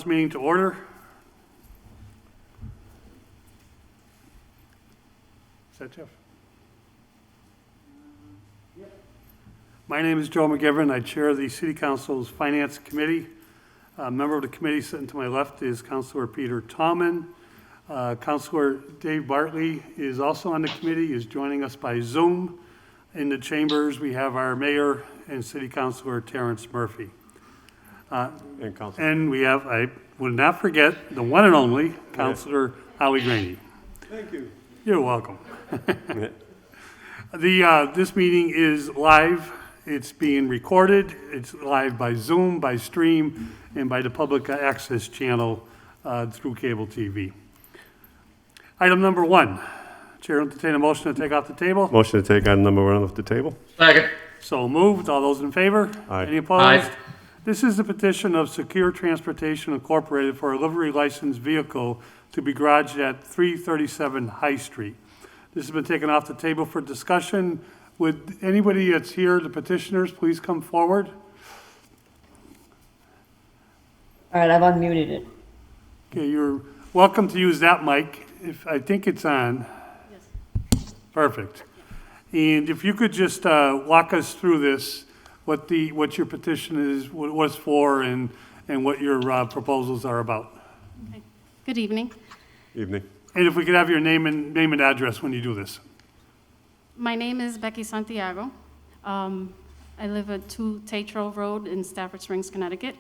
this meeting to order. Is that Jeff? My name is Joe McGivern. I chair the City Council's Finance Committee. A member of the committee sitting to my left is Councilor Peter Tallman. Councilor Dave Bartley is also on the committee, is joining us by Zoom. In the chambers, we have our mayor and City Councilor Terrence Murphy. And we have, I would not forget, the one and only Councilor Howie Graney. Thank you. You're welcome. This meeting is live. It's being recorded. It's live by Zoom, by stream, and by the public access channel through cable TV. Item number 1. Chair will entertain a motion to take off the table. Motion to take item number 1 off the table. Second. So moved. All those in favor? Aye. Any opposed? Aye. This is the petition of Secure Transportation Incorporated for a livery licensed vehicle to be garaged at 337 High Street. This has been taken off the table for discussion. Would anybody that's here, the petitioners, please come forward? All right, I've unmuted it. Okay, you're welcome to use that mic. If I think it's on. Yes. Perfect. And if you could just walk us through this, what your petition is, what it's for, and what your proposals are about. Okay. Good evening. Evening. And if we could have your name and address when you do this. My name is Becky Santiago. I live at 2 Tatro Road in Stafford Springs, Connecticut.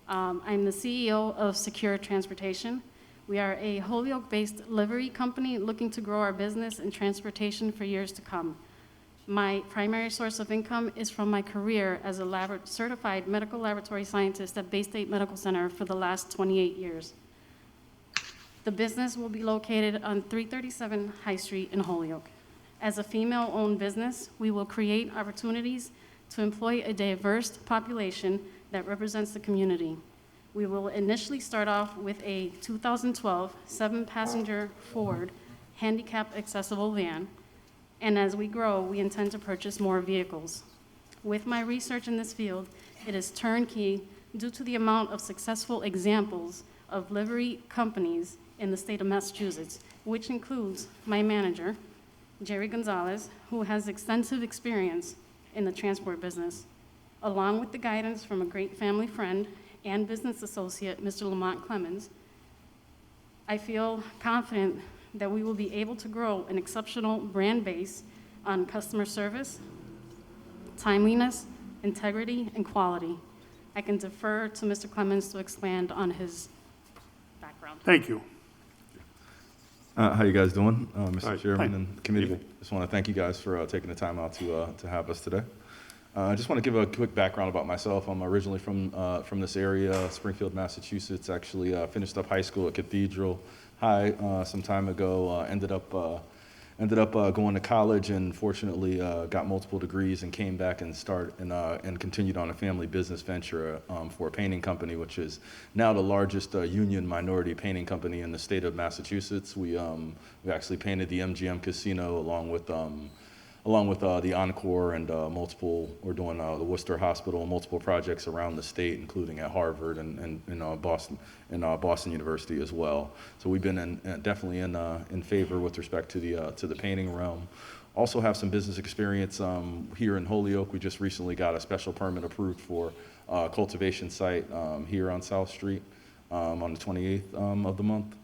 I'm the CEO of Secure Transportation. We are a Holyoke-based livery company looking to grow our business in transportation for years to come. My primary source of income is from my career as a certified medical laboratory scientist at Bay State Medical Center for the last 28 years. The business will be located on 337 High Street in Holyoke. As a female-owned business, we will create opportunities to employ a diverse population that represents the community. We will initially start off with a 2012 7-passenger Ford handicap accessible van, and as we grow, we intend to purchase more vehicles. With my research in this field, it is turnkey due to the amount of successful examples of livery companies in the state of Massachusetts, which includes my manager, Jerry Gonzalez, who has extensive experience in the transport business, along with the guidance from a great family friend and business associate, Mr. Lamont Clemens. I feel confident that we will be able to grow an exceptional brand base on customer service, timeliness, integrity, and quality. I can defer to Mr. Clemens to expand on his background. Thank you. How you guys doing, Mr. Hi. Chairman Hi. and committee? Evening. Just want to thank you guys for taking the time out to have us today. I just want to give a quick background about myself. I'm originally from this area, Springfield, Massachusetts. Actually finished up high school at Cathedral High some time ago. Ended up going to college and fortunately got multiple degrees and came back and continued on a family business venture for a painting company, which is now the largest union minority painting company in the state of Massachusetts. We actually painted the MGM Casino along with the Encore and we're doing the Worcester Hospital, multiple projects around the state, including at Harvard and Boston University as well. So we've been definitely in favor with respect to the painting realm. Also have some business experience here in Holyoke. We just recently got a special permit approved for a cultivation site here on South Street on the 28th of the month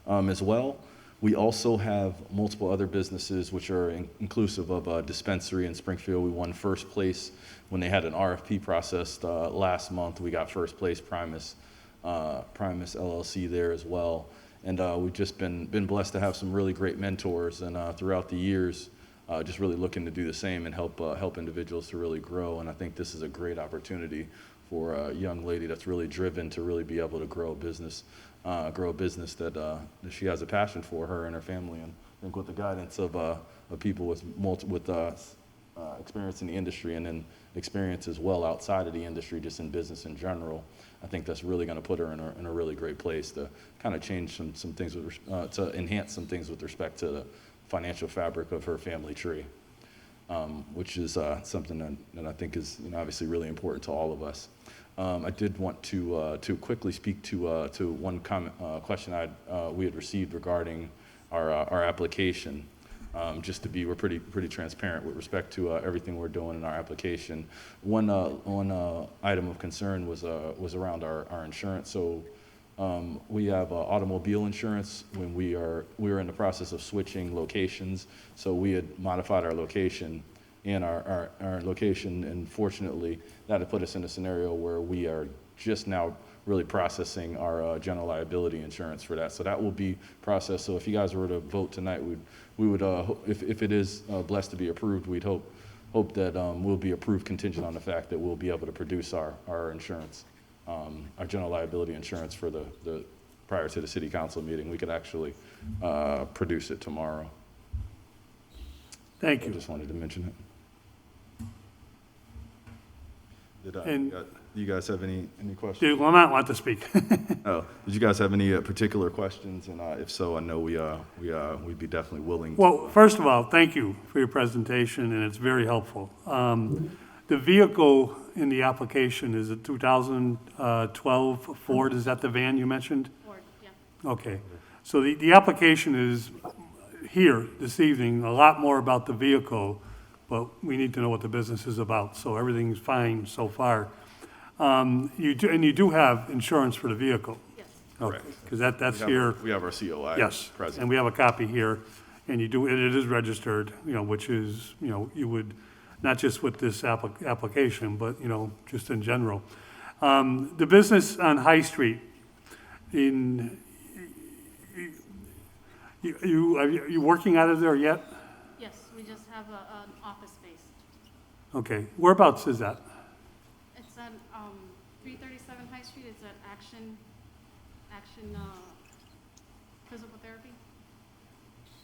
as well. We also have multiple other businesses which are inclusive of a dispensary in Springfield. We won first place when they had an RFP process last month. We got first place, Primus LLC there as well. And we've just been blessed to have some really great mentors, and throughout the years, just really looking to do the same and help individuals to really grow. And I think this is a great opportunity for a young lady that's really driven to really be able to grow a business that she has a passion for, her and her family. And I think with the guidance of people with experience in the industry and then experience as well outside of the industry, just in business in general, I think that's really going to put her in a really great place to kind of change some things to enhance some things with respect to the financial fabric of her family tree. which is something that I think is, obviously really important to all of us. I did want to quickly speak to one question we had received regarding our application. We're pretty transparent with respect to everything we're doing in our application. One item of concern was around our insurance. So we have automobile insurance when we were in the process of switching locations. So we had modified our location and our location, and fortunately that had put us in a scenario where we are just now really processing our general liability insurance for that. So that will be processed. So if you guys were to vote tonight, we would if it is blessed to be approved, we'd hope that we'll be approved contingent on the fact that we'll be able to produce our insurance, our general liability insurance for the prior to the city council meeting. We could actually produce it tomorrow. Thank I you. just wanted to mention it. And- Do you guys have any questions? Did Lamont want to speak? Oh, did you guys have any particular questions? And if so, I know we'd be definitely willing. Well, first of all, thank you for your presentation, and it's very helpful. The vehicle in the application is a 2012 Ford, is that the van you mentioned? Or, yeah. Okay, so the application is here this evening, a lot more about the vehicle, but we need to know what the business is about, so everything's fine so far. You do have insurance for the vehicle? Yes. Correct. Because that's here. We have our COI Yes, present. and we have a copy here, and it is registered, which is, you would, not just with this application, but, just in general. The business on High Street, are you working out of there yet? Yes, we just have an office space. Okay, whereabouts is that? It's at 337 High Street. It's at Action Physical Therapy.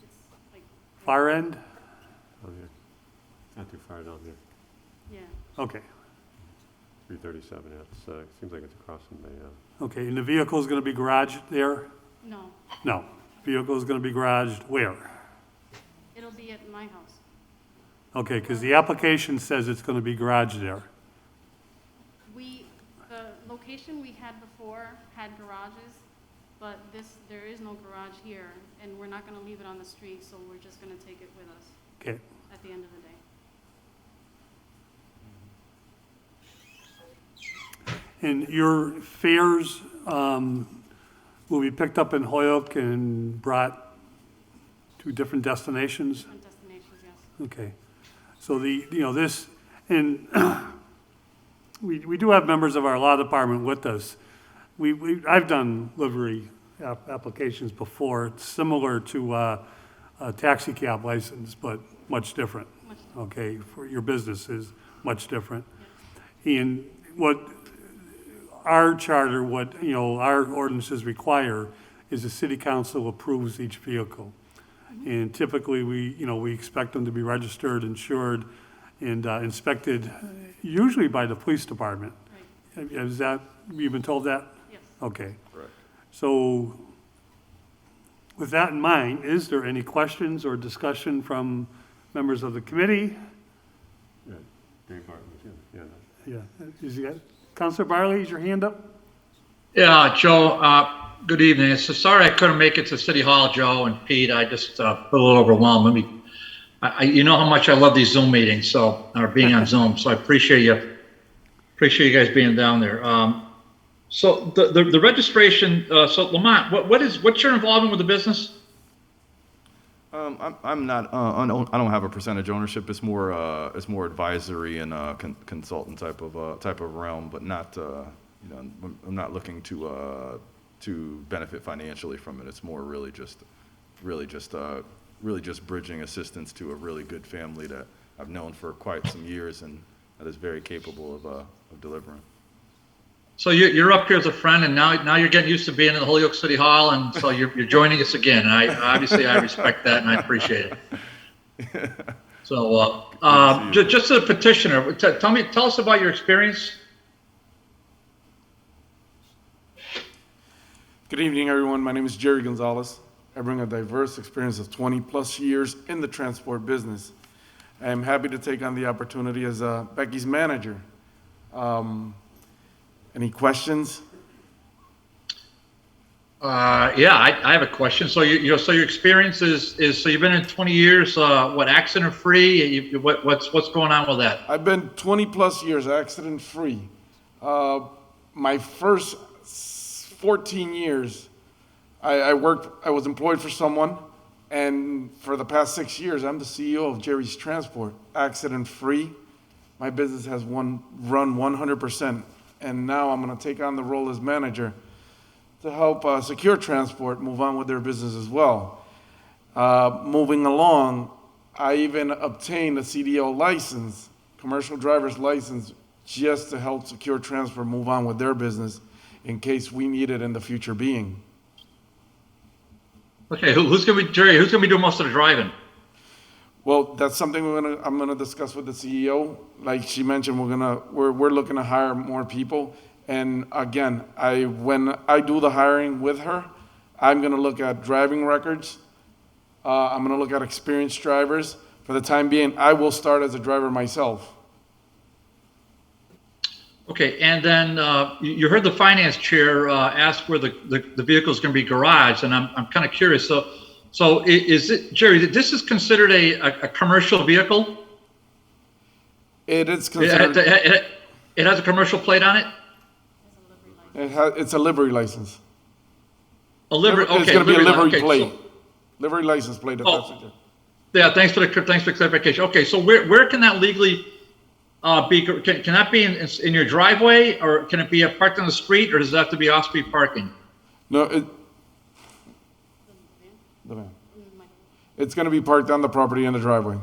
It's like, Far end? Oh, yeah. Not too far down here. yeah. Okay, 337, yeah. It seems like it's across from the, okay, and the vehicle is gonna be garaged there? No, No, vehicle is gonna be garaged where? it'll be at my house. Okay, because the application says it's gonna be garaged there. The location we had before had garages, but there is no garage here, and we're not gonna leave it on the street, so we're just gonna take it with us Okay, at the end of the day. and your fares will be picked up in Hoyoke and brought to different destinations? Different destinations, yes. Okay, so this, and we do have members of our law department with us. I've done livery applications before. It's similar to a taxi cab license, but much different. Much Okay, for your business is much different. And what our charter, our ordinances require is the city council approves each vehicle. And typically, we expect them to be registered, insured, and inspected, usually by the police department. Right, Is that, you've been told that? yes. Okay. Correct. So with that in mind, is there any questions or discussion from members of the committee? yeah, Dave Barton was, yeah. Yeah. Is he, Counselor Barley, is your hand up? Yeah, Joe, good evening. So sorry I couldn't make it to City Hall, Joe and Pete. I just feel a little overwhelmed. You know how much I love these Zoom meetings, or being on Zoom, so I appreciate you guys being down there. So the registration, so Lamont, what's your involvement with the business? I'm not. I don't have a percentage ownership. It's more advisory and consultant type of realm, but not. I'm not looking to benefit financially from it. It's more really just bridging assistance to a really good family that I've known for quite some years and that is very capable of delivering. So you're up here as a friend, and now you're getting used to being in the Holyoke City Hall, and so you're joining us again. And I respect that, and I appreciate it. So just as a petitioner, tell us about your experience. Good evening, everyone. My name is Jerry Gonzalez. I bring a diverse experience of 20 plus years in the transport business. I'm happy to take on the opportunity as Becky's manager. Any questions? Yeah, I have a question. So so your experience is, so you've been in 20 years, what, accident-free? What's going on with that? I've been 20-plus years accident-free. My first 14 years, I was employed for someone, and for the past 6 years, I'm the CEO of Jerry's Transport, accident-free. My business has run 100%, and now I'm going to take on the role as manager to help Secure Transport move on with their business as well. Moving along, I even obtained a CDL license, commercial driver's license, just to help Secure Transport move on with their business in case we need it in the future being. Okay, who's gonna be, Jerry, who's gonna be doing most of the driving? Well, that's something I'm gonna discuss with the CEO. Like she mentioned, we're looking to hire more people. And again, when I do the hiring with her, I'm gonna look at driving records. I'm gonna look at experienced drivers. For the time being, I will start as a driver myself. Okay, and then you heard the finance chair ask where the vehicle is going to be garaged, and I'm kind of curious. So is it, Jerry, this is considered a commercial vehicle? It is considered. It has a commercial plate on it? It's a livery license. A livery, okay. It's going to be a livery okay, plate, so- livery license plate. If Oh. that's what you're- Yeah, thanks for the clarification. Okay, so where can that legally be? Can that be in your driveway, or can it be parked on the street, or does it have to be off-street parking? No, the van. It's going to be parked on the property in the driveway.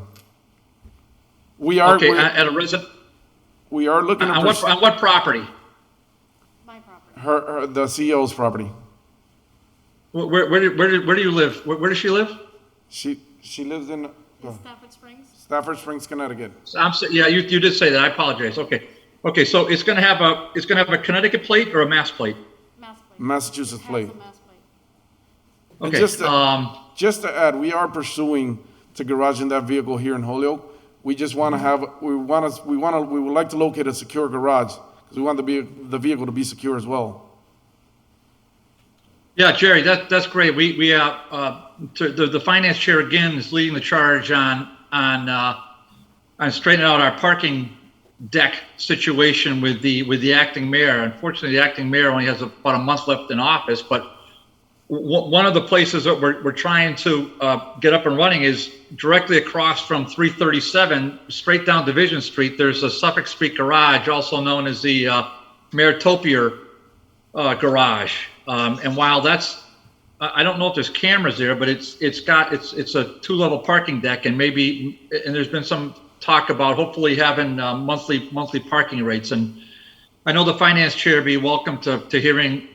We are Okay, at a resident, we are looking on at what property? My property. the CEO's property. Where do you live? Where does she live? She lives in Stafford Springs? Stafford Springs, Connecticut. Yeah, you did say that. I apologize. Okay. So it's gonna have a Connecticut plate or a Mass plate? Mass plate. Massachusetts It has plate. a Mass plate. And Okay. just to add, we are pursuing to garage in that vehicle here in Holyoke. We just want to have, we would like to locate a secure garage because we want the vehicle to be secure as well. Yeah, Jerry, that's great. The finance chair again is leading the charge on straightening out our parking deck situation with the acting mayor. Unfortunately, the acting mayor only has about a month left in office, but one of the places that we're trying to get up and running is directly across from 337, straight down Division Street. There's a Suffolk Street garage, also known as the Mayor Topier garage. And while I don't know if there's cameras there, but it's a two-level parking deck, and there's been some talk about hopefully having monthly parking rates. And I know the finance chair would be welcome to hearing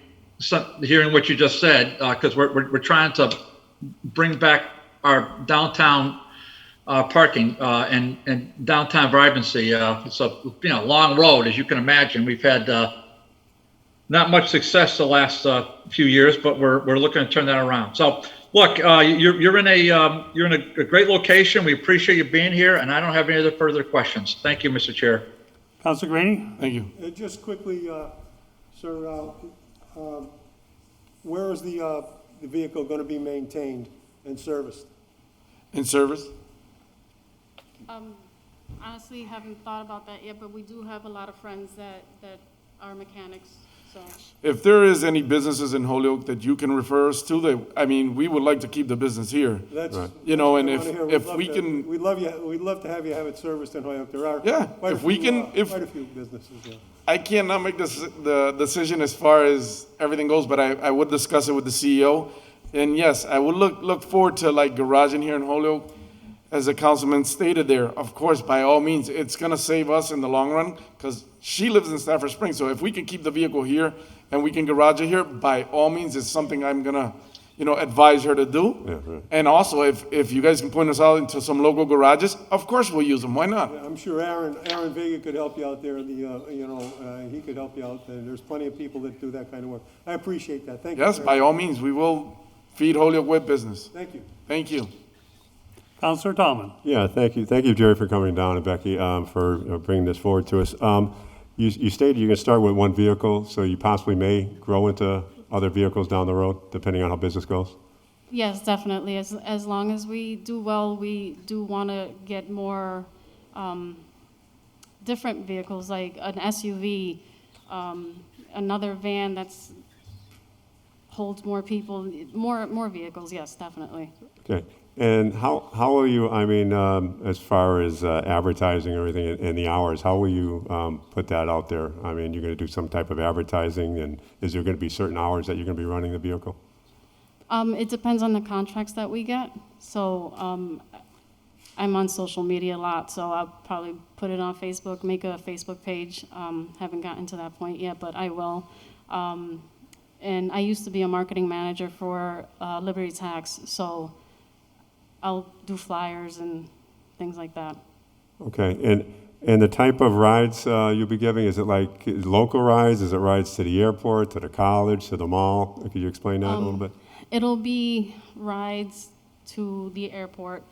what you just said, because we're trying to bring back our downtown parking and downtown vibrancy. It's a long road, as you can imagine. We've had not much success the last few years, but we're looking to turn that around. So, look, you're in a great location. We appreciate you being here, and I don't have any other further questions. Thank you, Mr. Chair. Councilor Graney? Thank you. Just quickly, sir, where is the vehicle going to be maintained and serviced? In service? Honestly, haven't thought about that yet, but we do have a lot of friends that are mechanics, so. If there is any businesses in Holyoke that you can refer us to, we would like to keep the business here. That's, You know, and I wanna hear. if We'd we love to- can, We'd love to have you have it serviced in Holyoke. There are Yeah, quite a if we few, can- if- quite a few businesses, yeah. I cannot make the decision as far as everything goes, but I would discuss it with the CEO. And yes, I would look forward to like garaging here in Holyoke. As the councilman stated there, of course, by all means, it's gonna save us in the long run, because she lives in Stafford Springs, so if we can keep the vehicle here and we can garage it here, by all means, it's something I'm gonna, advise her to do. Yeah, right. And also, if you guys can point us out into some local garages, of course we'll use them, why not? I'm sure Aaron Vega could help you out there, he could help you out there. There's plenty of people that do that kind of work. I appreciate that. Thank you. Yes, sir. by all means, we will feed Holyoke with business. Thank you. Thank you. Counselor Tomlin. Yeah, thank you. Thank you, Jerry, for coming down, and Becky, for bringing this forward to us. You stated you're going to start with one vehicle, so you possibly may grow into other vehicles down the road, depending on how business goes? Yes, definitely. As long as we do well, we do want to get more different vehicles, like an SUV, another van that's holds more people, more vehicles. Yes, definitely. Okay. And how will you, I mean, as far as advertising and everything and the hours, how will you put that out there? I mean, you're going to do some type of advertising, and is there going to be certain hours that you're going to be running the vehicle? It depends on the contracts that we get. So I'm on social media a lot, so I'll probably put it on Facebook, make a Facebook page. Haven't gotten to that point yet, but I will. And I used to be a marketing manager for Liberty Tax, so I'll do flyers and things like that. Okay. And the type of rides you'll be giving, is it like local rides? Is it rides to the airport, to the college, to the mall? Could you explain that a little bit? It'll be rides to the airport.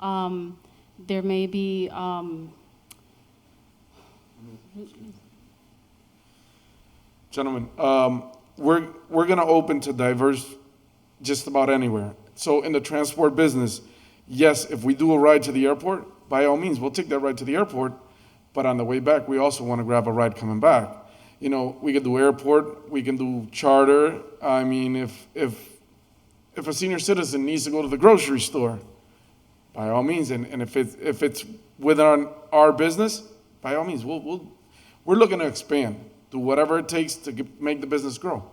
There may be, Gentlemen, we're going to open to diverse just about anywhere. So in the transport business, yes, if we do a ride to the airport, by all means, we'll take that ride to the airport. But on the way back, we also want to grab a ride coming back. You know, we can do airport, we can do charter. I mean, if a senior citizen needs to go to the grocery store, by all means, and if it's within our business, by all means, we're looking to expand, do whatever it takes to make the business grow.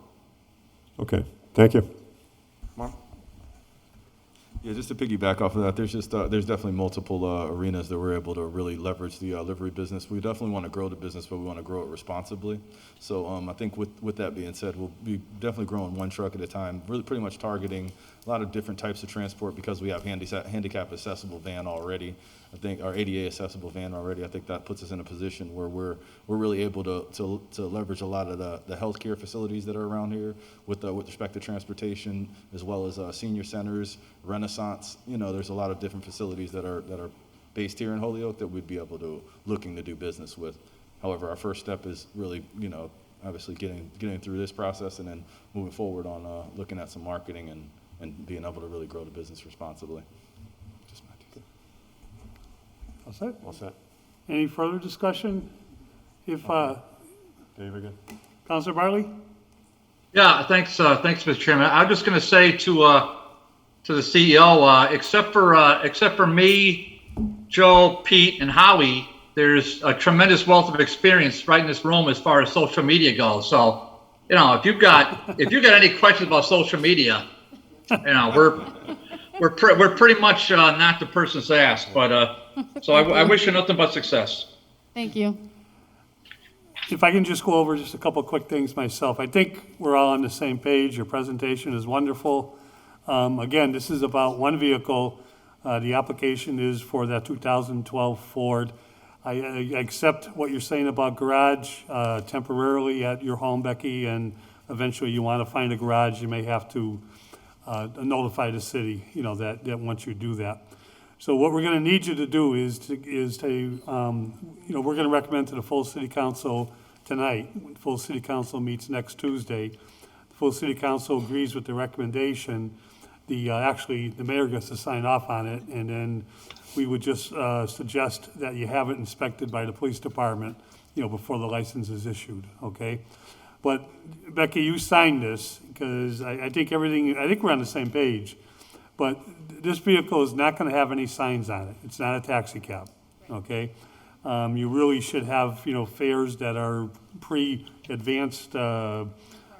Okay. Thank you. Mark? Yeah, just to piggyback off of that, there's definitely multiple arenas that we're able to really leverage the livery business. We definitely want to grow the business, but we want to grow it responsibly. So I think with that being said, we'll be definitely growing one truck at a time, really pretty much targeting a lot of different types of transport because we have handicap accessible van already. I think our ADA accessible van already. I think that puts us in a position where we're really able to leverage a lot of the healthcare facilities that are around here with respect to transportation, as well as senior centers, Renaissance. You know, there's a lot of different facilities that are based here in Holyoke that we'd be able to looking to do business with. However, our first step is really, you know, obviously getting through this process and then moving forward on looking at some marketing and being able to really grow the business responsibly. Just my two cents. All set? All set. Any further discussion? If, Dave again? Counselor Bartley? Yeah, thanks, Mr. Chairman. I'm just going to say to the CEO, except for me, Joe, Pete, and Howie, there's a tremendous wealth of experience right in this room as far as social media goes. So, you know, if you've got any questions about social media, you know, we're pretty much not the person to ask. But so I wish you nothing but success. Thank you. If I can just go over just a couple of quick things myself. I think we're all on the same page. Your presentation is wonderful. Again, this is about one vehicle. The application is for that 2012 Ford. I accept what you're saying about garage temporarily at your home, Becky, and eventually you want to find a garage, you may have to notify the city, you know, that once you do that. So what we're going to need you to do is to you know, we're going to recommend to the full city council tonight. When full city council meets next Tuesday, the full city council agrees with the recommendation. Actually, the mayor gets to sign off on it, and then we would just suggest that you have it inspected by the police department, you know, before the license is issued, okay? But Becky, you signed this because I think we're on the same page. But this vehicle is not going to have any signs on it. It's not a taxi cab, okay? You really should have, you know, fares that are pre-advanced,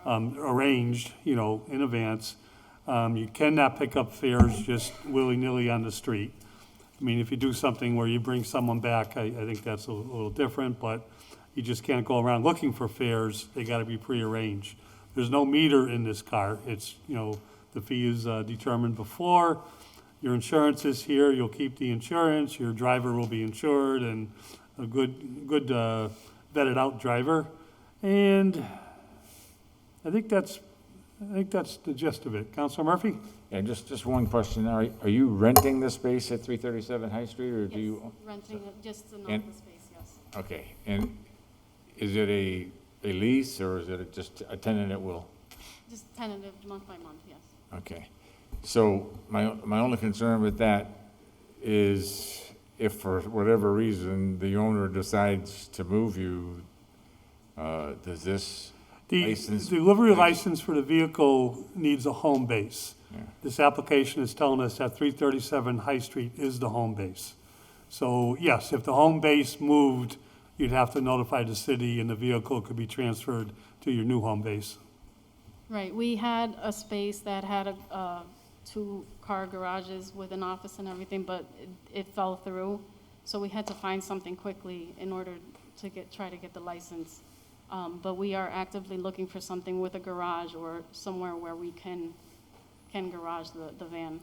arranged, you know, in advance. You cannot pick up fares just willy-nilly on the street. I mean, if you do something where you bring someone back, I think that's a little different, but you just can't go around looking for fares. They got to be pre-arranged. There's no meter in this car. It's, you know, the fee is determined before. Your insurance is here. You'll keep the insurance. Your driver will be insured and a good vetted out driver. And I think that's the gist of it. Councilor Murphy? Yeah, just one question. Are you renting the space at 337 High Street, or do you? Renting it, just an And- office space, yes. Okay, and is it a lease, or is it just a tenant at will? Just tentative, month by month, yes. Okay, so my only concern with that is if for whatever reason the owner decides to move you, does this The license? the livery license for the vehicle needs a home base. Yeah. This application is telling us that 337 High Street is the home base. So yes, if the home base moved, you'd have to notify the city and the vehicle could be transferred to your new home base. Right, we had a space that had two-car garages with an office and everything, but it fell through. So we had to find something quickly in order to try to get the license. But we are actively looking for something with a garage or somewhere where we can garage the van.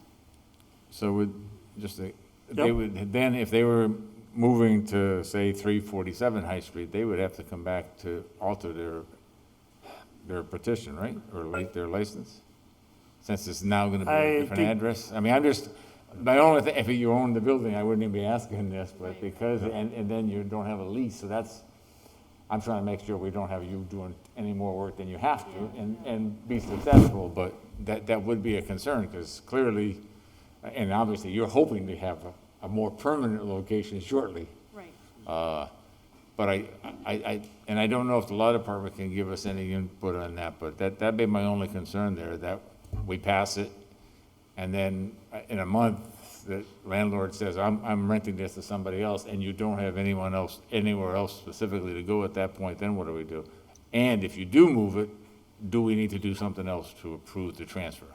So would, they Yep. would, then if they were moving to, say, 347 High Street, they would have to come back to alter their petition, right? Or their license? Since it's now gonna be I a different think- address? I mean, I'm just, my only thing, if you own the building, I wouldn't even be asking this, but Right. because, and then you don't have a lease, so that's, I'm trying to make sure we don't have you doing any more work than you have to and be successful, but that would be a concern, because clearly, and obviously, you're hoping to have a more permanent location shortly. Right. But I don't know if the law department can give us any input on that, but that'd be my only concern there, that we pass it, and then in a month, the landlord says, I'm renting this to somebody else, and you don't have anyone else, anywhere else specifically to go at that point, then what do we do? And if you do move it, do we need to do something else to approve the transfer?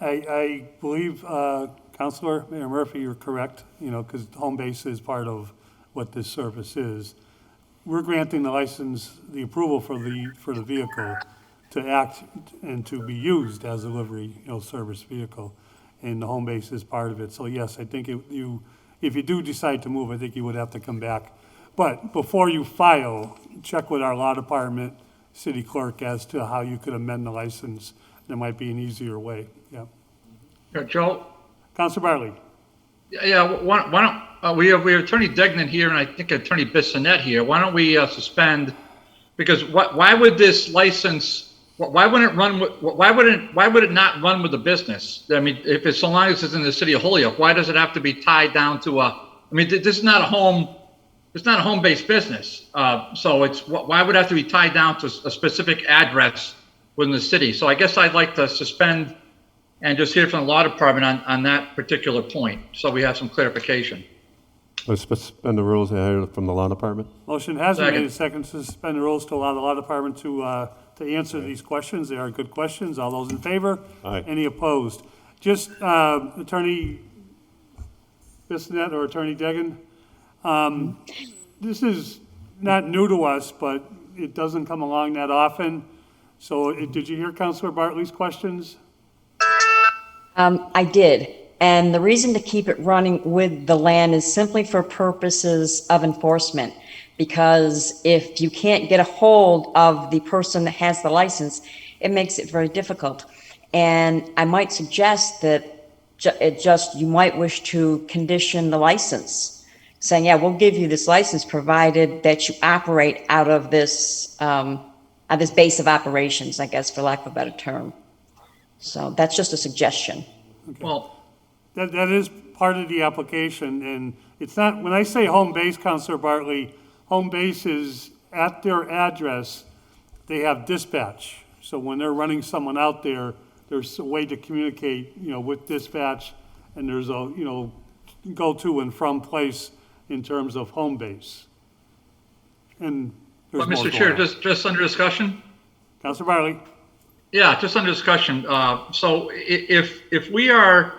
I believe, Counselor Mayor Murphy, you're correct, because home base is part of what this service is. We're granting the license, the approval for the vehicle to act and to be used as a livery, service vehicle. And the home base is part of it. So yes, I think if you do decide to move, I think you would have to come back. But before you file, check with our law department, city clerk, as to how you could amend the license. There might be an easier way, yeah. Yeah, Joe? Counselor Bartley? Yeah, why don't, we have Attorney Degnan here, and I think Attorney Bissonette here. Why don't we suspend, because why would this license, why wouldn't it not run with the business? I mean, if it's, so long as it's in the city of Holyoke, why does it have to be tied down to this is not a home-based business. So why would it have to be tied down to a specific address within the city? So I guess I'd like to suspend and just hear from the law department on that particular point, so we have some clarification. Let's suspend the rules from the law department. Motion has been made Second. and seconded to suspend the rules to allow the law department to answer these questions. They are good questions. All those in favor? Aye. Any opposed? Just Attorney Bissonette or Attorney Degan, this is not new to us, but it doesn't come along that often. So did you hear Councilor Bartley's questions? I did. And the reason to keep it running with the land is simply for purposes of enforcement. Because if you can't get a hold of the person that has the license, it makes it very difficult. And I might suggest that you might wish to condition the license, saying, yeah, we'll give you this license provided that you operate out of this base of operations, I guess, for lack of a better term. So that's just a suggestion. Well, That is part of the application, and it's not, when I say home base, Counselor Bartley, home base is at their address, they have dispatch. So when they're running someone out there, there's a way to communicate, with dispatch, and there's a, go to and from place in terms of home base. And there's but more Mr. Chair, going on. just under discussion? Counselor Bartley? Yeah, just under discussion. So if we are,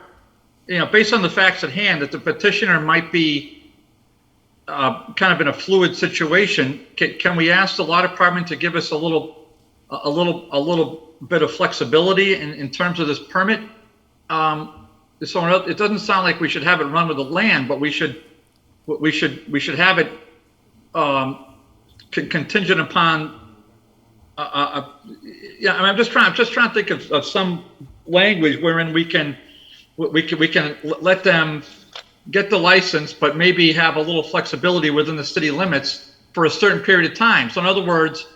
based on the facts at hand, that the petitioner might be kind of in a fluid situation, can we ask the law department to give us a little bit of flexibility in terms of this permit? So it doesn't sound like we should have it run with the land, but we should have it contingent upon. I'm just trying to think of some language wherein we can let them get the license, but maybe have a little flexibility within the city limits for a certain period of time. So in other words,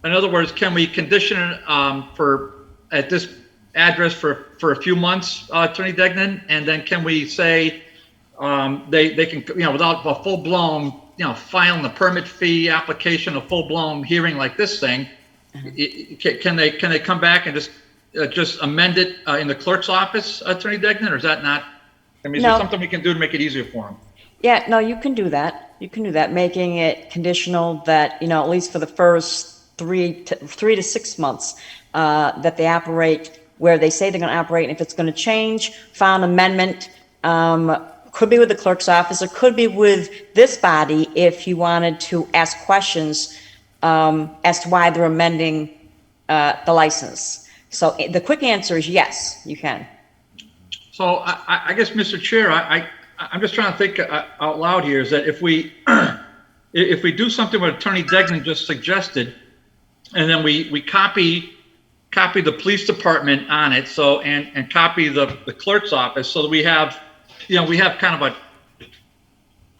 can we condition it at this address for a few months, Attorney Degnan? And then can we say they can, without a full-blown, filing the permit fee application, a full-blown hearing like this thing, can they come back and just amend it in the clerk's office, Attorney Degnan, or is that not? I mean, is there No. something we can do to make it easier for them? Yeah, no, you can do that. You can do that, making it conditional that, at least for the first 3 to 6 months, that they operate where they say they're going to operate. And if it's going to change, file an amendment, could be with the clerk's office, or could be with this body if you wanted to ask questions as to why they're amending the license. So the quick answer is yes, you can. So I guess, Mr. Chair, I'm just trying to think out loud here, is that if we do something what Attorney Degnan just suggested, and then we copy the police department on it, so and copy the clerk's office, so that we have kind of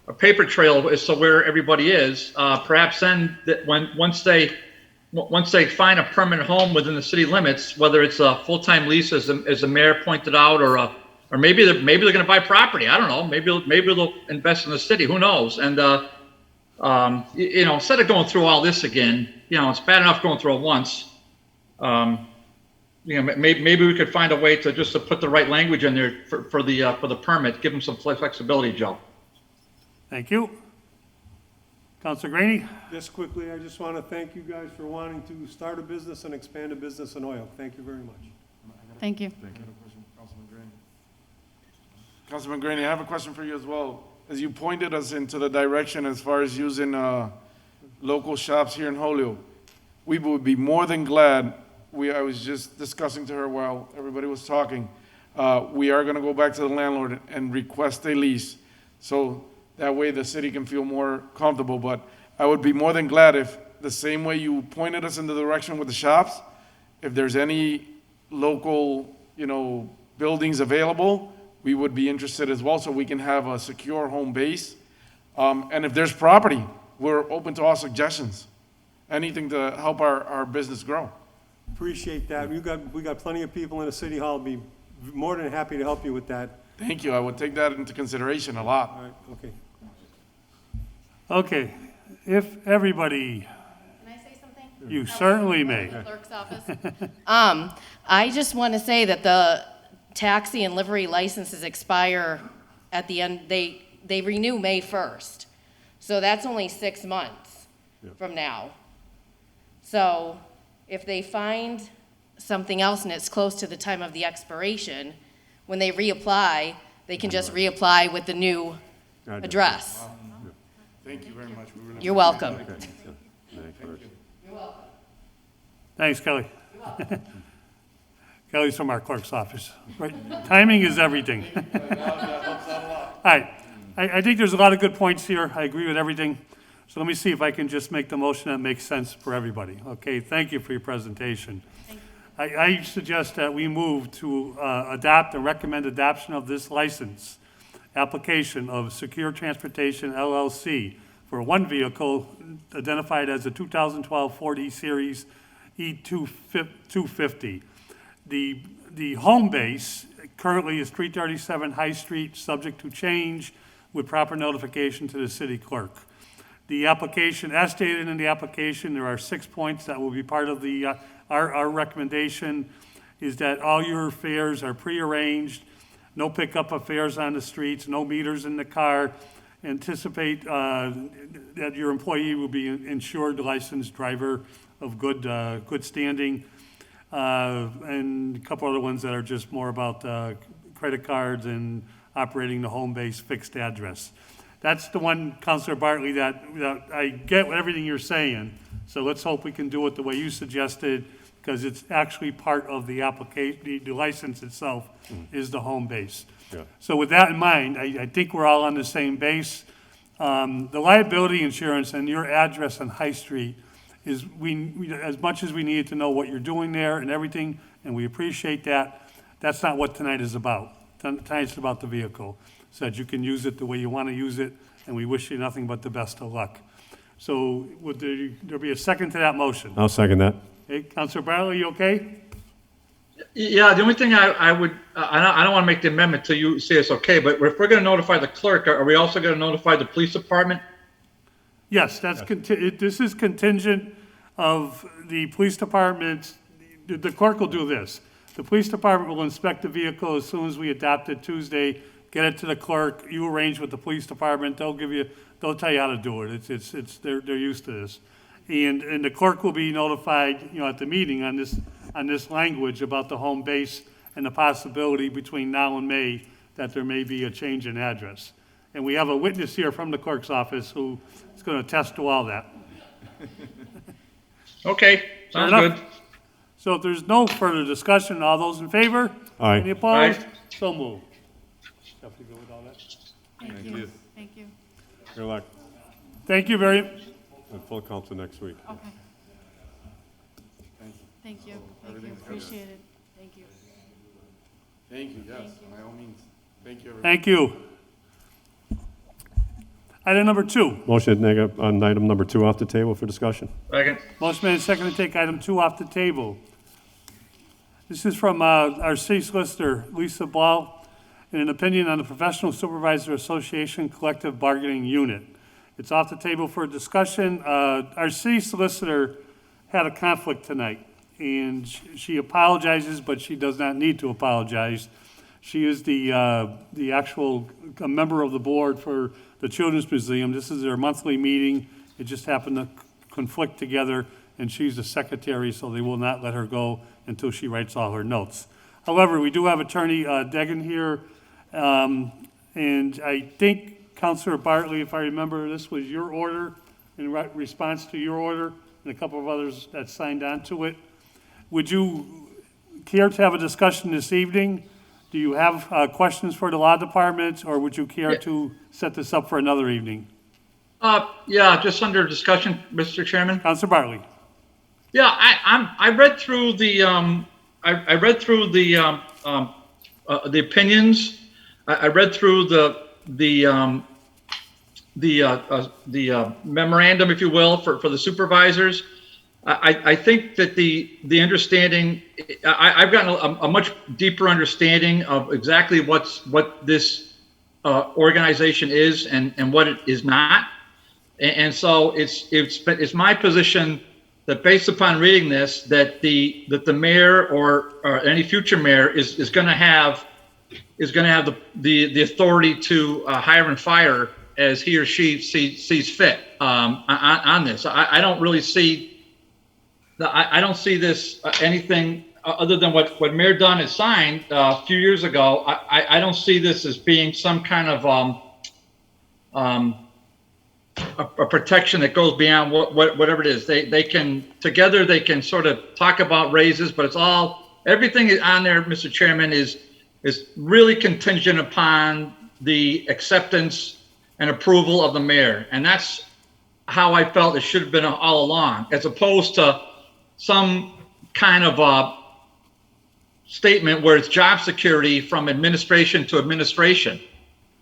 a paper trail as to where everybody is. Perhaps then that once they find a permanent home within the city limits, whether it's a full-time lease, as the mayor pointed out, or maybe they're going to buy property. I don't know. Maybe they'll invest in the city. Who knows? And instead of going through all this again, it's bad enough going through it once. Maybe we could find a way to put the right language in there for the permit. Give them some flexibility, Joe. Thank you. Councilor Graney? Just quickly, I just want to thank you guys for wanting to start a business and expand a business in oil. Thank you very much. Thank you. Councilman Graney, I have a question for you as well. As you pointed us into the direction as far as using local shops here in Holyoke, we would be more than glad. I was just discussing to her while everybody was talking. We are going to go back to the landlord and request a lease, so that way the city can feel more comfortable. But I would be more than glad if, the same way you pointed us in the direction with the shops, if there's any local, buildings available, we would be interested as well, so we can have a secure home base. And if there's property, we're open to all suggestions. Anything to help our business grow. Appreciate that. We got plenty of people in the city hall. Be more than happy to help you with that. Thank you. I would take that into consideration a lot. All right, okay. Okay, if everybody, Can I say something? you certainly may. Clerk's office. I just want to say that the taxi and livery licenses expire at the end, they renew May 1st. So that's only 6 months from now. So if they find something else and it's close to the time of the expiration, when they reapply, they can just reapply with the new address. Thank you very much. We really You're welcome. Thanks, Kelly. Kelly's from our clerk's office. Right? Timing is everything. All right. I think there's a lot of good points here. I agree with everything. So let me see if I can just make the motion that makes sense for everybody. Okay, thank you for your presentation. I suggest that we move to adopt and recommend adoption of this license application of Secure Transportation LLC for one vehicle identified as a 2012 Ford E-Series E250. The home base currently is 337 High Street, subject to change with proper notification to the city clerk. The application, as stated in the application, there are 6 points that will be part of our recommendation is that all your fares are prearranged, no pickup of fares on the streets, no meters in the car. Anticipate that your employee will be an insured, licensed driver of good standing, and a couple other ones that are just more about credit cards and operating the home base fixed address. That's the one, Councilor Bartley, that I get everything you're saying. So let's hope we can do it the way you suggested, because it's actually part of the application. The license itself is the home base. Yeah. So with that in mind, I think we're all on the same base. The liability insurance and your address on High Street is, we as much as we needed to know what you're doing there and everything, and we appreciate that, That's not what tonight is about. Tonight's about the vehicle. Said you can use it the way you want to use it, and we wish you nothing but the best of luck. So would there be a second to that motion? I'll second that. Okay, Counselor Bartley, you okay? Yeah, the only thing I would, I don't want to make the amendment till you say it's okay, but if we're going to notify the clerk, are we also going to notify the police department? Yes, this is contingent of the police department. The clerk will do this. The police department will inspect the vehicle as soon as we adopt it Tuesday, get it to the clerk, you arrange with the police department, they'll tell you how to do it. They're used to this. And the clerk will be notified, at the meeting on this language about the home base and the possibility between now and May that there may be a change in address. And we have a witness here from the clerk's office who is going to attest to all that. Okay, sounds Fair enough. good. So if there's no further discussion, all those in favor? Aye. Any opposed? Aye. So moved. Have to go with all that? Thank you. Thank you. Good luck. Thank you very, And full council next week. Okay. Thank you. Thank you. Appreciate it. Thank you. Thank you, yes, by all means. Thank you, everybody. thank you. Item number 2. Motion to take on item number 2 off the table for discussion. Second. Motion made and seconded to take item 2 off the table. This is from our city solicitor, Lisa Ball, in an opinion on the Professional Supervisor Association Collective Bargaining Unit. It's off the table for discussion. Our city solicitor had a conflict tonight, and she apologizes, but she does not need to apologize. She is the actual a member of the board for the Children's Museum. This is their monthly meeting. It just happened to conflict together, and she's the secretary, so they will not let her go until she writes all her notes. However, we do have Attorney Degan here, and I think, Councilor Bartley, if I remember, this was your order in response to your order, and a couple of others that signed on to it. Would you care to have a discussion this evening? Do you have questions for the law department, or would you care to set this up for another evening? Yeah, just under discussion, Mr. Chairman. Councilor Bartley. Yeah, I read through the the opinions. I read through the memorandum, if you will, for the supervisors. I think that the understanding, I've gotten a much deeper understanding of exactly what this organization is and what it is not. And so it's my position that based upon reading this, that the mayor or any future mayor is going to have the authority to hire and fire as he or she sees fit on this. I don't really see. I don't see this anything other than what Mayor Dunn has signed a few years ago. I don't see this as being some kind of a protection that goes beyond whatever it is. They can together they can sort of talk about raises, but everything on there, Mr. Chairman, is really contingent upon the acceptance and approval of the mayor, and that's how I felt it should have been all along, as opposed to some kind of a statement where it's job security from administration to administration,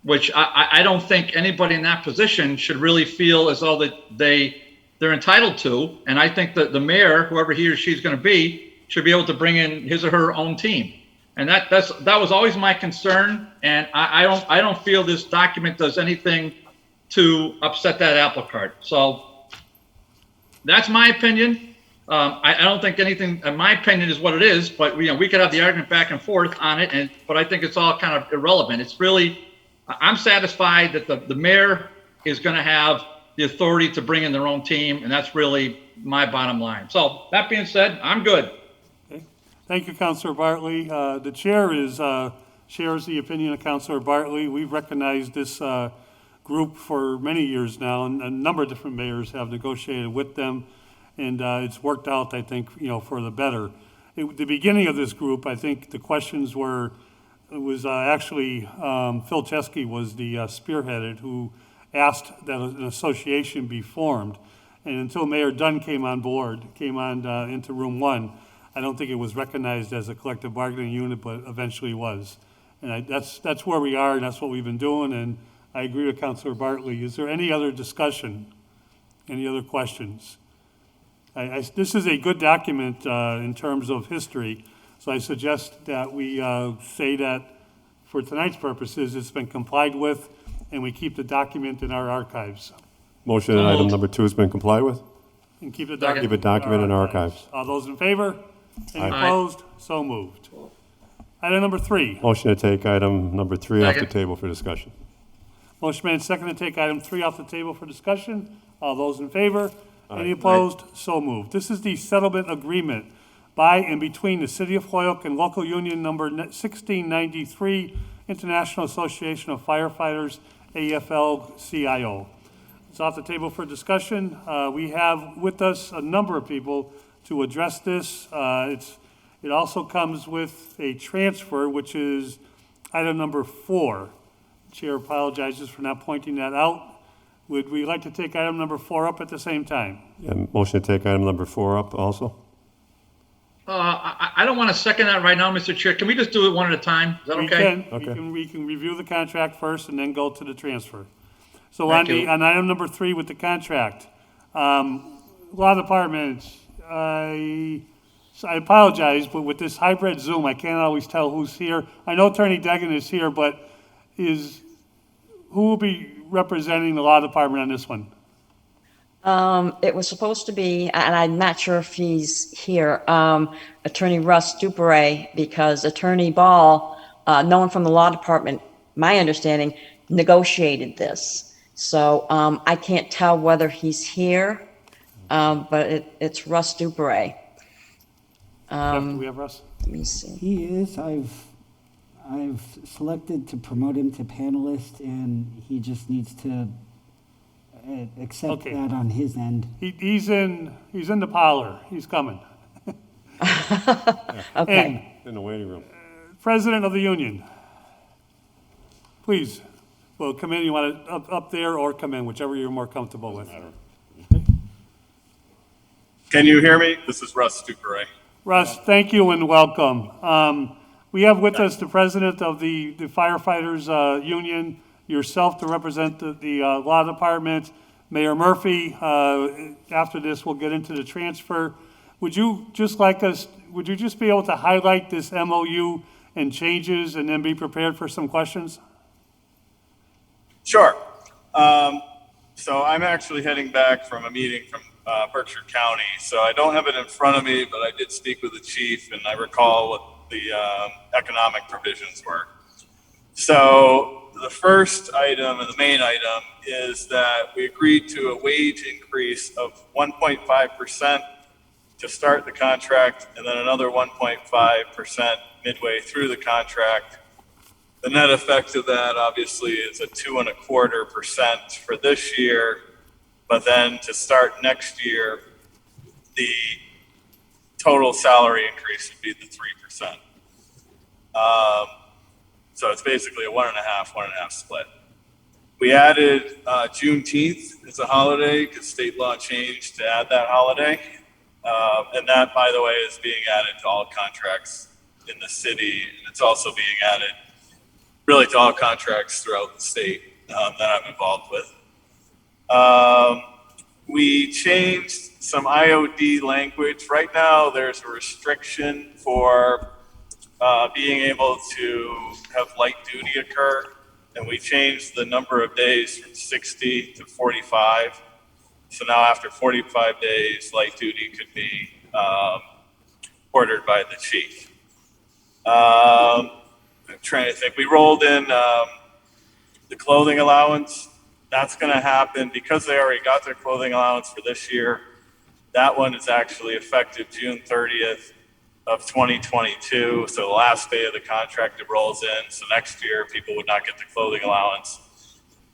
which I don't think anybody in that position should really feel as though that they're entitled to. And I think that the mayor, whoever he or she's going to be, should be able to bring in his or her own team. And that was always my concern. And I don't feel this document does anything to upset that apple cart. So that's my opinion. I don't think anything, in my opinion, is what it is, but we could have the argument back and forth on it, but I think it's all kind of irrelevant. It's really, I'm satisfied that the mayor is going to have the authority to bring in their own team, and that's really my bottom line. So that being said, I'm good. Okay. Thank you, Councilor Bartley. The chair shares the opinion of Councilor Bartley. We've recognized this group for many years now, and a number of different mayors have negotiated with them. And it's worked out, I think, for the better. At the beginning of this group, I think the questions actually Phil Chesky was the spearheaded who asked that an association be formed. And until Mayor Dunn came on board, into room 1, I don't think it was recognized as a collective bargaining unit, but eventually was. And that's where we are, and that's what we've been doing, and I agree with Councilor Bartley. Is there any other discussion? Any other questions? This is a good document in terms of history, so I suggest that we say that for tonight's purposes, it's been complied with, and we keep the document in our archives. Motion on item number 2 has been complied with? And keep the Second. Keep a document in archives. All those in favor? Any Aye. opposed? So moved. Item number 3. Motion to take item number 3 off the Second. table for discussion. Motion made and seconded to take item 3 off the table for discussion. All those in favor? Any opposed? So moved. This is the settlement agreement by and between the City of Holyoke and Local Union Number 1693, International Association of Firefighters, AFL-CIO. It's off the table for discussion. We have with us a number of people to address this. It also comes with a transfer, which is item number 4. Chair apologizes for not pointing that out. Would we like to take item number 4 up at the same time? And motion to take item number 4 up also? I don't want to second that right now, Mr. Chair. Can we just do it one at a time? Is that okay? We can review the contract first and then go to the transfer. So Thank you. on item number 3 with the contract, law department, I apologize, but with this hybrid Zoom, I can't always tell who's here. I know Attorney Degan is here, but who will be representing the law department on this one? It was supposed to be, and I'm not sure if he's here, Attorney Russ Duperay, because Attorney Ball, no one from the law department, my understanding, negotiated this. So I can't tell whether he's here, but it's Russ Duperay. Do we have Russ? Let me see. He is. I've selected to promote him to panelist, and he just needs to accept Okay. that on his end. He's in the parlor. He's coming. Okay. In the waiting room. President of the Union, please. Well, come in. You want to up there or come in, whichever you're more comfortable with. Can you hear me? This is Russ Duperay. Russ, thank you and welcome. We have with us the president of the firefighters union, yourself to represent the law department, Mayor Murphy. After this, we'll get into the transfer. Would you just be able to highlight this MOU and changes and then be prepared for some questions? Sure. So I'm actually heading back from a meeting from Berkshire County. So I don't have it in front of me, but I did speak with the chief and I recall what the economic provisions were. So the first item and the main item is that we agreed to a wage increase of 1.5% to start the contract and then another 1.5% midway through the contract. The net effect of that obviously is a 2.25% for this year, but then to start next year, the total salary increase would be the 3%. So it's basically a 1.5 split. We added Juneteenth as a holiday because state law changed to add that holiday. And that, by the way, is being added to all contracts in the city. And it's also being added really to all contracts throughout the state that I'm involved with. We changed some IOD language. Right now, there's a restriction for being able to have light duty occur. And we changed the number of days from 60 to 45. So now after 45 days, light duty could be ordered by the chief. I'm trying to think. We rolled in the clothing allowance. That's going to happen because they already got their clothing allowance for this year. That one is actually effective June 30th of 2022. So the last day of the contract it rolls in. So next year people would not get the clothing allowance.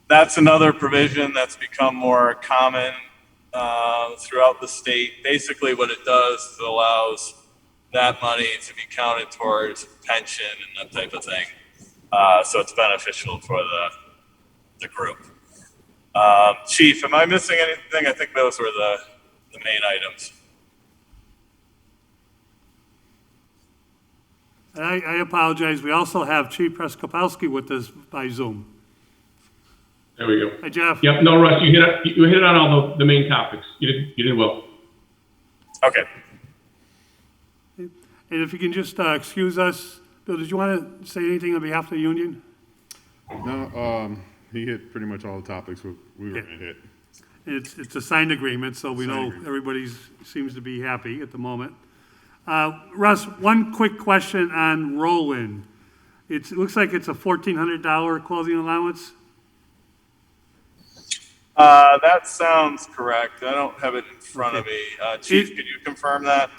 That's another provision that's become more common throughout the state. Basically what it does is it allows that money to be counted towards pension and that type of thing. So it's beneficial for the group. Chief, am I missing anything? I think those were the main items. I apologize. We also have Chief Preskopowski with us by Zoom. There we go. Hi, Jeff. Yep, no, Russ, you hit it on all the main topics. You did well. Okay. And if you can just excuse us, Bill, did you want to say anything on behalf of the union? No, he hit pretty much all the topics we were going to hit. It's a signed agreement, so we Signed know agreement. everybody seems to be happy at the moment. Russ, one quick question on roll-in. It looks like it's a $1,400 clothing allowance. That sounds correct. I don't have it in front of me. Chief, could you confirm that?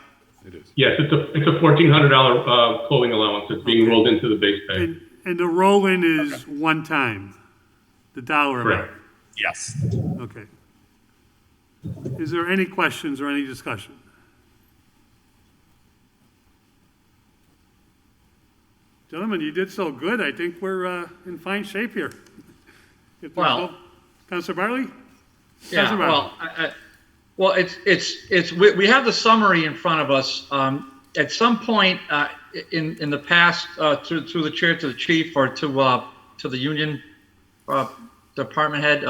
It is. Yes, it's a $1,400 clothing allowance that's being rolled into the base pay. And the roll-in is one time, the dollar amount. Correct. Yes. Okay. Is there any questions or any discussion? Gentlemen, you did so good. I think we're in fine shape here. If there's Well- no- Councilor Bartley? Yeah, Councilor Bartley. well, we have the summary in front of us. At some point in the past, through the chair to the chief or to the union department head,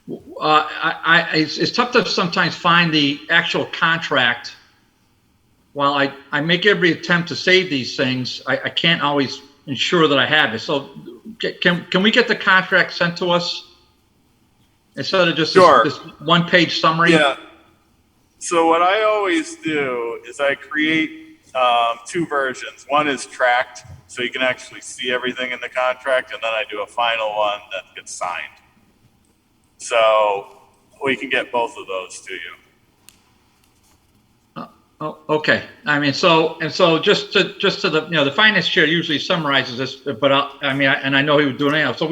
it's tough to sometimes find the actual contract. While I make every attempt to save these things, I can't always ensure that I have it. So can we get the contract sent to us instead of just Sure. this one-page summary? Yeah. So what I always do is I create two versions. One is tracked, so you can actually see everything in the contract, and then I do a final one that gets signed. So we can get both of those to you. Oh, okay. I mean, so just to the, the finance chair usually summarizes this, but I know he would do it anyhow. So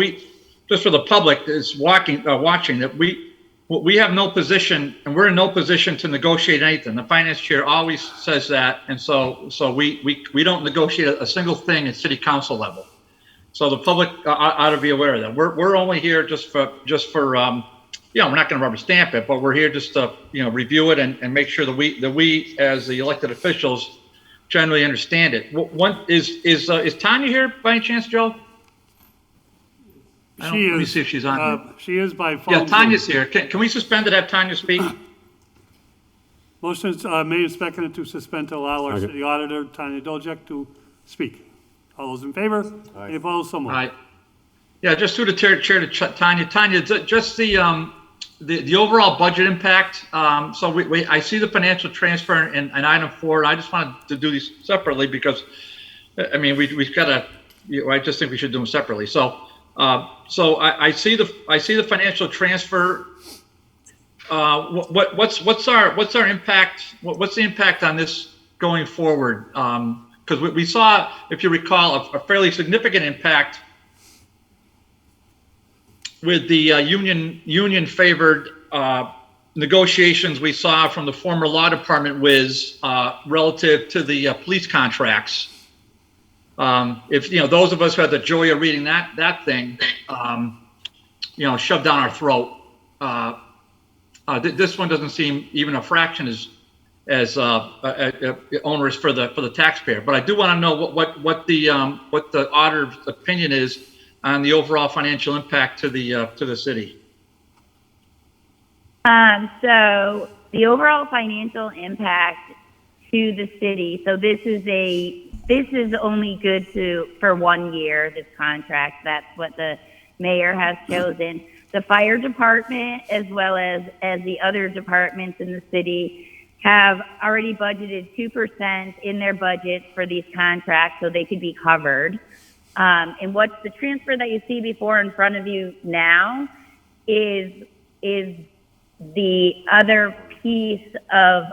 just for the public is watching that we have no position, and we're in no position to negotiate anything. The finance chair always says that, and so we don't negotiate a single thing at city council level. So the public ought to be aware of that. We're only here just for we're not going to rubber stamp it, but we're here just to review it and make sure that we as the elected officials generally understand it. Is Tanya here by any chance, Joe? Let me see if she's on here. She is by phone. Yeah, Tanya's here. Can we suspend to have Tanya speak? Motion is made and seconded to suspend to allow our Okay. city auditor, Tanya Doljek, to speak. All those in favor? Any opposed? So moved. All right. Yeah, just through the chair to Tanya. Tanya, just the overall budget impact. So I see the financial transfer in item 4. I just wanted to do these separately because, I mean, we've got to. I just think we should do them separately. So I see the financial transfer. What's our impact? What's the impact on this going forward? Because we saw, if you recall, a fairly significant impact with the union favored negotiations we saw from the former law department whiz relative to the police contracts. If those of us who had the joy of reading that thing, shoved down our throat. This one doesn't seem even a fraction as onerous for the taxpayer. But I do want to know what the auditor's opinion is on the overall financial impact to the city. So the overall financial impact to the city. So this is only good for 1 year, this contract. That's what the mayor has chosen. The fire department, as well as the other departments in the city, have already budgeted 2% in their budget for these contracts so they could be covered. And what's the transfer that you see before in front of you now is the other piece of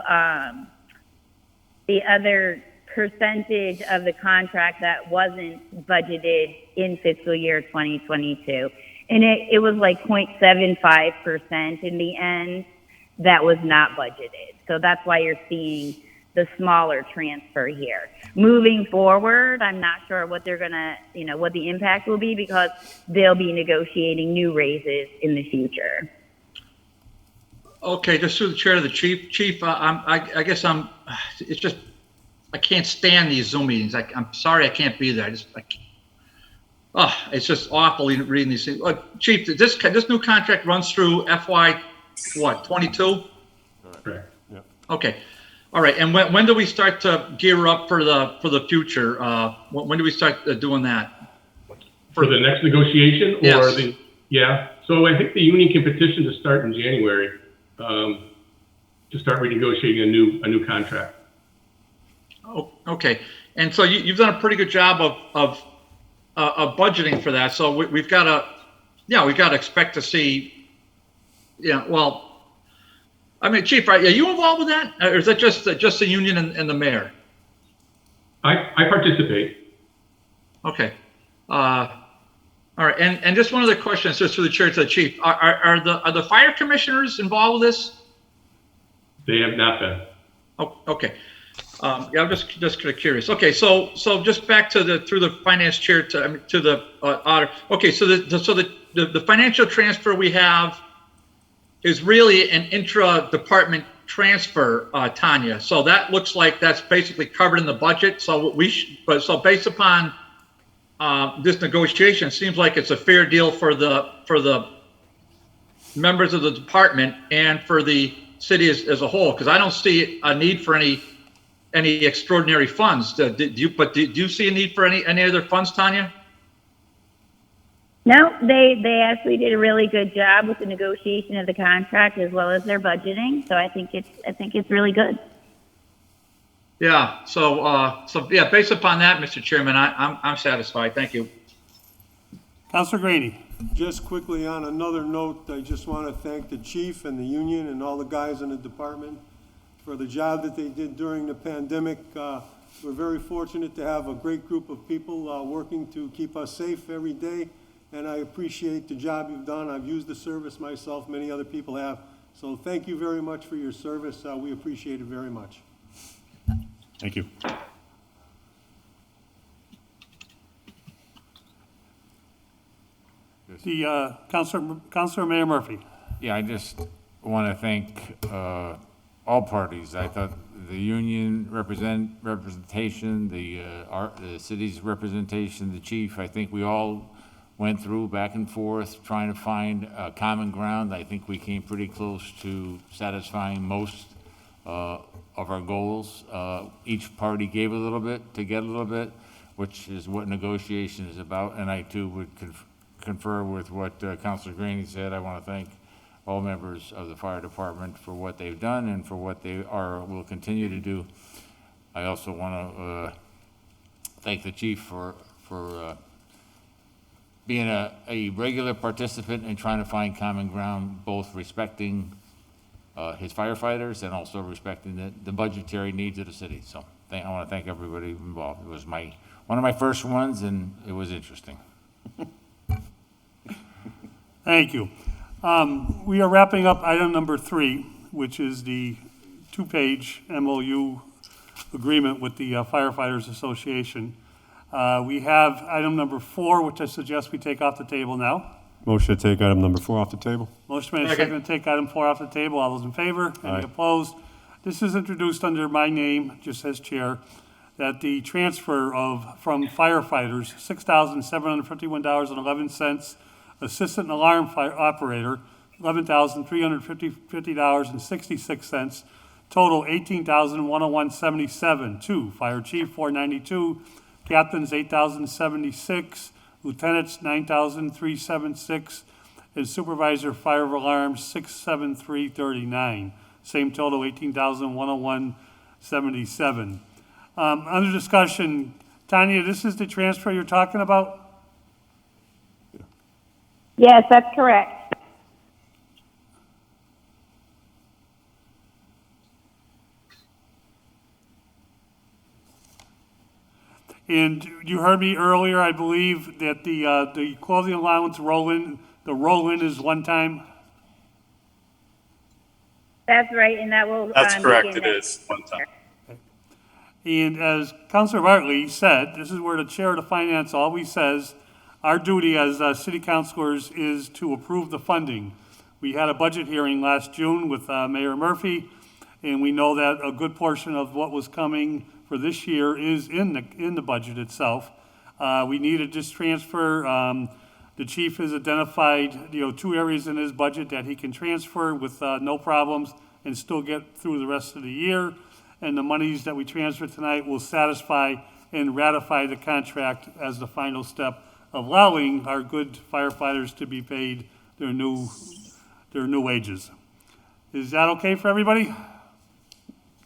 the other percentage of the contract that wasn't budgeted in fiscal year 2022. And it was like 0.75% in the end that was not budgeted. So that's why you're seeing the smaller transfer here. Moving forward, I'm not sure what they're gonna, what the impact will be because they'll be negotiating new raises in the future. Okay, just through the chair to the chief. Chief, I guess I I can't stand these Zoom meetings. I'm sorry I can't be there. It's just awful reading these things. Chief, this new contract runs through FY, what, 22? Correct. Okay. All right. And when do we start to gear up for the future? When do we start doing that? For the next negotiation or Yes. yeah. So I think the union can petition to start in January, to start renegotiating a new contract. Oh, okay. And so you've done a pretty good job of budgeting for that. So we've got to expect to see, well, I mean, Chief, are you involved with that? Or is that just the union and the mayor? I participate. Okay. All right. And just one other question, just through the chair to the chief. Are the fire commissioners involved with this? They have not been. Oh, okay. I'm just kind of curious. Okay, so just back to through the finance chair to the auditor. Okay, so the financial transfer we have is really an intra-department transfer, Tanya. So that looks like that's basically covered in the budget. So so based upon this negotiation, it seems like it's a fair deal for the members of the department and for the city as a whole, because I don't see a need for any extraordinary funds. Do you see a need for any other funds, Tanya? No, they actually did a really good job with the negotiation of the contract as well as their budgeting. So I think it's really good. Yeah. So yeah, based upon that, Mr. Chairman, I'm satisfied. Thank you. Councilor Graney. Just quickly on another note, I just want to thank the chief and the union and all the guys in the department for the job that they did during the pandemic. We're very fortunate to have a great group of people working to keep us safe every day, and I appreciate the job you've done. I've used the service myself, many other people have. So thank you very much for your service. We appreciate it very much. Thank you. The Councilor Mayor Murphy. Yeah, I just want to thank all parties. I thought the union representation, the city's representation, the chief, I think we all went through back and forth trying to find a common ground. I think we came pretty close to satisfying most of our goals. Each party gave a little bit to get a little bit, which is what negotiation is about. And I too would confer with what Councilor Graney said. I want to thank all members of the fire department for what they've done and for what they will continue to do. I also want to thank the chief for being a regular participant in trying to find common ground, both respecting his firefighters and also respecting the budgetary needs of the city. So I want to thank everybody involved. It was one of my first ones, and it was interesting. Thank you. We are wrapping up item number 3, which is the 2-page MOU agreement with the Firefighters Association. We have item number 4, which I suggest we take off the table now. Motion to take item number 4 off the table. Motion made and seconded to take item 4 off the table. All those in favor? Any opposed? This is introduced under my name, just as chair, that the transfer from firefighters, $6,751.11, assistant alarm operator, $11,350.66, total $18,101.77, to fire chief $492, captains $8,076, lieutenants $9,376, and supervisor fire alarms $673.39. Same total $18,101.77. Under discussion, Tanya, this is the transfer you're talking about? Yes, that's correct. And you heard me earlier, I believe, that the clothing allowance roll-in is one time? That's right, and that will. That's correct, begin it next is one time. And as Councilor Bartley said, this is where the chair of the finance always says, our duty as city councilors is to approve the funding. We had a budget hearing last June with Mayor Murphy, and we know that a good portion of what was coming for this year is in the budget itself. We need to just transfer, the chief has identified, 2 areas in his budget that he can transfer with no problems and still get through the rest of the year. And the monies that we transfer tonight will satisfy and ratify the contract as the final step, allowing our good firefighters to be paid their new wages. Is that okay for everybody?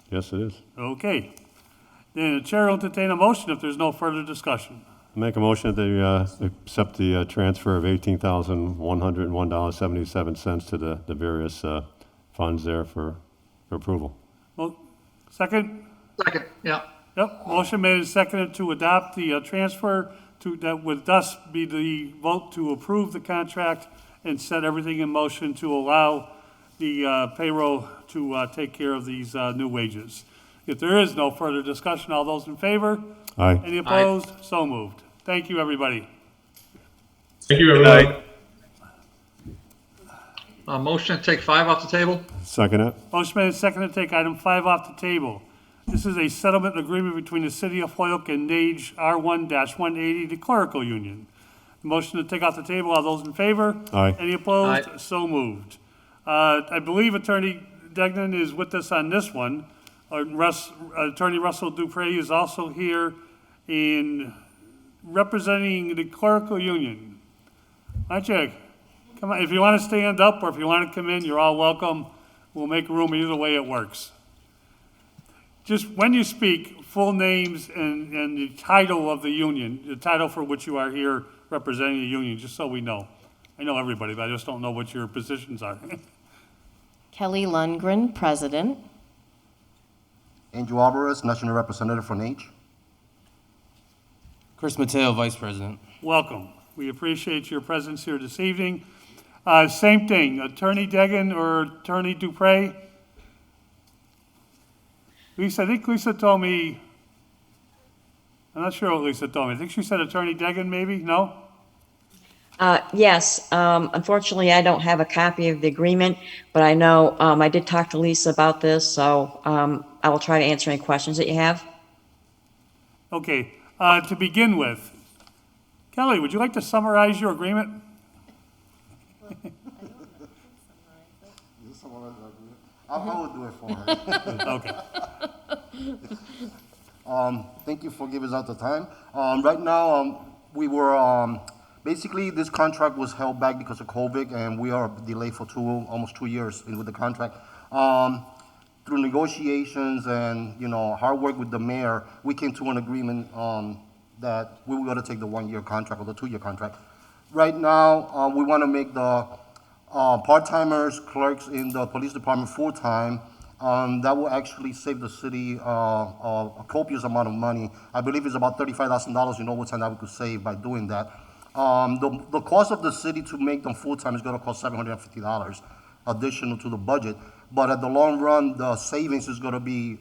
Yes, it is. Okay. Then the chair will entertain a motion if there's no further discussion. Make a motion that they accept the transfer of $18,101.77 to the various funds there for approval. Well, second? Second, yeah. Yep, motion made and seconded to adopt the transfer that would thus be the vote to approve the contract and set everything in motion to allow the payroll to take care of these new wages. If there is no further discussion, all those in favor? Aye. Any opposed? So moved. Thank you, everybody. Thank you, everyone. Motion to take 5 off the table? Second it. Motion made and seconded to take item 5 off the table. This is a settlement agreement between the City of Hoyoke and NAGE R1-180, the clerical union. Motion to take off the table. All those in favor? Aye. Any opposed? Aye. So moved. I believe Attorney Degnan is with us on this one. Attorney Russell Dupre is also here in representing the clerical union. Why don't you come on? If you want to stand up or if you want to come in, you're all welcome. We'll make room either way it works. Just when you speak, full names and the title of the union, the title for which you are here representing the union, just so we know. I know everybody, but I just don't know what your positions are. Kelly Lundgren, President. Andrew Alvarez, National Representative for NAGE. Chris Mateo, Vice President. Welcome. We appreciate your presence here this evening. Same thing, Attorney Degnan or Attorney Dupre? Lisa, I think Lisa told me, I'm not sure what Lisa told me. I think she said Attorney Degnan maybe, no? Yes, unfortunately, I don't have a copy of the agreement, but I know, I did talk to Lisa about this, so, I will try to answer any questions that you have. Okay, to begin with, Kelly, would you like to summarize your agreement? I will do it for her. Okay. Thank you for giving us the time. Right now, we were, basically this contract was held back because of COVID, and we are delayed for almost 2 years with the contract. Through negotiations and, hard work with the mayor, we came to an agreement that we were gonna take the 1-year contract or the 2-year contract. Right now, we wanna make the part-timers, clerks in the police department full-time. That will actually save the city a copious amount of money. I believe it's about $35,000 in overtime that we could save by doing that. The cost of the city to make them full-time is gonna cost $750 additional to the budget. But at the long run, the savings is gonna be,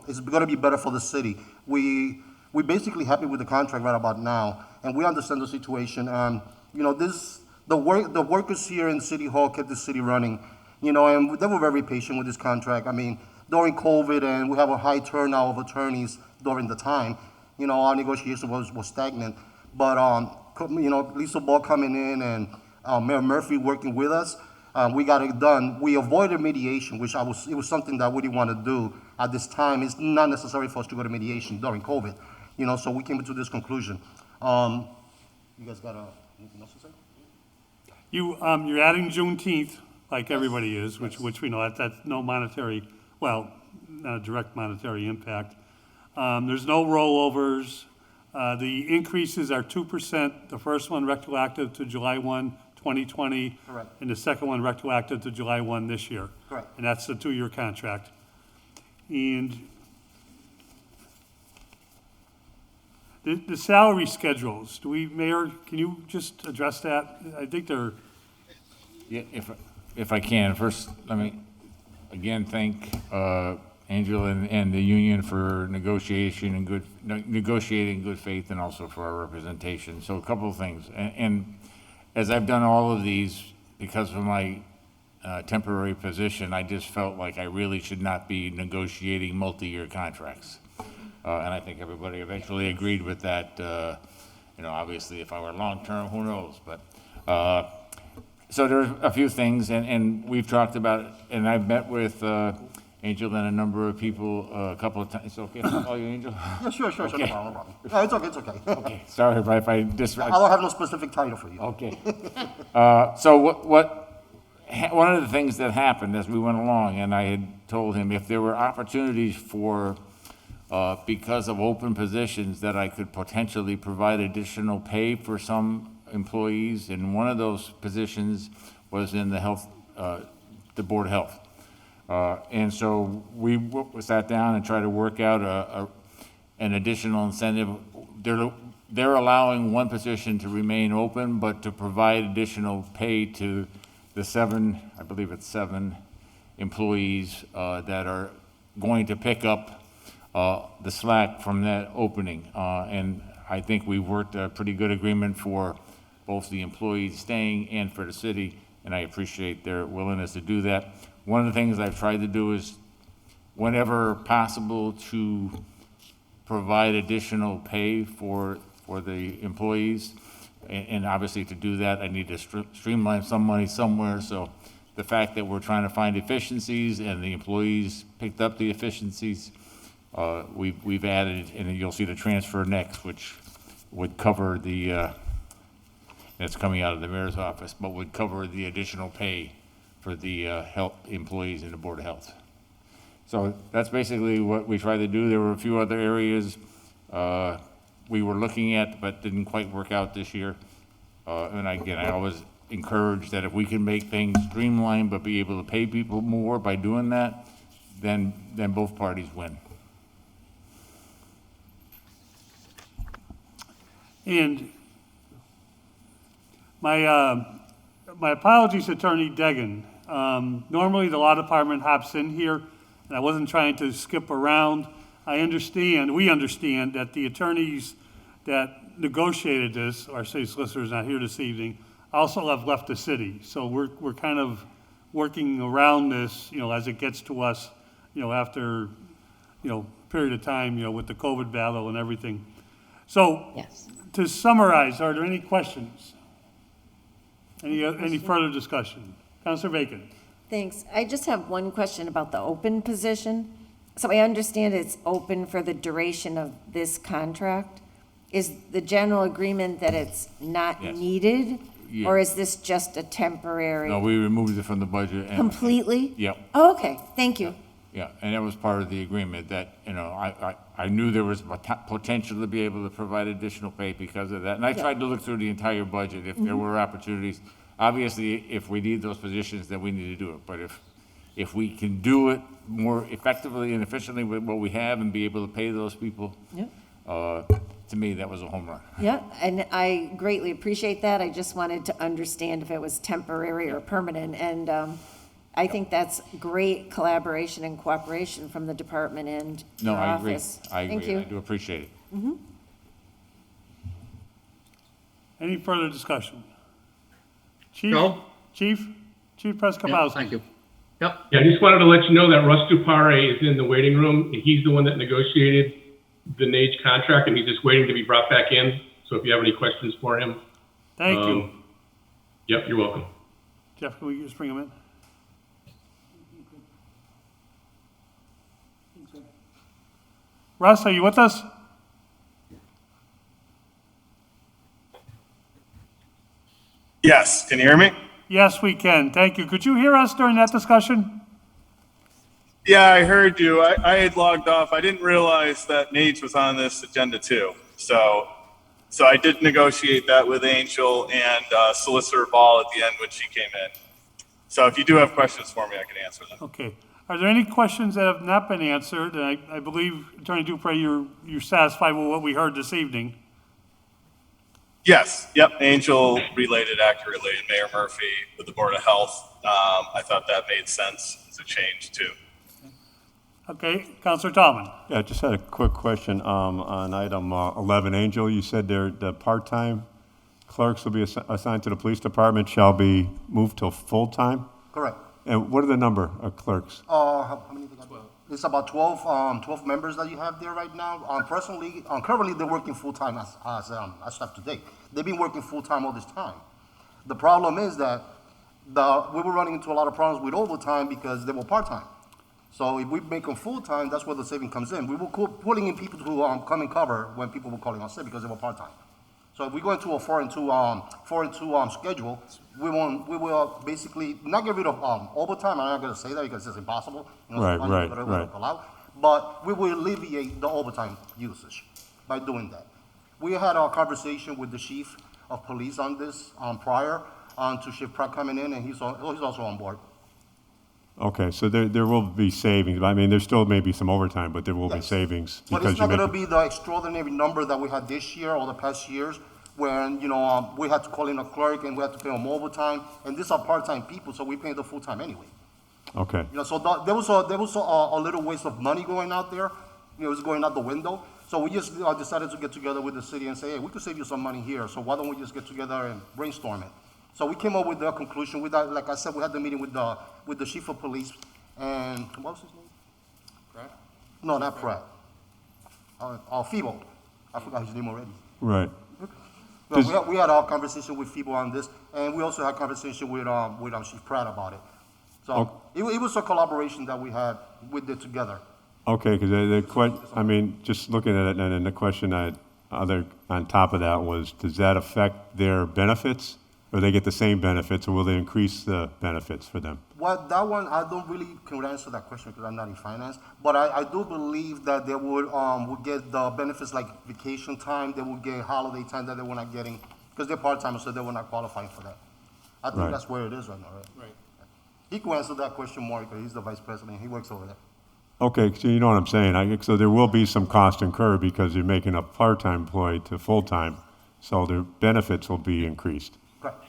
it's gonna be better for the city. We're basically happy with the contract right about now, and we understand the situation. The workers here in City Hall kept the city running, and they were very patient with this contract. I mean, during COVID, and we have a high turnout of attorneys during the time, our negotiation was stagnant. But, Lisa Ball coming in and Mayor Murphy working with us, we got it done. We avoided mediation, which it was something that we didn't want to do at this time. It's not necessary for us to go to mediation during COVID, so we came to this conclusion. You guys got anything else to say? You're adding Juneteenth, like everybody is, which we know that's no monetary, well, not a direct monetary impact. There's no rollovers. The increases are 2%. The first one retroactive to July 1, 2020. Correct. And the second one retroactive to July 1 this year. Correct. And that's the 2-year contract. And the salary schedules, Mayor, can you just address that? I think they're... Yeah, if I can, first, let me again thank Angela and the union for negotiating in good faith and also for our representation. So a couple of things, and as I've done all of these, because of my temporary position, I just felt like I really should not be negotiating multi-year contracts. And I think everybody eventually agreed with that. You know, obviously, if I were long-term, who knows? But, so there's a few things, and we've talked about it, and I've met with Angel and a number of people a couple of times. It's okay if I call you Angel? Yeah, sure, no Okay. problem, no problem. No, it's okay, it's okay. Okay, sorry if I I don't have no specific title for you. Okay. So one of the things that happened as we went along, and I had told him if there were opportunities for, because of open positions, that I could potentially provide additional pay for some employees, and one of those positions was in the health, the Board of Health. And so we sat down and tried to work out an additional incentive. They're allowing one position to remain open, but to provide additional pay to the I believe it's seven employees that are going to pick up the slack from that opening. And I think we worked a pretty good agreement for both the employees staying and for the city, and I appreciate their willingness to do that. One of the things I've tried to do is, whenever possible, to provide additional pay for the employees. And obviously, to do that, I need to streamline some money somewhere. So the fact that we're trying to find efficiencies and the employees picked up the efficiencies, we've added, and you'll see the transfer next, which would cover that's coming out of the mayor's office, but would cover the additional pay for the health employees in the Board of Health. So that's basically what we tried to do. There were a few other areas we were looking at, but didn't quite work out this year. And again, I always encourage that if we can make things streamlined, but be able to pay people more by doing that, then both parties win. And my apologies, Attorney Degan. Normally, the law department hops in here, and I wasn't trying to skip around. We understand that the attorneys that negotiated this, our city solicitor is not here this evening, also have left the city. So we're kind of working around this, as it gets to us, after, period of time, with the COVID battle and everything. So, Yes. to summarize, are there any questions? Any further discussion? Councilor Bacon. Thanks. I just have one question about the open position. So I understand it's open for the duration of this contract. Is the general agreement that it's not Yes. needed? Yeah. Or is this just a temporary? No, we removed it from the budget. Completely? Yep. Oh, okay, thank you. Yeah, and that was part of the agreement that, I knew there was potential to be able to provide additional pay because of that. And I tried to look through the entire budget if there were opportunities. Obviously, if we need those positions, then we need to do it. But if we can do it more effectively and efficiently with what we have and be able to pay those people, to me, that was a home run. Yeah, and I greatly appreciate that. I just wanted to understand if it was temporary or permanent. And I think that's great collaboration and cooperation from the department and No, your I agree. office. I Thank agree. you. I do appreciate it. Any further discussion? Chief? Joe? Chief Preskopowski. Thank you. Yep. Yeah, I just wanted to let you know that Russ Dupare is in the waiting room, and he's the one that negotiated the NAGE contract, and he's just waiting to be brought back in. So if you have any questions for him. Thank you. Yep, you're welcome. Jeff, can we just bring him in? Russ, are you with us? Yes, can you hear me? Yes, we can. Thank you. Could you hear us during that discussion? Yeah, I heard you. I had logged off. I didn't realize that NAGE was on this agenda too. So I did negotiate that with Angel and Solicitor Ball at the end when she came in. So if you do have questions for me, I can answer them. Okay. Are there any questions that have not been answered? And I believe, Attorney Dupre, you're satisfied with what we heard this evening. Yes, yep, Angel relayed it accurately. Mayor Murphy with the Board of Health. I thought that made sense as a change too. Okay, Councilor Tallman. Yeah, I just had a quick question on item 11. Angel, you said the part-time clerks will be assigned to the police department shall be moved to full-time? Correct. And what are the number of clerks? How many? It's about 12 members that you have there right now. Personally, currently they're working full-time as staff today. They've been working full-time all this time. The problem is that we were running into a lot of problems with overtime because they were part-time. So if we make them full-time, that's where the saving comes in. We were pulling in people to come and cover when people were calling us sick because they were part-time. So if we go into a 4-2 schedule, we will basically not get rid of overtime. I'm not going to say that because it's impossible. You know, Right. Allow, but we will alleviate the overtime usage by doing that. We had a conversation with the chief of police on this prior to Chief Pratt coming in, and he's also on board. Okay, so there will be savings. I mean, there still may be some overtime, but there will be savings. But it's not going to be the extraordinary number that we had this year or the past years when, we had to call in a clerk and we had to pay them overtime. And these are part-time people, so we pay the full-time anyway. Okay. So there was a little waste of money going out there. It was going out the window. So we just decided to get together with the city and say, hey, we could save you some money here. So why don't we just get together and brainstorm it? So we came up with the conclusion. With that, like I said, we had the meeting with the chief of police and what was his name? Pratt? No, not Pratt. Febo. I forgot his name already. Right. Well, we had our conversation with Febo on this, and we also had conversation with Chief Pratt about it. So it was a collaboration that we did together. Okay, because I mean, just looking at it, and then the question on top of that was, does that affect their benefits? Or they get the same benefits, or will they increase the benefits for them? Well, that one, I don't really can answer that question because I'm not in finance. But I do believe that they would get the benefits like vacation time, they would get holiday time that they were not getting because they're part-timers, so they were not qualifying for that. I think that's where it is right now, right? Right. He can answer that question more because he's the vice president. He works over there. Okay, so you know what I'm saying. So there will be some cost incurred because you're making a part-time employee to full-time, so their benefits will be increased. Correct.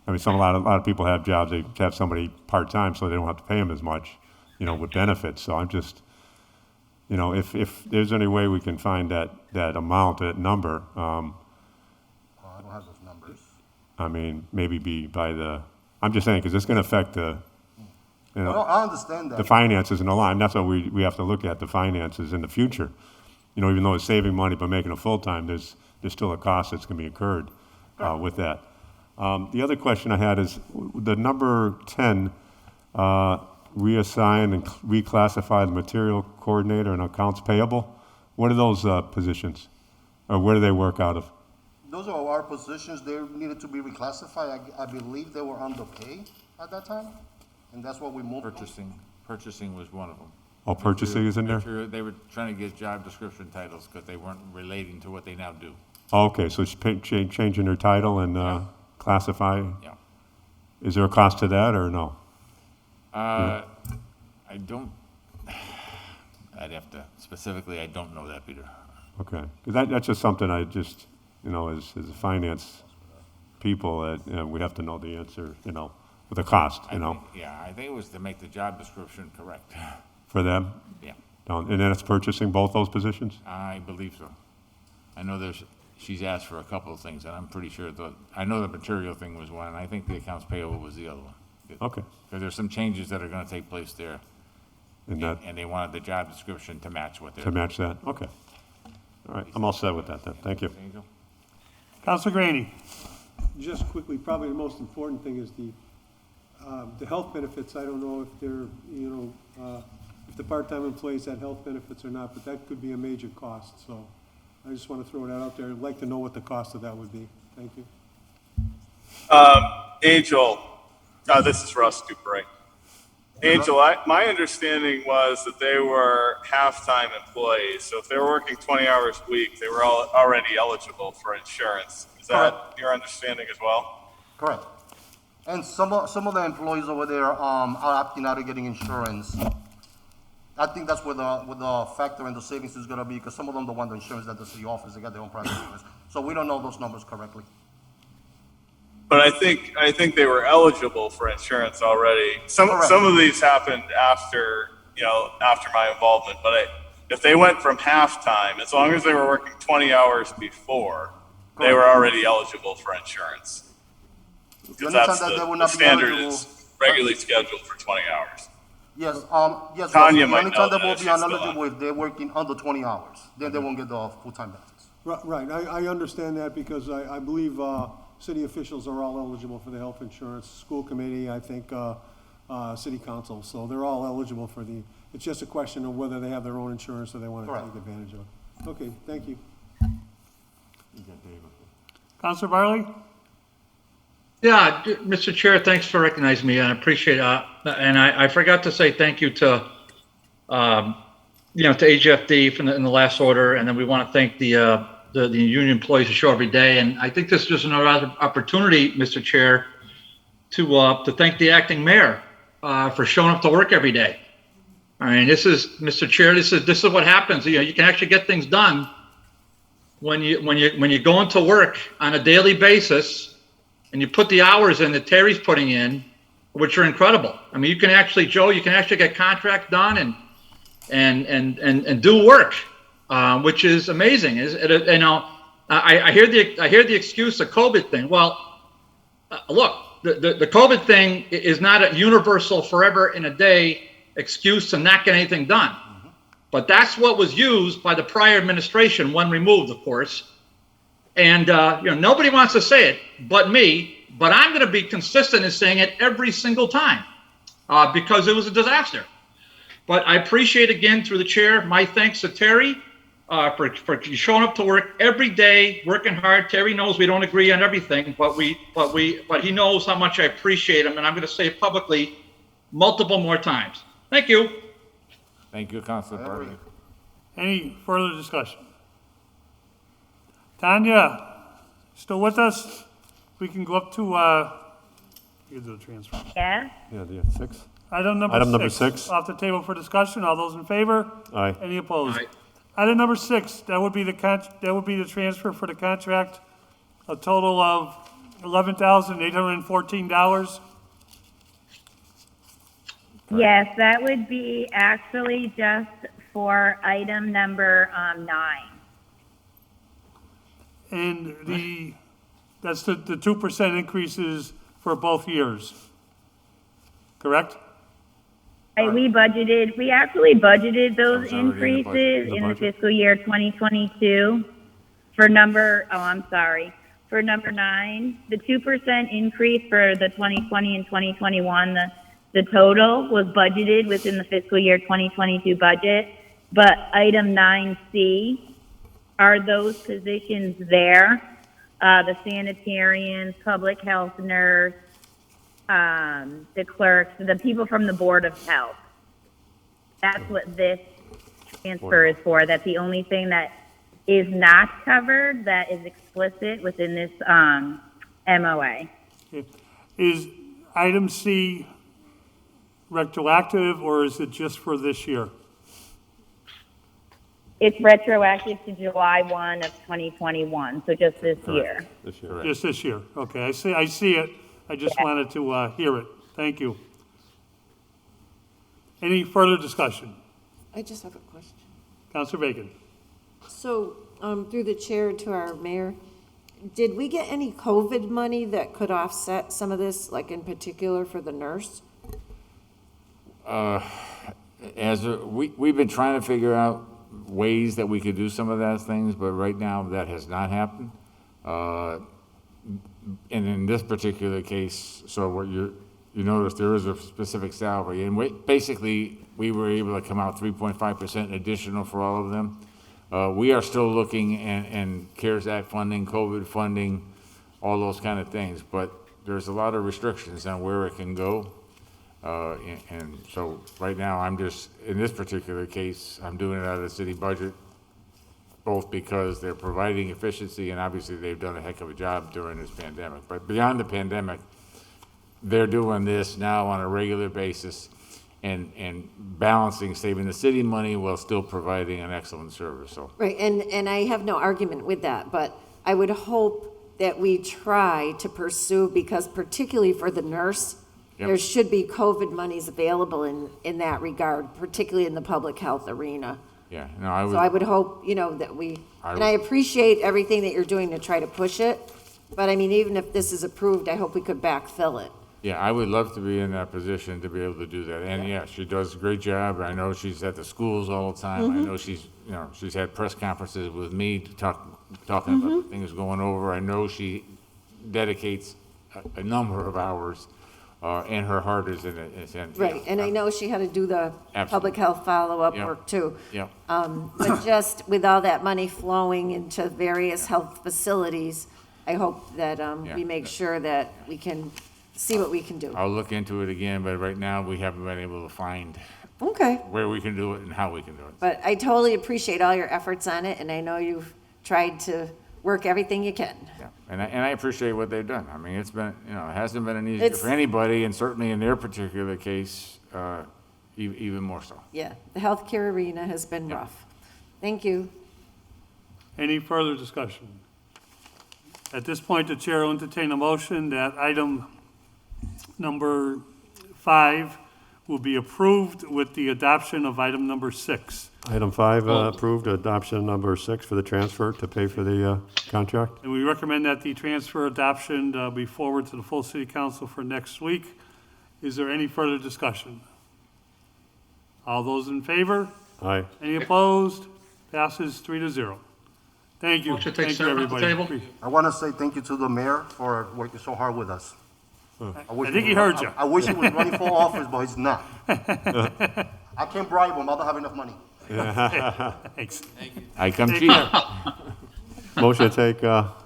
I mean, a lot of people have jobs, they have somebody part-time, so they don't have to pay them as much, with benefits. So I'm just, if there's any way we can find that amount, that number, I don't have those numbers. I mean, maybe I'm just saying, because it's going to affect I understand that. the finances in the line. That's what we have to look at, the finances in the future. Even though it's saving money by making it full-time, there's still a cost that's going to be incurred with that. The other question I had is the number 10, reassign and reclassify the material coordinator and accounts payable. What are those positions? Or where do they work out of? Those are our positions. They needed to be reclassified. I believe they were underpaid at that time, and that's what we moved. Purchasing was one of them. Oh, purchasing is in there? They were trying to get job description titles because they weren't relating to what they now do. Okay, so it's changing their title and classify? Yeah. Is there a cost to that or no? I don't know that, Peter. Okay, because that's just something I just, as a finance people, we have to know the answer, with the cost, I think it was to make the job description correct. For them? Yeah. And then it's purchasing both those positions? I believe so. I know she's asked for a couple of things, and I'm pretty sure I know the material thing was one, and I think the accounts payable was the other one. Okay. Because there's some changes that are going to take place there, And they wanted the job description to match what they're. to match that? Okay. All right, I'm all set with that then. Thank you. There you go. Councilor Graney. Just quickly, probably the most important thing is the health benefits. I don't know if they're, if the part-time employees had health benefits or not, but that could be a major cost. So I just want to throw that out there. I'd like to know what the cost of that would be. Thank you. Angel, this is Russ Dupree. Angel, my understanding was that they were half-time employees. So if they were working 20 hours a week, they were already eligible for insurance. Is that your understanding as well? Correct. And some of the employees over there are opting out of getting insurance. I think that's where the factor in the savings is going to be, because some of them don't want the insurance that the city offers. They got their own private insurance. So we don't know those numbers correctly. But I think they were eligible for insurance already. Some of these happened after my involvement. But if they went from halftime, as long as they were working 20 hours before, they were already eligible for insurance. Because that's the standard is regularly scheduled for 20 hours. Yes, yes. Tanya the might only know time they will this. be ineligible if they're working under 20 hours. Then they won't get the full-time benefits. Right, I understand that because I believe city officials are all eligible for the health insurance, school committee, I think, city council, so they're all eligible for it's just a question of whether they have their own insurance or they want to Correct. take advantage of it. Okay, thank you. Counselor Barley? Yeah, Mr. Chair, thanks for recognizing me, and I appreciate it. And I forgot to say thank you to, to AGFD in the last order, and then we want to thank the union employees who show every day. And I think this is just another opportunity, Mr. Chair, to thank the acting mayor for showing up to work every day. I mean, this is, Mr. Chair, this is what happens. You can actually get things done when you go into work on a daily basis. And you put the hours in that Terry's putting in, which are incredible. I mean, you can actually, Joe, get contracts done and do work, which is amazing. I hear the excuse, the COVID thing. Well, look, the COVID thing is not a universal forever in a day excuse to not get anything done. But that's what was used by the prior administration, when removed, of course. And, nobody wants to say it but me, but I'm going to be consistent in saying it every single time because it was a disaster. But I appreciate, again, through the chair, my thanks to Terry for showing up to work every day, working hard. Terry knows we don't agree on everything, but he knows how much I appreciate him, and I'm going to say it publicly multiple more times. Thank you. Thank you, Councilor Bartley. Any further discussion? Tanya, still with us? We can go up to, you do the transfer. Yeah. Yeah, do you have 6? Item number six. Off the table for discussion. All those in favor? Aye. Any opposed? Aye. Item number 6, that would be the transfer for the contract, a total of $11,814. Yes, that would be actually just for item number 9. And that's the 2% increases for both years, correct? We actually budgeted those That was already in the budget. increases The in the budget. fiscal year 2022 for number 9, the 2% increase for the 2020 and 2021, the total was budgeted within the fiscal year 2022 budget, but item 9C are those positions there, the sanitarians, public health nurse, the clerks, the people from the Board of Health. That's what this transfer is for. That's the only thing that is not covered that is explicit within this MOA. Is item C retroactive, or is it just for this year? It's retroactive to July 1 of 2021, so just this year. This year. Just this year, okay, I see it, I just wanted to hear it, thank you. Any further discussion? I just have a question. Councilor Bacon? So, through the chair to our mayor, did we get any COVID money that could offset some of this, like in particular for the nurse? We've been trying to figure out ways that we could do some of those things, but right now that has not happened. And in this particular case, so what you notice there is a specific salary, and basically we were able to come out 3.5% additional for all of them. We are still looking and CARES Act funding, COVID funding, all those kind of things, but there's a lot of restrictions on where it can go. And so right now I'm just, in this particular case, I'm doing it out of the city budget, both because they're providing efficiency and obviously they've done a heck of a job during this pandemic. But beyond the pandemic, they're doing this now on a regular basis and balancing, saving the city money while still providing an excellent service, so. Right, and I have no argument with that, but I would hope that we try to pursue, because particularly for the nurse, Yep. there should be COVID monies available in that regard, particularly in the public health arena. Yeah, no, So I would hope, that and I appreciate everything that you're doing to try to push it, but I mean, even if this is approved, I hope we could backfill it. Yeah, I would love to be in that position to be able to do that. And yeah, she does a great job. I know she's at the schools all the time. I know she's, she's had press conferences with me to talking about the things going over. I know she dedicates a number of hours, and her heart is in it. Right, and I know she had to do the public health follow-up Yep. work too. Yep. But just with all that money flowing into various health facilities, I hope that we make sure that we can see what we can do. I'll look into it again, but right now we haven't been able to find Okay, where we can do it and how we can do it. but I totally appreciate all your efforts on it, and I know you've tried to work everything you can. Yeah, and I appreciate what they've done. I mean, it's been, it hasn't been an easy It's- for anybody, and certainly in their particular case, even more so. Yeah, the healthcare arena has been rough. Thank you. Any further discussion? At this point, the chair will entertain a motion that item number 5 will be approved with the adoption of item number 6. Item 5, approved, adoption number 6 for the transfer to pay for the contract. And we recommend that the transfer adoption be forwarded to the full city council for next week. Is there any further discussion? All those in favor? Aye. Any opposed? Passes 3-0. Thank you. Motion to take Thank you, service off the everybody. table. I want to say thank you to the mayor for working so hard with us. I think he heard you. I wish he was running for office, but he's not. I can't bribe him. I don't have enough money. Thanks. I come Take cheap. care. Motion to take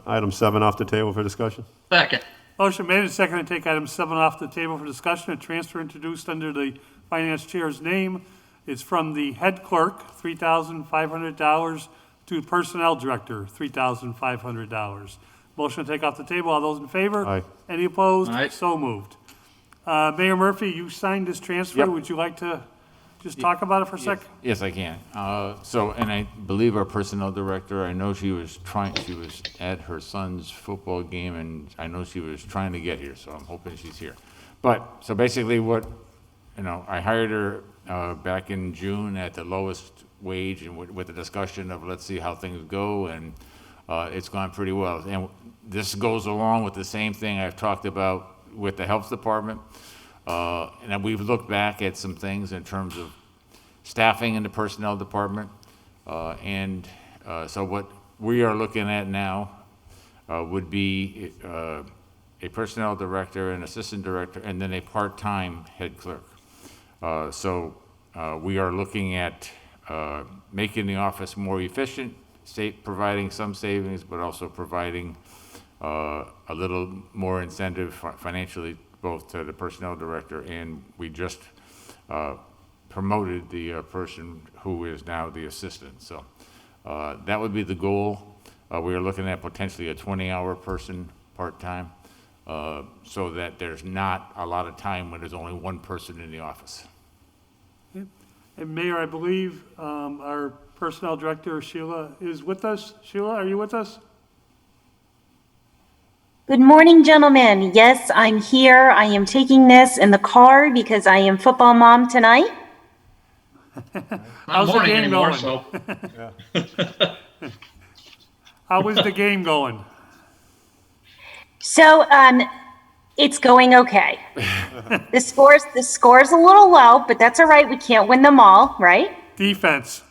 item 7 off the table for discussion. Second. Motion made and seconded to take item 7 off the table for discussion. A transfer introduced under the finance chair's name. It's from the head clerk, $3,500, to personnel director, $3,500. Motion to take off the table. All those in favor? Aye. Any opposed? Aye. So moved. Mayor Murphy, you signed this transfer. Yep. Would you like to just talk about it for a sec? Yes, I can. And I believe our personnel director, I know she was at her son's football game, and I know she was trying to get here, so I'm hoping she's here. But, so basically I hired her back in June at the lowest wage, and with the discussion of let's see how things go, and it's gone pretty well. And this goes along with the same thing I've talked about with the health department. And then we've looked back at some things in terms of staffing in the personnel department. So what we are looking at now would be a personnel director, an assistant director, and then a part-time head clerk. We are looking at making the office more efficient, providing some savings, but also providing a little more incentive financially, both to the personnel director, and we just promoted the person who is now the assistant. So that would be the goal. We are looking at potentially a 20-hour person part-time, so that there's not a lot of time when there's only one person in the office. And Mayor, I believe our personnel director, Sheila, is with us. Sheila, are you with us? Good morning, gentlemen. Yes, I'm here. I am taking this in the car because I am football mom tonight. How's the morning game anymore, going? so. How is the game going? So, it's going okay. The score's a little low, but that's all right. We can't win them all, right? Defense.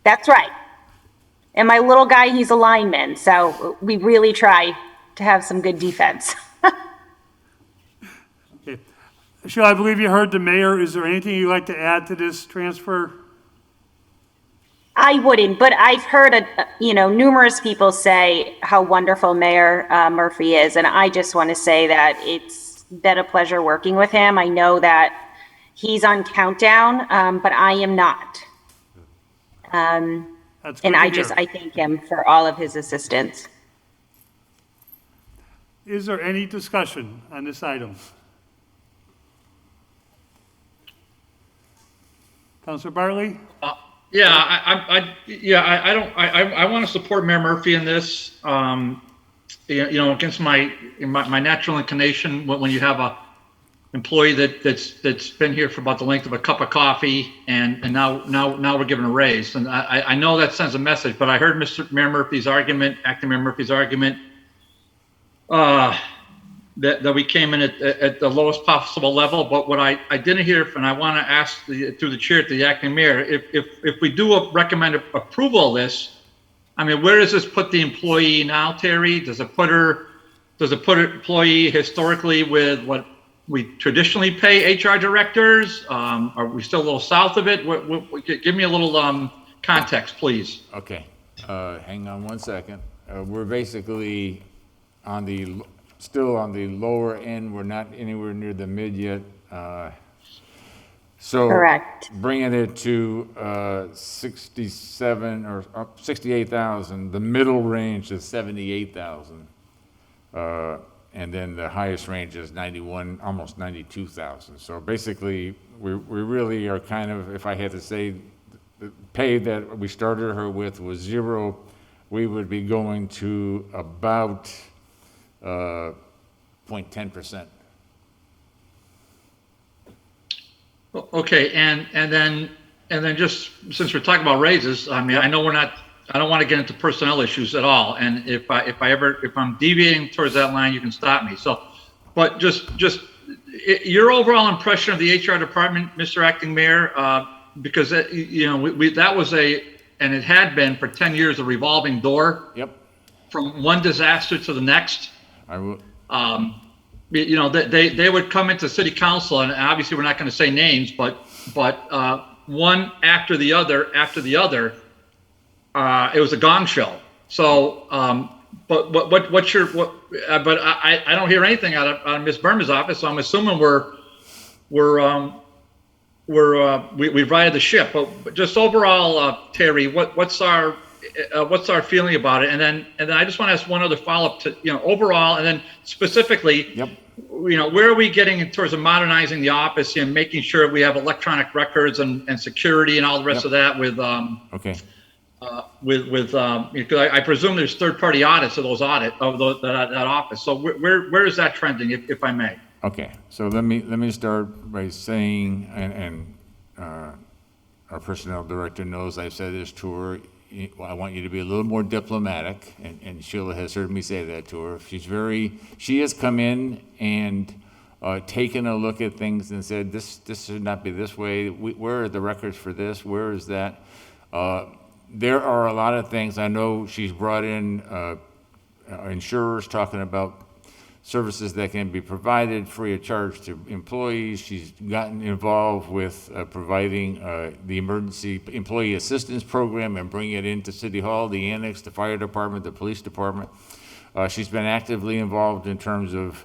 That's right. And my little guy, he's a lineman, so we really try to have some good defense. Okay. Sheila, I believe you heard the mayor. Is there anything you'd like to add to this transfer? I wouldn't, but I've heard, numerous people say how wonderful Mayor Murphy is, and I just want to say that it's been a pleasure working with him. I know that he's on countdown, but I am not. That's good And to I hear. thank him for all of his assistance. Is there any discussion on this item? Councilor Bartley? I want to support Mayor Murphy in this. Against my natural inclination, when you have a employee that's been here for about the length of a cup of coffee, and now we're giving a raise, and I know that sends a message, but I heard Acting Mayor Murphy's argument. that we came in at the lowest possible level. But what I didn't hear, and I want to ask through the chair to the acting mayor, if we do recommend approval of this, I mean, where does this put the employee now, Terry? Does it put employee historically with what we traditionally pay HR directors? Are we still a little south of it? Give me a little context, please. Okay, hang on one second. We're basically still on the lower end. We're not anywhere near the mid yet. So Correct. bringing it to 67 or 68,000, the middle range is 78,000. And then the highest range is 91, almost 92,000. So basically, we really are kind of, if I had to say, the pay that we started her with was 0. We would be going to about 0.10%. Okay, and then just since we're talking about raises, I mean, I know I don't want to get into personnel issues at all. And if I'm deviating towards that line, you can stop me. So, but just your overall impression of the HR department, Mr. Acting Mayor, because that was and it had been for 10 years, a revolving door. Yep. From one disaster to the next. I will. They would come into city council, and obviously we're not going to say names, but one after the other, it was a gong show. So, but I don't hear anything out of Ms. Burma's office, so I'm assuming we've righted the ship. But just overall, Terry, what's our feeling about it? And then I just want to ask one other follow-up to, overall, and then specifically, yep. Where are we getting towards modernizing the office and making sure we have electronic records and security and all the rest of that with, okay. Because I presume there's third-party audits of that office. So where is that trending, if I may? Okay, so let me start by saying, and our personnel director knows I've said this to her. I want you to be a little more diplomatic, and Sheila has heard me say that to her. She has come in and taken a look at things and said, this should not be this way. Where are the records for this? Where is that? There are a lot of things. I know she's brought in insurers talking about services that can be provided free of charge to employees. She's gotten involved with providing the emergency employee assistance program and bringing it into City Hall, the annex, the fire department, the police department. She's been actively involved in terms of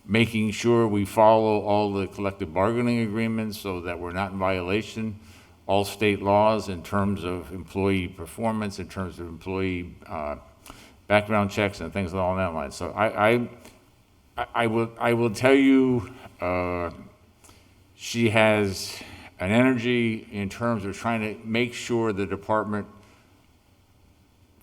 making sure we follow all the collective bargaining agreements so that we're not in violation, all state laws in terms of employee performance, in terms of employee background checks and things along that line. So I will tell you, she has an energy in terms of trying to make sure the department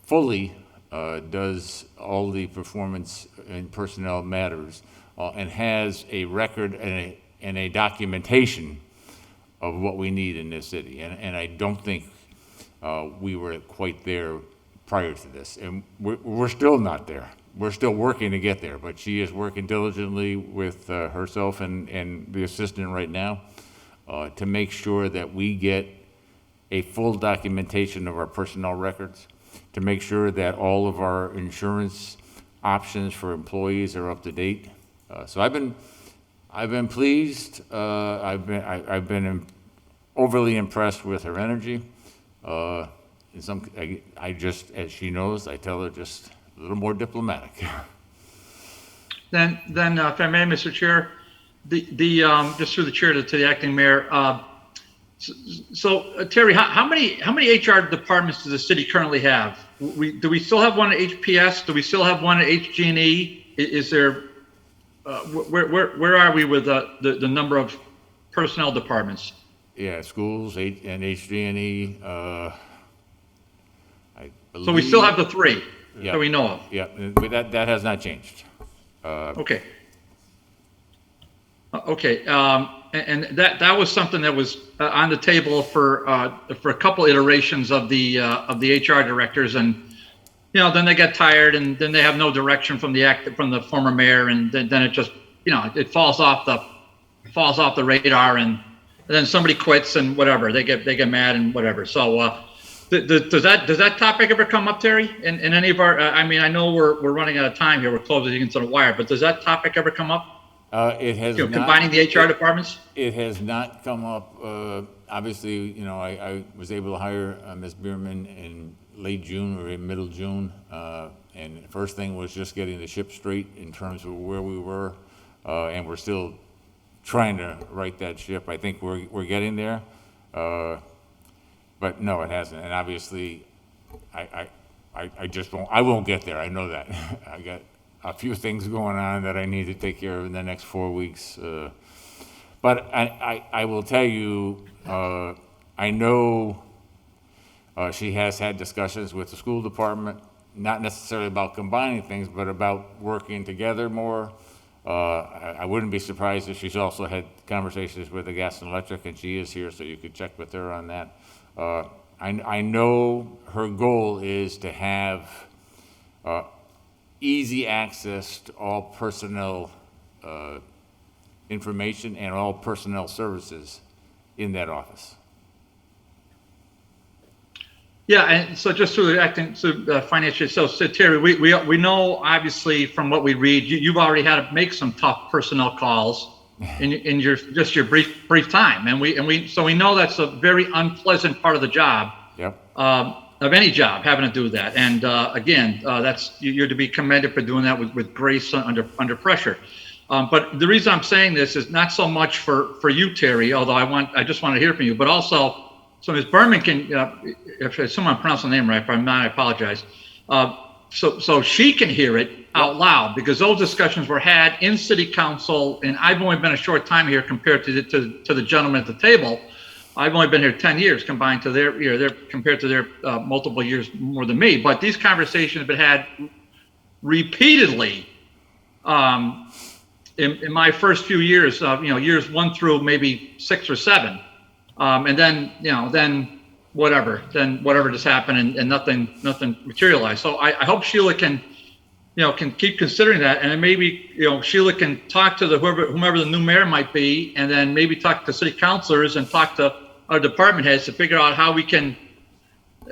fully does all the performance and personnel matters and has a record and a documentation of what we need in this city. And I don't think we were quite there prior to this. And we're still not there. We're still working to get there, but she is working diligently with herself and the assistant right now to make sure that we get a full documentation of our personnel records, to make sure that all of our insurance options for employees are up to date. So I've been pleased. I've been overly impressed with her energy. I just, as she knows, I tell her just a little more diplomatic. Then, if I may, Mr. Chair, just through the chair to the acting mayor. So Terry, how many HR departments does the city currently have? Do we still have one at HPS? Do we still have one at HG&E? Is there? Where are we with the number of personnel departments? Yeah, schools and HG&E. So we still have the 3 that we know of. Yeah, that has not changed. Okay. Okay, and that was something that was on the table for a couple iterations of the HR directors, and then they get tired and then they have no direction from the former mayor, and then it just, it falls off the radar, and then somebody quits and whatever, they get mad and whatever. So, does that topic ever come up, Terry, in any of our, I know we're running out of time here, we're closing into the wire, but does that topic ever come up? It has not. Combining the HR departments? It has not come up. Obviously, I was able to hire Ms. Bierman in late June or in middle June. And the first thing was just getting the ship straight in terms of where we were. And we're still trying to right that ship. I think we're getting there. But no, it hasn't. And obviously, I just won't get there. I know that. I got a few things going on that I need to take care of in the next 4 weeks. But I will tell you, I know she has had discussions with the school department, not necessarily about combining things, but about working together more. I wouldn't be surprised if she's also had conversations with the gas and electric, and she is here, so you could check with her on that. I know her goal is to have easy access to all personnel information and all personnel services in that office. Yeah, and so just through acting, financial, so Terry, we know obviously from what we read, you've already had to make some tough personnel calls in your brief time, and we know that's a very unpleasant part of the job. Yep. Of any job, having to do that, and again, you're to be commended for doing that with grace under pressure. But the reason I'm saying this is not so much for you, Terry, although I just want to hear from you, but also so Ms. Berman can, if someone pronounced the name right, if I'm not, I apologize. So she can hear it out loud, because those discussions were had in city council, and I've only been a short time here compared to the gentleman at the table. I've only been here 10 years combined to their compared to their multiple years more than me. But these conversations have been had repeatedly in my first few years, years 1 through maybe 6 or 7. And then whatever just happened and nothing materialized. So I hope Sheila can keep considering that, and then maybe, Sheila can talk to whomever the new mayor might be, and then maybe talk to city councilors and talk to our department heads to figure out how we can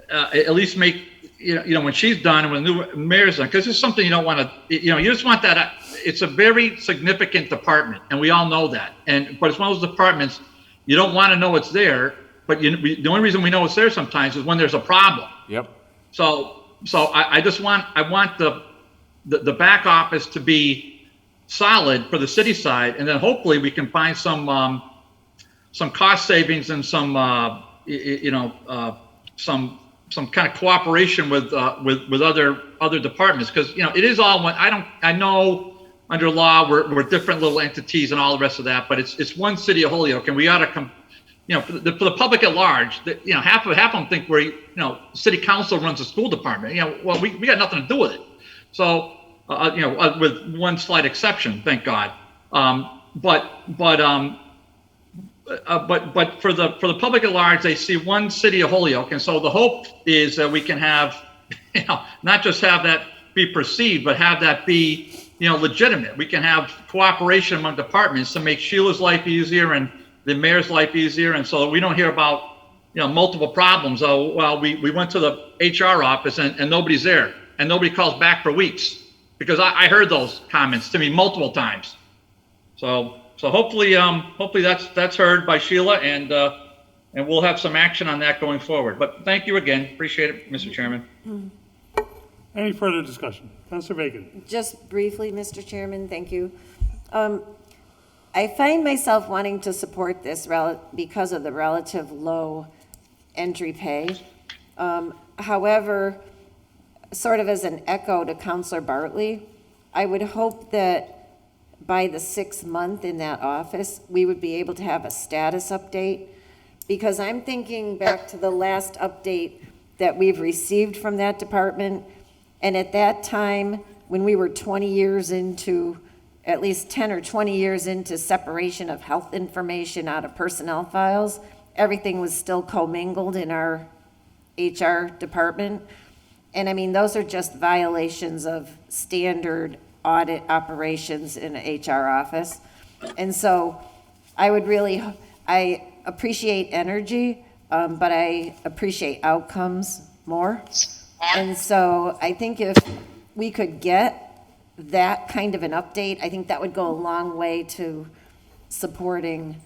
at least make, when she's done and when the new mayor's done, because it's something you don't want to, you just want that. It's a very significant department, and we all know that. But it's one of those departments you don't want to know it's there, but the only reason we know it's there sometimes is when there's a problem. Yep. So I want the back office to be solid for the city side, and then hopefully we can find some cost savings and some kind of cooperation with other departments, because it is all one. I know under law we're different little entities and all the rest of that, but it's one city of Holyoke, and we ought to come. For the public at large, half of them think we're city council runs the school department. Well, we got nothing to do with it. So with one slight exception, thank God. But for the public at large, they see one city of Holyoke, and so the hope is that we can have, not just have that be perceived, but have that be, legitimate. We can have cooperation among departments to make Sheila's life easier and the mayor's life easier, and so we don't hear about, multiple problems. Oh, well, we went to the HR office and nobody's there, and nobody calls back for weeks, because I heard those comments to me multiple times. So hopefully that's heard by Sheila, and we'll have some action on that going forward. But thank you again. Appreciate it, Mr. Chairman. Any further discussion? Councilor Bacon. Just briefly, Mr. Chairman, thank you. I find myself wanting to support this because of the relative low entry pay. However, sort of as an echo to Councilor Bartley, I would hope that by the 6th month in that office, we would be able to have a status update, because I'm thinking back to the last update that we've received from that department. And at that time, when we were 20 years into, at least 10 or 20 years into separation of health information out of personnel files, everything was still commingled in our HR department. And I mean, those are just violations of standard audit operations in an HR office. And so I appreciate energy, but I appreciate outcomes more. And so I think if we could get that kind of an update, I think that would go a long way to supporting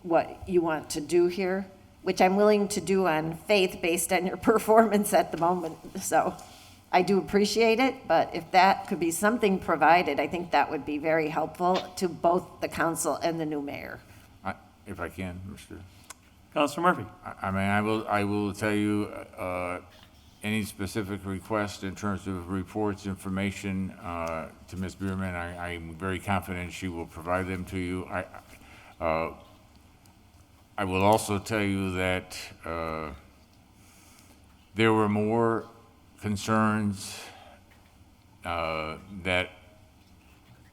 what you want to do here, which I'm willing to do on faith based on your performance at the moment. So I do appreciate it, but if that could be something provided, I think that would be very helpful to both the council and the new mayor. If I can, Mr. Councilor Murphy. I mean, I will tell you, any specific request in terms of reports, information, to Ms. Bierman, I'm very confident she will provide them to you. I will also tell you that, there were more concerns, that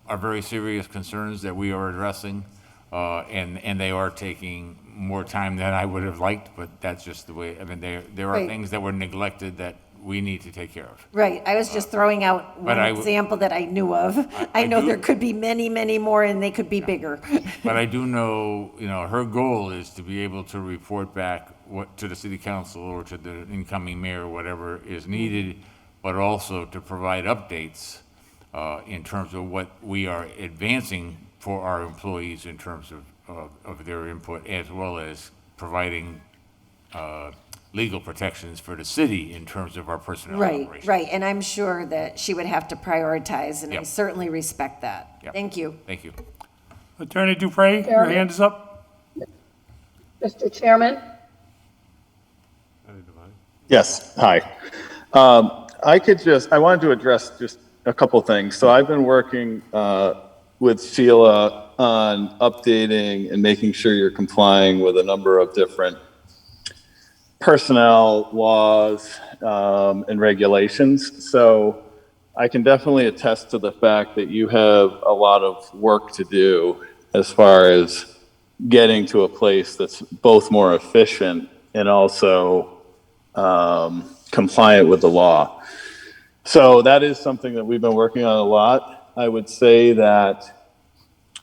are very serious concerns that we are addressing, and they are taking more time than I would have liked, but that's just the way, I mean, there are Right. things that were neglected that we need to take care of. Right, I was just throwing out one example that I knew of. I know there could be many, many more, and they could be bigger. But I do know, her goal is to be able to report back to the city council or to the incoming mayor, whatever is needed, but also to provide updates in terms of what we are advancing for our employees in terms of their input, as well as providing legal protections for the city in terms of our personnel operations. Right, and I'm sure that she would have to prioritize, and I Yep. certainly respect that. Yep. Thank you. Thank you. Attorney Dupre, your hand is up. Mr. Chairman? Yes, hi. I wanted to address just a couple things. So I've been working with Sheila on updating and making sure you're complying with a number of different personnel laws and regulations. So I can definitely attest to the fact that you have a lot of work to do as far as getting to a place that's both more efficient and also compliant with the law. So that is something that we've been working on a lot. I would say that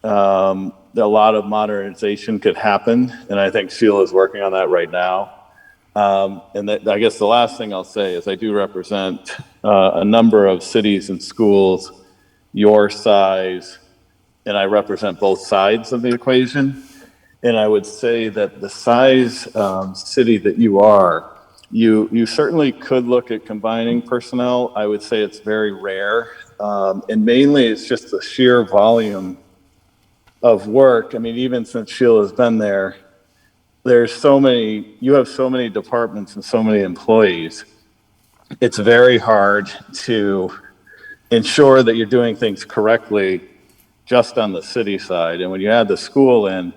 a lot of modernization could happen, and I think Sheila's working on that right now. And I guess the last thing I'll say is I do represent a number of cities and schools your size, and I represent both sides of the equation. And I would say that the size city that you are, you certainly could look at combining personnel. I would say it's very rare. And mainly it's just the sheer volume of work. I mean, even since Sheila's been there, you have so many departments and so many employees. It's very hard to ensure that you're doing things correctly just on the city side. And when you add the school in,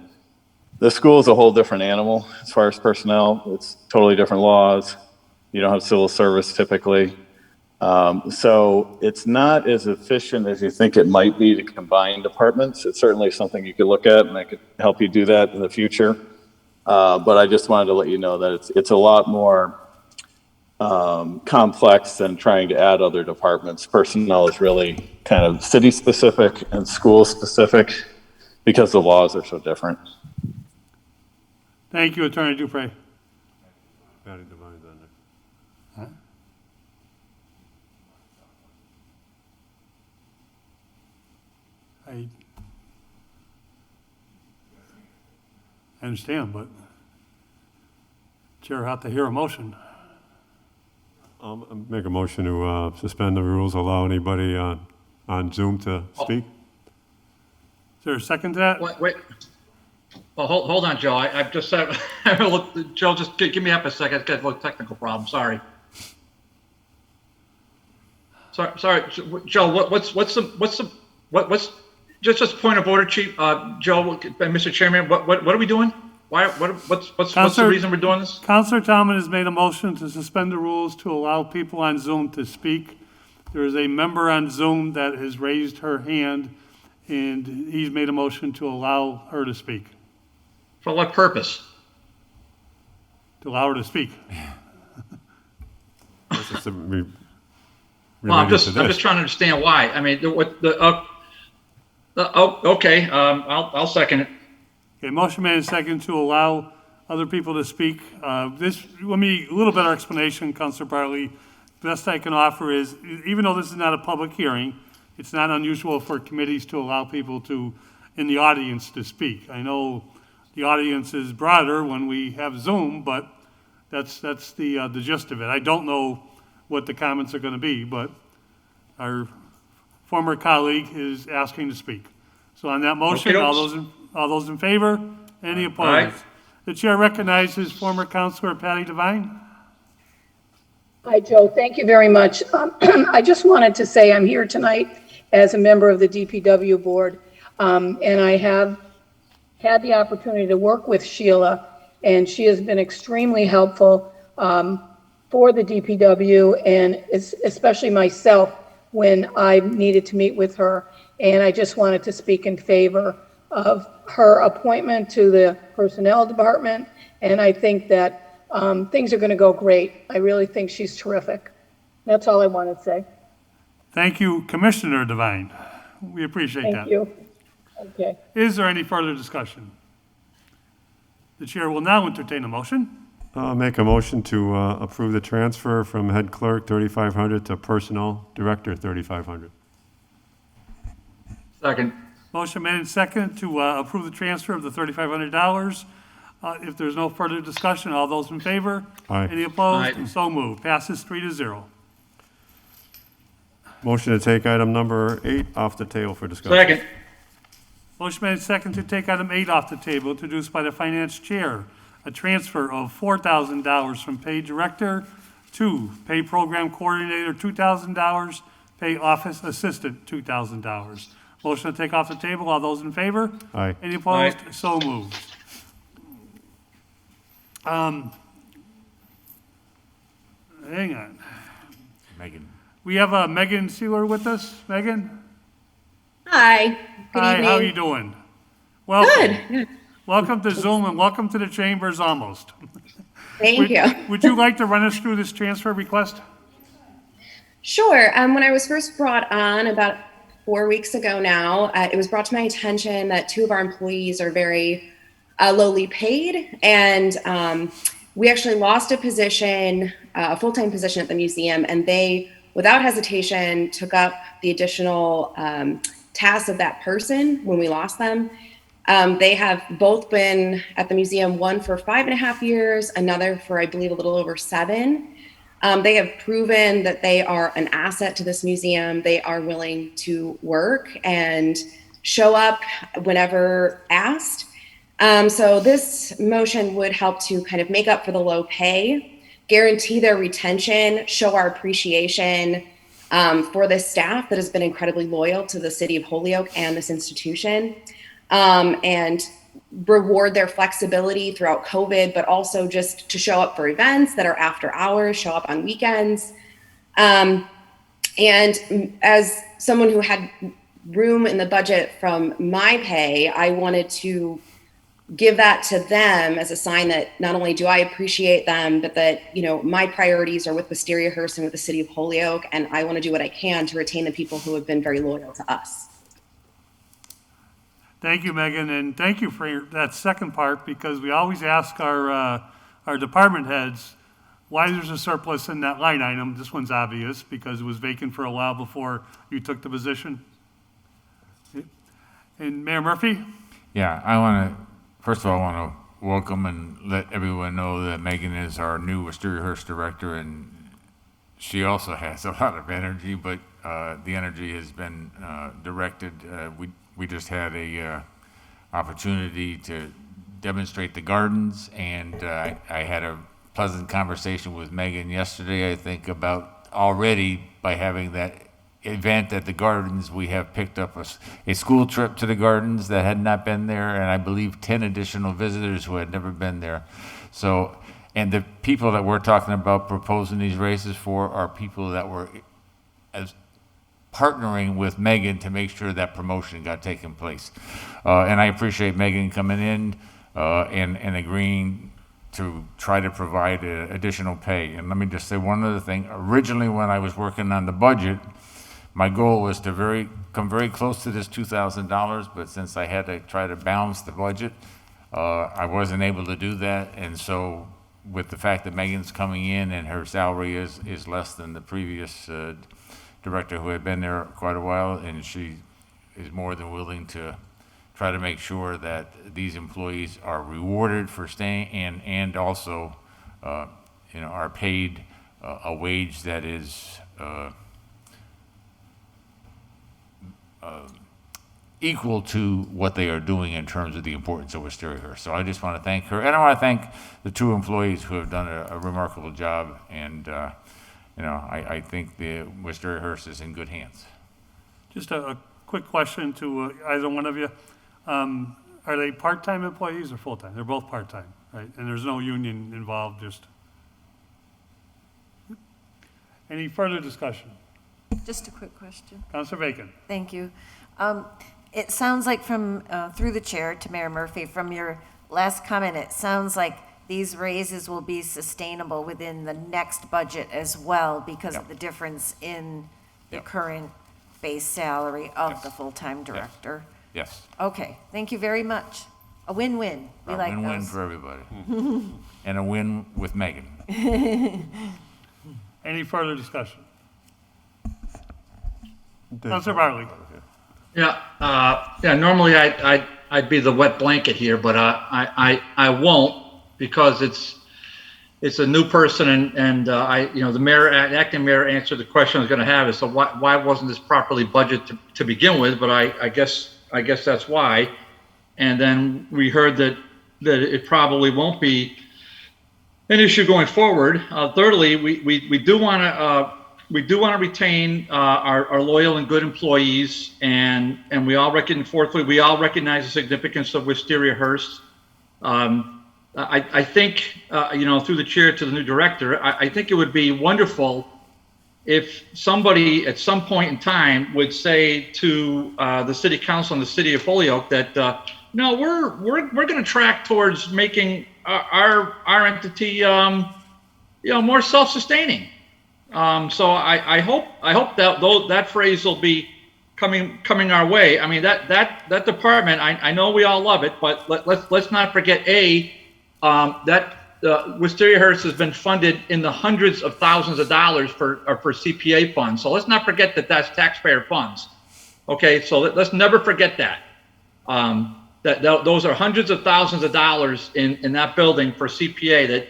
the school is a whole different animal as far as personnel. It's totally different laws. You don't have civil service typically. So it's not as efficient as you think it might be to combine departments. It's certainly something you could look at, and I could help you do that in the future. But I just wanted to let you know that it's a lot more complex than trying to add other departments. Personnel is really kind of city specific and school specific because the laws are so different. Thank you, Attorney Dupre. Patty Devine's on there. I understand, but Chair have to hear a motion. I'll make a motion to suspend the rules, allow anybody on Zoom to speak. Is there a second to that? Wait. Well, hold on, Joe. I've just said, Joe, just give me up a second. I've got a little technical problem. Sorry. Sorry, Joe. What's just point of order, Chief? Joe, Mr. Chairman, what are we doing? What's the reason we're doing this? Councilor Tomlin has made a motion to suspend the rules to allow people on Zoom to speak. There is a member on Zoom that has raised her hand, and he's made a motion to allow her to speak. For what purpose? To allow her to speak. Well, I'm related to just this. trying to understand why. I mean, okay, I'll second it. Okay, motion made and second to allow other people to speak. Let me, a little better explanation, Councilor Bartley. Best I can offer is, even though this is not a public hearing, it's not unusual for committees to allow people in the audience to speak. I know the audience is broader when we have Zoom, but that's the gist of it. I don't know what the comments are going to be, but our former colleague is asking to speak. So on that motion, all those in favor? Any opposed? Aye. The chair recognizes former Councilor Patty Devine. Hi, Joe. Thank you very much. I just wanted to say I'm here tonight as a member of the DPW board, and I have had the opportunity to work with Sheila, and she has been extremely helpful for the DPW, and especially myself when I needed to meet with her. And I just wanted to speak in favor of her appointment to the personnel department, and I think that things are going to go great. I really think she's terrific. That's all I want to say. Thank you, Commissioner Devine. We appreciate that. Thank you. Okay. Is there any further discussion? The chair will now entertain a motion. I'll make a motion to approve the transfer from head clerk, $3,500, to personnel director, $3,500. Second. Motion made and second to approve the transfer of the $3,500. If there's no further discussion, all those in favor? Aye. Any opposed? Aye. So moved. Passes 3-0. Motion to take item number 8 off the table for discussion. Second. Motion made and second to take item 8 off the table, introduced by the finance chair. A transfer of $4,000 from pay director to pay program coordinator, $2,000, pay office assistant, $2,000. Motion to take off the table. All those in favor? Aye. Any opposed? Aye. So moved. Hang on. Megan. We have Megan Sealer with us. Megan? Hi. Good Hi, evening. how are you doing? Welcome. Good. Welcome to Zoom and welcome to the chambers almost. Thank you. Would you like to run us through this transfer request? Sure. When I was first brought on about 4 weeks ago now, it was brought to my attention that 2 of our employees are very lowly paid, and we actually lost a position, a full-time position at the museum, and they, without hesitation, took up the additional tasks of that person when we lost them. They have both been at the museum, one for 5.5 years, another for, I believe, a little over 7. They have proven that they are an asset to this museum. They are willing to work and show up whenever asked. So this motion would help to kind of make up for the low pay, guarantee their retention, show our appreciation for this staff that has been incredibly loyal to the city of Holyoke and this institution, and reward their flexibility throughout COVID, but also just to show up for events that are after hours, show up on weekends. And as someone who had room in the budget from my pay, I wanted to give that to them as a sign that not only do I appreciate them, but that, you know, my priorities are with Wisteria Hearst and with the city of Holyoke, and I want to do what I can to retain the people who have been very loyal to us. Thank you, Megan, and thank you for that second part, because we always ask our department heads why there's a surplus in that line item. This one's obvious because it was vacant for a while before you took the position. And Mayor Murphy? Yeah, I want to, first of all, I want to welcome and let everyone know that Megan is our new Wisteria Hearst director, and she also has a lot of energy, but the energy has been directed. We just had a opportunity to demonstrate the gardens, and I had a pleasant conversation with Megan yesterday, I think, about already by having that event at the gardens, we have picked up a school trip to the gardens that had not been there, and I believe 10 additional visitors who had never been there. So, and the people that we're talking about proposing these races for are people that were partnering with Megan to make sure that promotion got taken place. And I appreciate Megan coming in and agreeing to try to provide additional pay. And let me just say one other thing. Originally, when I was working on the budget, my goal was to come very close to this $2,000, but since I had to try to balance the budget, I wasn't able to do that. And so with the fact that Megan's coming in and her salary is less than the previous director who had been there quite a while, and she is more than willing to try to make sure that these employees are rewarded for staying and also, are paid a wage that is equal to what they are doing in terms of the importance of Wisteria Hearst. So I just want to thank her, and I want to thank the two employees who have done a remarkable job. And I think the Wisteria Hearst is in good hands. Just a quick question to either one of you. Are they part-time employees or full-time? They're both part-time, right? And there's no union involved, just. Any further discussion? Just a quick question. Councilor Bacon. Thank you. It sounds like from, through the chair to Mayor Murphy, from your last comment, it sounds like these raises will be sustainable within the next budget as well because of the difference in the current base salary of the full-time director. Yes. Okay, thank you very much. A win-win. We like those. A win-win for everybody. And a win with Megan. Any further discussion? Councilor Bartley. Normally I'd be the wet blanket here, but I won't because it's a new person and the acting mayor answered the question I was going to have is so why wasn't this properly budgeted to begin with? But I guess that's why. And then we heard that it probably won't be an issue going forward. Thirdly, we do want to retain our loyal and good employees, and we all recognize. Fourthly, we all recognize the significance of Wisteria Hearst. I think through the chair to the new director, I think it would be wonderful if somebody at some point in time would say to the city council and the city of Holyoke that no, we're going to track towards making our entity more self-sustaining. So I hope that phrase will be coming our way. I mean that department, I know we all love it, but let's not forget that Wisteria Hearst has been funded in the hundreds of thousands of dollars for CPA funds. So let's not forget that that's taxpayer funds. Okay, so let's never forget that. Those are hundreds of thousands of dollars in that building for CPA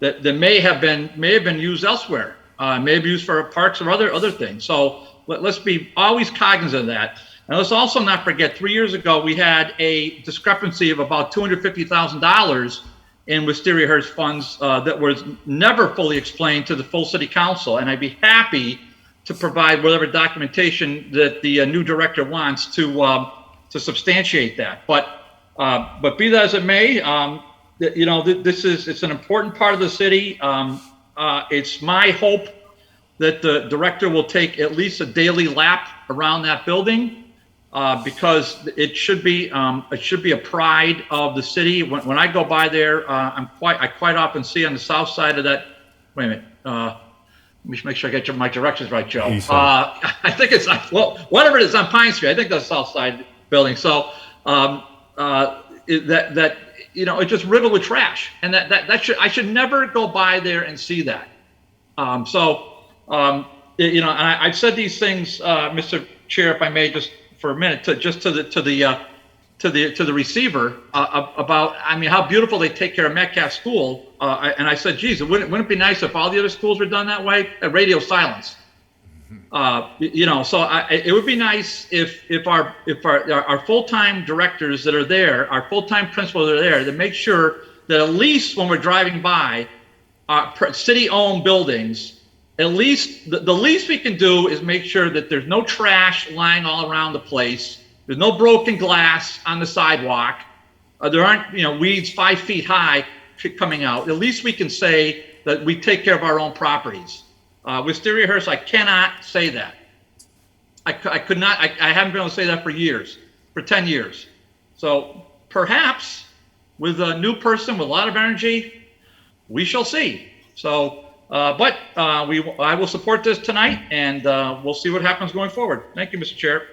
that may have been used elsewhere, may have used for parks or other things. So let's be always cognizant of that. And let's also not forget, 3 years ago, we had a discrepancy of about $250,000 in Wisteria Hearst funds that was never fully explained to the full city council. And I'd be happy to provide whatever documentation that the new director wants to substantiate that. But be that as it may, it's an important part of the city. It's my hope that the director will take at least a daily lap around that building. Because it should be a pride of the city. When I go by there, I quite often see on the south side of that. Wait a minute. Let me make sure I get my directions right, Joe. I think it's whatever it is on Pine Street. I think that's the south side building. So it's just riddled with trash, and I should never go by there and see that. And I've said these things, Mr. Chair, if I may just. For a minute, to the receiver about, I mean, how beautiful they take care of Metcalf School, and I said, geez, wouldn't it be nice if all the other schools were done that way? Radio silence. So it would be nice if our full-time directors that are there, our full-time principals that are there, to make sure that at least when we're driving by city-owned buildings. At least the least we can do is make sure that there's no trash lying all around the place. There's no broken glass on the sidewalk. There aren't weeds 5 feet high coming out. At least we can say that we take care of our own properties. Wisteria Hearst, I cannot say that. I could not. I haven't been able to say that for years, for 10 years. So perhaps with a new person with a lot of energy, we shall see. So, I will support this tonight, and we'll see what happens going forward. Thank you, Mr. Chair.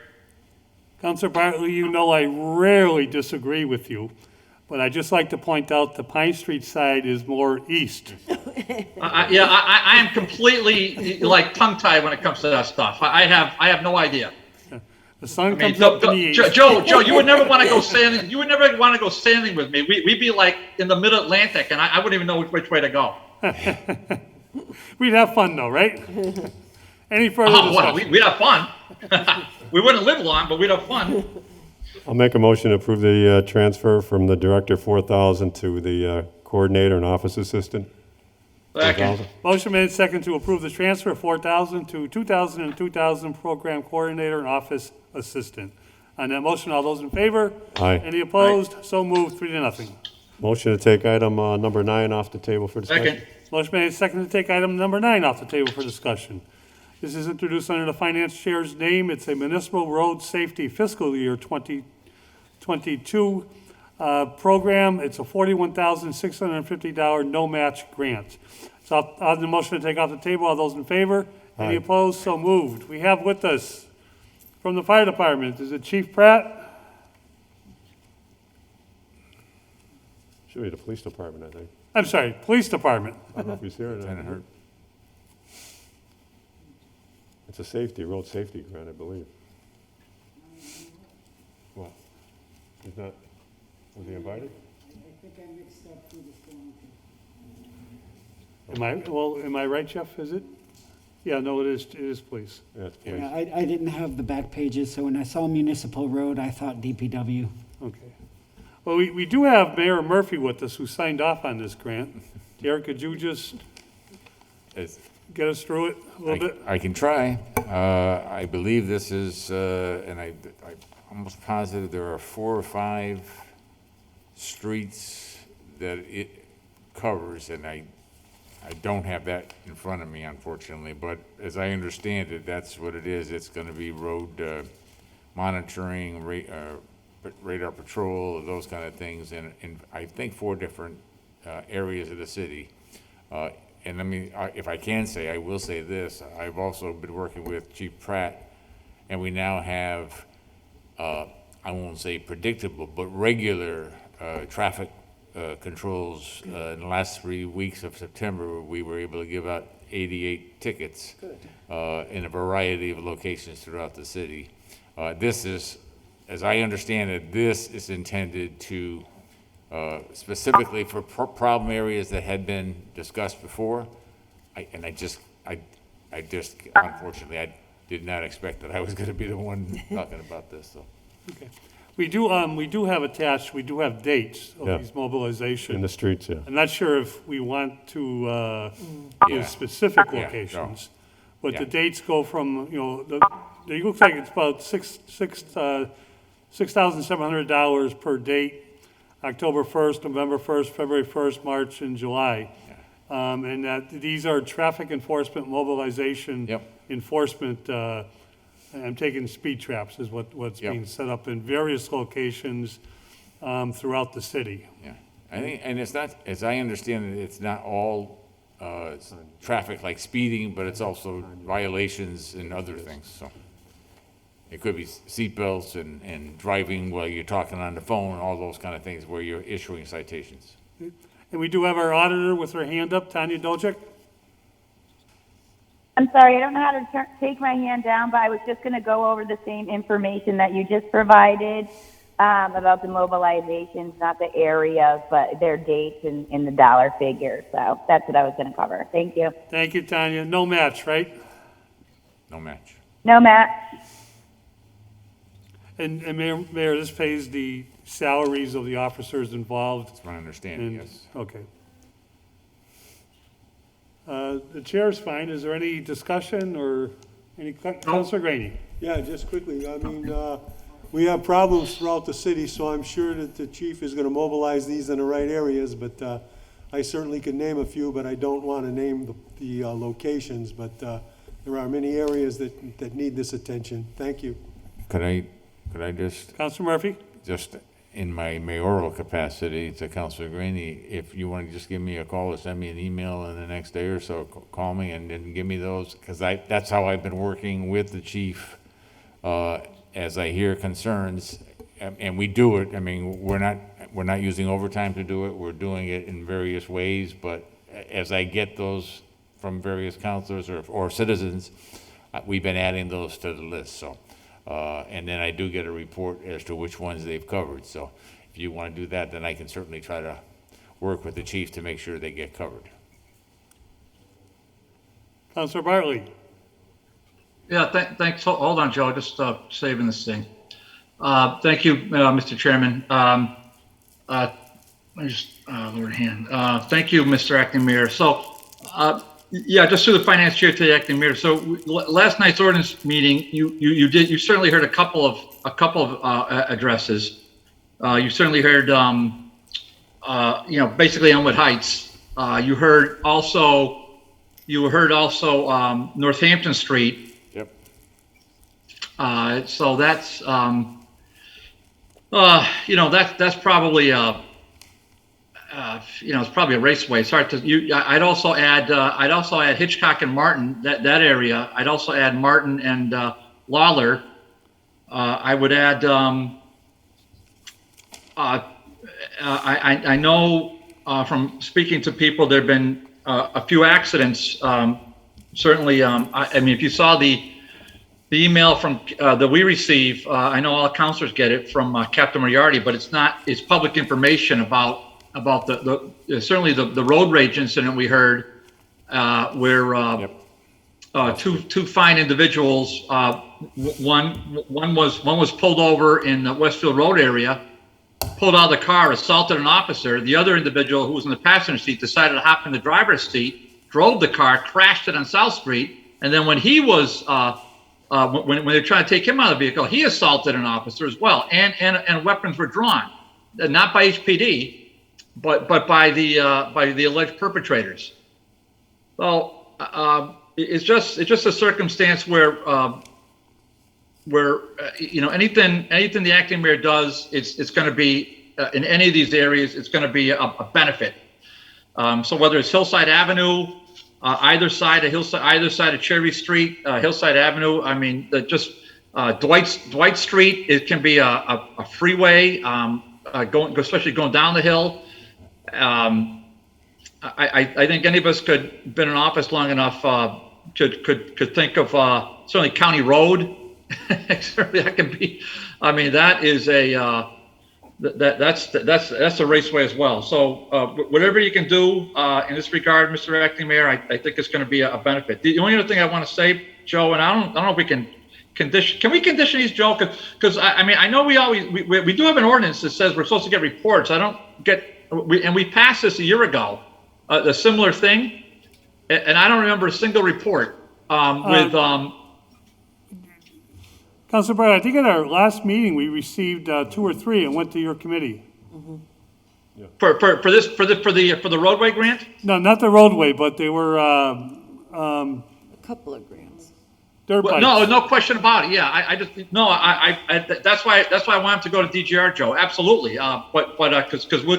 Councilor Bartley, you know I rarely disagree with you, but I'd just like to point out the Pine Street side is more east. I am completely like tongue-tied when it comes to that stuff. I have no idea. The sun comes up in the east. Joe, you would never want to go sailing. You would never want to go sailing with me. We'd be like in the mid-Atlantic, and I wouldn't even know which way to go. We'd have fun though, right? Any further Well, discussion? we'd have fun. We wouldn't live long, but we'd have fun. I'll make a motion to approve the transfer from the director 4,000 to the coordinator and office assistant. Second. Motion made second to approve the transfer of 4,000 to 2,000 and 2,000 program coordinator and office assistant. On that motion, all those in favor? Aye. Any opposed? So moved, 3-0. Motion to take item number 9 off the table for discussion. Second. Motion made second to take item number 9 off the table for discussion. This is introduced under the finance chair's name. It's a municipal road safety fiscal year 2022 program. It's a $41,650 no match grant. So I'll have the motion to take off the table. All those in favor? Any Aye. opposed? So moved. We have with us from the fire department, is it Chief Pratt? Should be the police department, I think. I'm sorry, police department. I don't know if he's here or not. Lieutenant Hurt. It's a safety, road safety grant, I believe. What? He's not, was he invited? I think I mixed up who this going to. Am I right, Jeff? Is it? Yeah, no, it is police. Yeah, it's police. Yeah, I didn't have the back pages, so when I saw municipal road, I thought DPW. Okay. Well, we do have Mayor Murphy with us who signed off on this grant. Derek, could you just get us through it a little bit? I can try. I believe this is, and I'm almost positive there are 4 or 5 streets that it covers, and I don't have that in front of me, unfortunately, but as I understand it, that's what it is. It's going to be road monitoring, radar patrol, those kind of things, and I think 4 different areas of the city. And let me, if I can say, I will say this, I've also been working with Chief Pratt, and we now have, I won't say predictable, but regular traffic controls. In the last 3 weeks of September, we were able to give out 88 tickets in a variety of locations throughout the city. This is, as I understand it, this is intended to specifically for problem areas that had been discussed before. Unfortunately, I did not expect that I was going to be the one talking about this. So. Okay. We do have attached, we do have dates of these mobilizations. In the streets, yeah. I'm not sure if we want to give specific locations, but the dates go from, it looks like it's about $6,700 per date, October 1st, November 1st, February 1st, March, and July. And that these are traffic enforcement, mobilization, enforcement. I'm taking speed traps is what's being set up in various locations throughout the city. Yeah, I think, and it's not, as I understand it, it's not all traffic like speeding, but it's also violations and other things. So it could be seatbelts and driving while you're talking on the phone, all those kind of things where you're issuing citations. And we do have our auditor with her hand up, Tanya Dojic. I'm sorry, I don't know how to take my hand down, but I was just going to go over the same information that you just provided about the mobilizations, not the areas, but their dates and the dollar figure. So that's what I was going to cover. Thank you. Thank you, Tanya. No match, right? No match. No, Matt. And Mayor, this pays the salaries of the officers involved. That's my understanding, yes. Okay. The chair's fine. Is there any discussion or any, Councilor Graney? Yeah, just quickly, I mean, we have problems throughout the city, so I'm sure that the chief is gonna mobilize these in the right areas, but I certainly could name a few, but I don't want to name the locations, but there are many areas that need this attention. Thank you. Could I just? Councilor Murphy? Just in my mayoral capacity to Councilor Graney, if you want to just give me a call or send me an email in the next day or so, call me and give me those, because that's how I've been working with the chief, as I hear concerns, and we do it. I mean, we're not using overtime to do it. We're doing it in various ways, but as I get those from various councilors or citizens, we've been adding those to the list, so. And then I do get a report as to which ones they've covered. So if you want to do that, then I can certainly try to work with the chief to make sure they get covered. Councilor Bartley. Yeah, thanks. Hold on, Joe, just saving this thing. Thank you, Mr. Chairman. Let me just lower hand. Thank you, Mr. Acting Mayor. So, yeah, just through the finance chair to the acting mayor. So last night's ordinance meeting, you certainly heard a couple of addresses. You certainly heard, basically Elmwood Heights. You heard also Northampton Street. Yep. So that's that's probably it's probably a raceway. It's hard to. I'd also add Hitchcock and Martin, that area. I'd also add Martin and Lawler. I would add. I know from speaking to people, there've been a few accidents. Certainly, I mean, if you saw the email from that we receive, I know all councilors get it from Captain Moriarty, but it's public information about certainly the road rage incident we heard, where two fine individuals, one was pulled over in the Westfield Road area, pulled out of the car, assaulted an officer. The other individual, who was in the passenger seat, decided to hop in the driver's seat, drove the car, crashed it on South Street, and then when he was when they were trying to take him out of the vehicle, he assaulted an officer as well, and weapons were drawn, not by HPD. But by the alleged perpetrators. So it's just a circumstance where anything the acting mayor does, it's going to be in any of these areas, it's going to be a benefit. So whether it's Hillside Avenue, either side of Cherry Street, Hillside Avenue, I mean, Dwight Street, it can be a freeway, especially going down the hill. I think any of us could been in office long enough could think of certainly County Road. That can be. I mean, that is that's a raceway as well. So whatever you can do in this regard, Mr. Acting Mayor, I think it's going to be a benefit. The only other thing I want to say, Joe, and I don't know if we can condition. Can we condition these, Joe? Because I mean, I know we do have an ordinance that says we're supposed to get reports. I don't get. We passed this a year ago, a similar thing, and I don't remember a single report with. Councilor Barr, I think at our last meeting we received 2 or 3 and went to your committee. Mm-hmm. Yeah. For the roadway grant? No, not the roadway, but they were A couple of grants. dirt bikes. No question about it. Yeah, that's why I wanted to go to DGR, Joe. Absolutely. Because we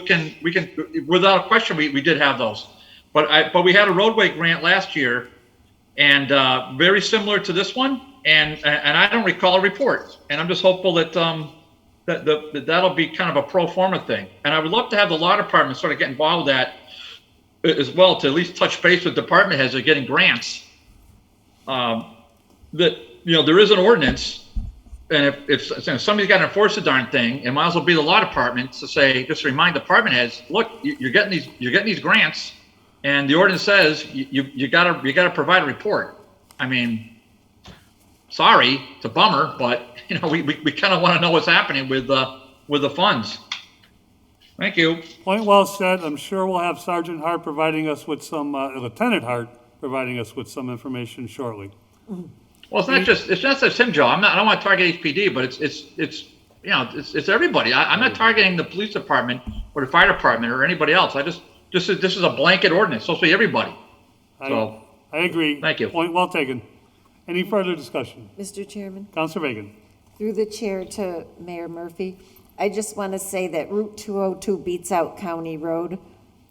can without a question we did have those, but we had a roadway grant last year, and very similar to this one, and I don't recall a report, and I'm just hopeful that that'll be kind of a pro forma thing, and I would love to have the law department sort of get involved with that as well, to at least touch base with department heads that are getting grants. That there is an ordinance, and if somebody's got to enforce the darn thing, it might as well be the law department to say, just remind department heads, look, you're getting these grants, and the ordinance says you gotta provide a report. I mean, sorry, it's a bummer, but we kind of want to know what's happening with the funds. Thank you. Point well said. I'm sure we'll have Sergeant Hart providing us with some, Lieutenant Hart providing us with some information shortly. Well, it's not just him, Joe. I don't want to target HPD, but it's everybody. I'm not targeting the police department or the fire department or anybody else. This is a blanket ordinance. It's supposed to be everybody. So I agree. Thank you. Point well taken. Any further discussion? Mr. Chairman, Councilor Reagan. through the chair to Mayor Murphy, I just want to say that Route 202 beats out County Road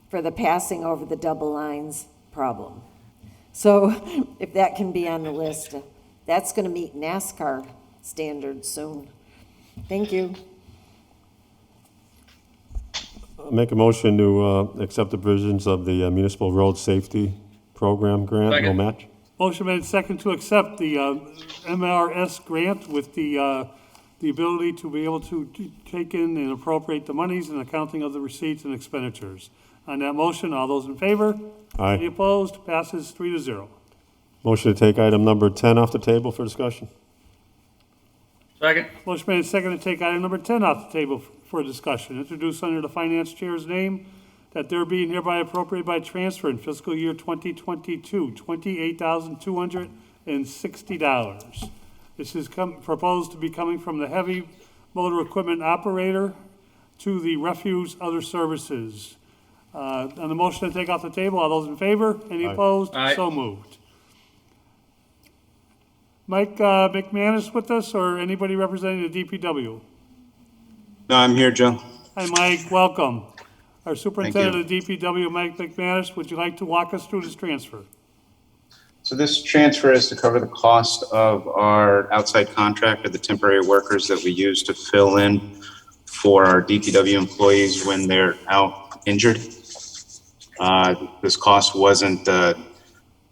for the passing over the double lines problem. So if that can be on the list, that's going to meet NASCAR standards soon. Thank you. I'll make a motion to accept the provisions of the Municipal Road Safety Program grant, no Second. match. Motion made second to accept the MRS grant with the ability to be able to take in and appropriate the monies and accounting of the receipts and expenditures. On that motion, all those in favor? Aye. Any opposed? Passes 3-0. Motion to take item number 10 off the table for discussion. Second. Motion made second to take item number 10 off the table for discussion. Introduced under the finance chair's name, that there being hereby appropriated by transfer in fiscal year 2022, $28,260. This is proposed to be coming from the heavy motor equipment operator to the refuse other services. On the motion to take off the table, all those in favor? Any Aye. opposed? Aye. So moved. Mike McManus with us, or anybody representing the DPW? No, I'm here, Joe. Hi, Mike, welcome. Our Superintendent of the DPW, Mike McManus, would you like to walk us through this transfer? So this transfer is to cover the cost of our outside contractor, the temporary workers that we use to fill in for our DPW employees when they're out injured. This cost wasn't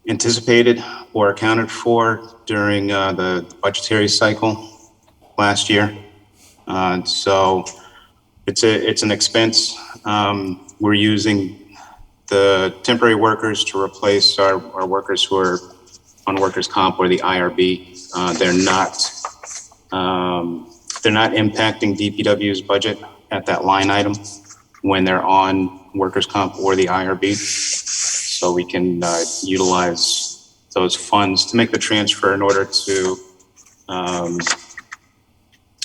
anticipated or accounted for during the budgetary cycle last year. So it's an expense. We're using the temporary workers to replace our workers who are on workers' comp or the IRB. They're not impacting DPW's budget at that line item when they're on workers' comp or the IRB. So we can utilize those funds to make the transfer in order to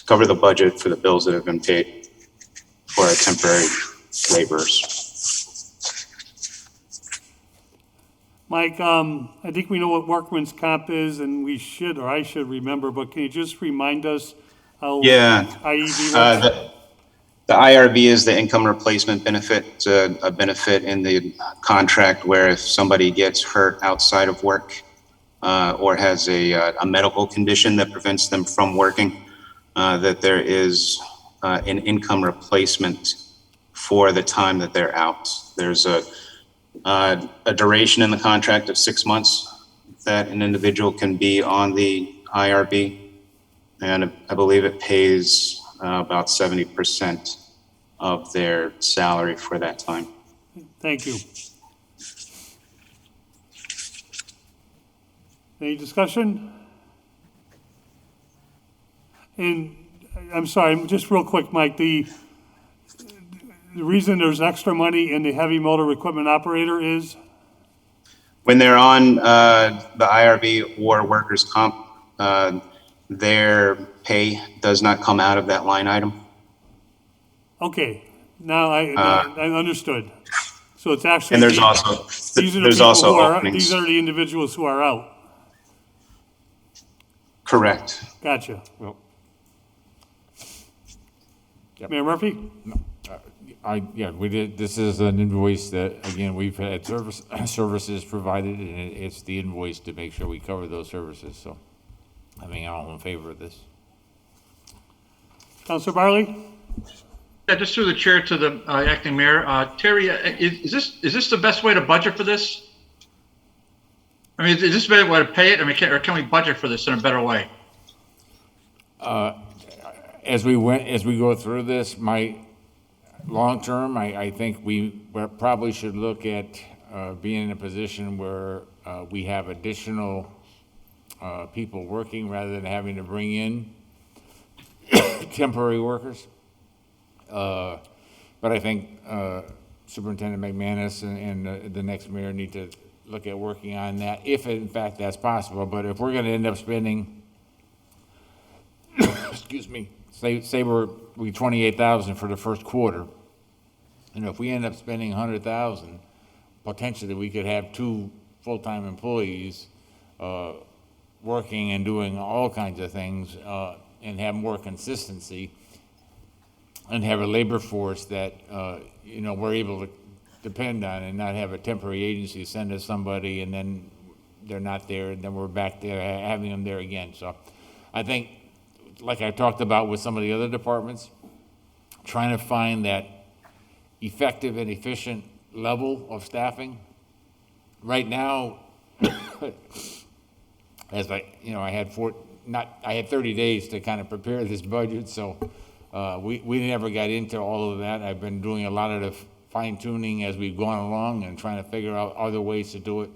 cover the budget for the bills that have been paid for our temporary laborers. Mike, I think we know what workman's comp is, and we should, or I should remember, but can you just remind us how Yeah. IEB works? The IRB is the income replacement benefit. It's a benefit in the contract where if somebody gets hurt outside of work or has a medical condition that prevents them from working, that there is an income replacement for the time that they're out. There's a duration in the contract of 6 months that an individual can be on the IRB, and I believe it pays about 70% of their salary for that time. Thank you. Any discussion? And I'm sorry, just real quick, Mike, the reason there's extra money in the heavy motor equipment operator is? When they're on the IRB or workers' comp, their pay does not come out of that line item. Okay, now I understood. So it's actually. And there's also these are the there's people also who are, openings. these are the individuals who are out. Correct. Gotcha. Well, yep. Mayor Murphy? Yeah, we did, this is an invoice that, again, we've had services provided, and it's the invoice to make sure we cover those services, so I mean, I'm all in favor of this. Councilor Barley? Yeah, just through the chair to the acting mayor, Terry, is this the best way to budget for this? I mean, is this the better way to pay it? I mean, can we budget for this in a better way? As we go through this, my long-term, I think we probably should look at being in a position where we have additional people working rather than having to bring in temporary workers. But I think Superintendent McManus and the next mayor need to look at working on that, if in fact that's possible. But if we're going to end up spending, excuse me, say we 28,000 for the first quarter, and if we end up spending 100,000, potentially we could have 2 full-time employees working and doing all kinds of things and have more consistency. and have a labor force that, you know, we're able to depend on, and not have a temporary agency send us somebody and then they're not there, and then we're back there having them there again. So I think, like I talked about with some of the other departments, trying to find that effective and efficient level of staffing. Right now, as I had 30 days to kind of prepare this budget, so we never got into all of that. I've been doing a lot of the fine tuning as we've gone along and trying to figure out other ways to do it.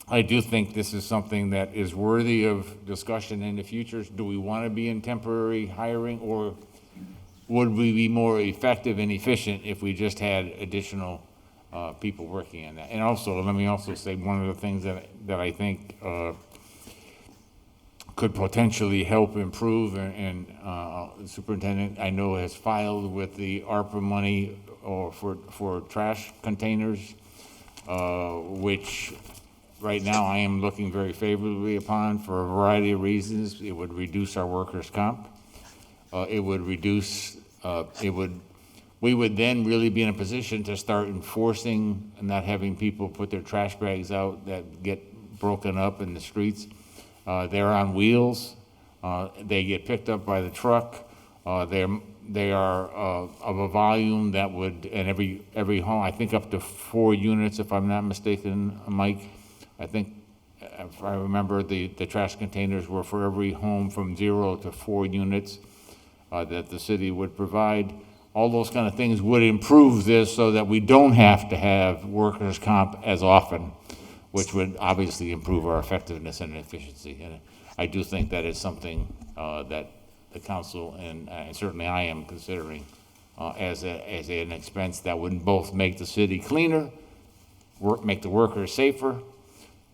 I do think this is something that is worthy of discussion in the future. Do we want to be in temporary hiring, or would we be more effective and efficient if we just had additional people working on that? And also, let me also say, one of the things that I think could potentially help improve, and the superintendent, I know, has filed with the ARPA money for trash containers, which right now I am looking very favorably upon for a variety of reasons. It would reduce our workers' comp. It would reduce, we would then really be in a position to start enforcing and not having people put their trash bags out that get broken up in the streets. They're on wheels. They get picked up by the truck. They are of a volume that would, and every home, I think up to 4 units, if I'm not mistaken, Mike. I think, if I remember, the trash containers were for every home from 0 to 4 units that the city would provide. All those kind of things would improve this so that we don't have to have workers' comp as often, which would obviously improve our effectiveness and efficiency. And I do think that is something that the council and certainly I am considering as an expense that would both make the city cleaner, make the workers safer,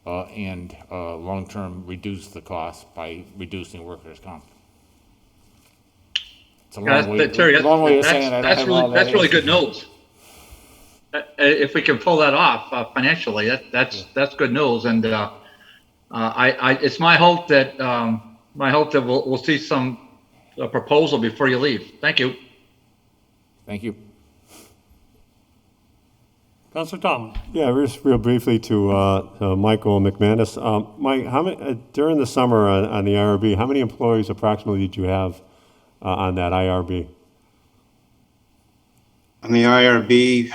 and long-term reduce the cost by reducing workers' comp. It's a long way of saying I don't have all that. That's really good news. If we can pull that off financially, that's good news. And it's my hope that we'll see some proposal before you leave. Thank you. Thank you. Councilor Tomlin. Yeah, just real briefly to Michael McManus. Mike, how many during the summer on the IRB? How many employees approximately did you have on that IRB? On the IRB,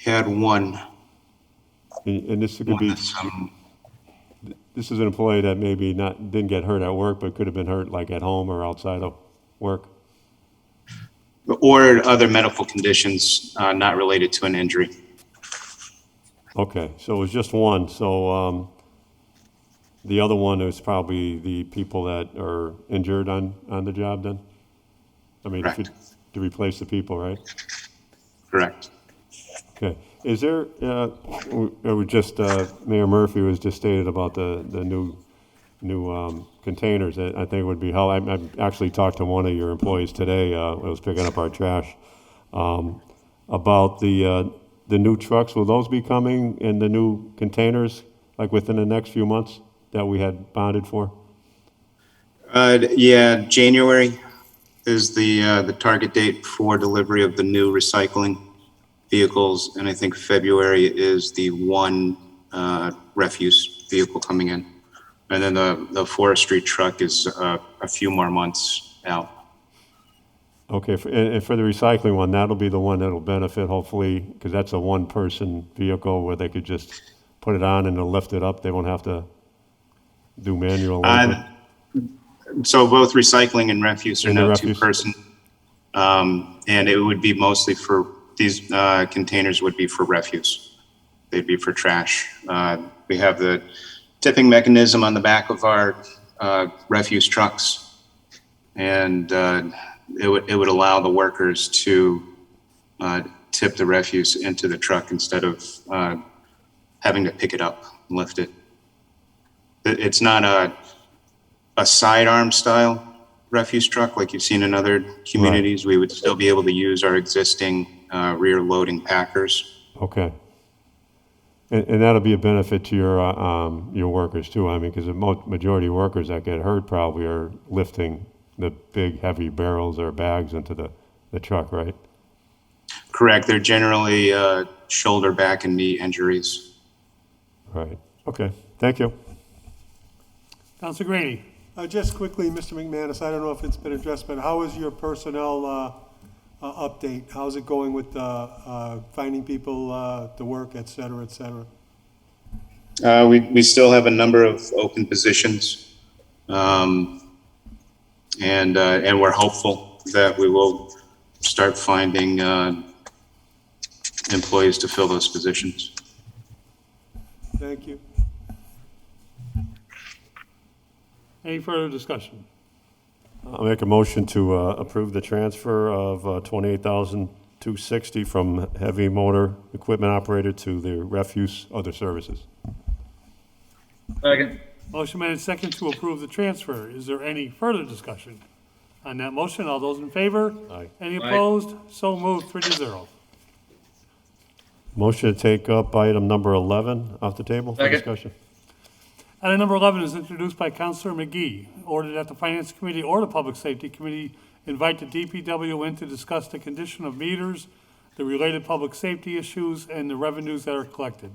had one. And this could be. This is an employee that maybe didn't get hurt at work, but could have been hurt like at home or outside of work. Or other medical conditions not related to an injury. Okay, so it was just one. So the other one is probably the people that are injured on the job then? I mean, to replace the people, right? Correct. Okay. Is there, Mayor Murphy was just stated about the new containers. I think it would be helpful. I actually talked to one of your employees today, I was picking up our trash, about the new trucks. Will those be coming in the new containers, like within the next few months that we had bonded for? Yeah, January is the target date for delivery of the new recycling vehicles, and I think February is the one refuse vehicle coming in. And then the forestry truck is a few more months out. Okay, and for the recycling one, that'll be the one that'll benefit, hopefully, because that's a one-person vehicle where they could just put it on and they'll lift it up. They won't have to do manual labor. So both recycling and refuse are now two-person. And it would be mostly for, these containers would be for refuse. They'd be for trash. We have the tipping mechanism on the back of our refuse trucks, and it would allow the workers to tip the refuse into the truck instead of having to pick it up and lift it. It's not a sidearm style refuse truck like you've seen in other communities. Right. We would still be able to use our existing rear loading packers. Okay. And that'll be a benefit to your workers too. I mean, because the majority of workers that get hurt probably are lifting the big heavy barrels or bags into the truck, right? Correct. They're generally shoulder, back, and knee injuries. Right. Okay. Thank you. Counselor Graney. Just quickly, Mr. McManus, I don't know if it's been addressed, but how is your personnel update? How's it going with finding people to work, et cetera, et cetera? We still have a number of open positions, and we're hopeful that we will start finding employees to fill those positions. Thank you. Any further discussion? I'll make a motion to approve the transfer of $28,260 from heavy motor equipment operator to the refuse other services. Second. Motion made and second to approve the transfer. Is there any further discussion on that motion? All those in favor? Aye. Any Aye. opposed? So moved, 3-0. Motion to take up item number 11 off the table for Second. discussion. Item number 11 is introduced by Councilor McGee. Ordered that the Finance Committee or the Public Safety Committee invite the DPW in to discuss the condition of meters, the related public safety issues, and the revenues that are collected.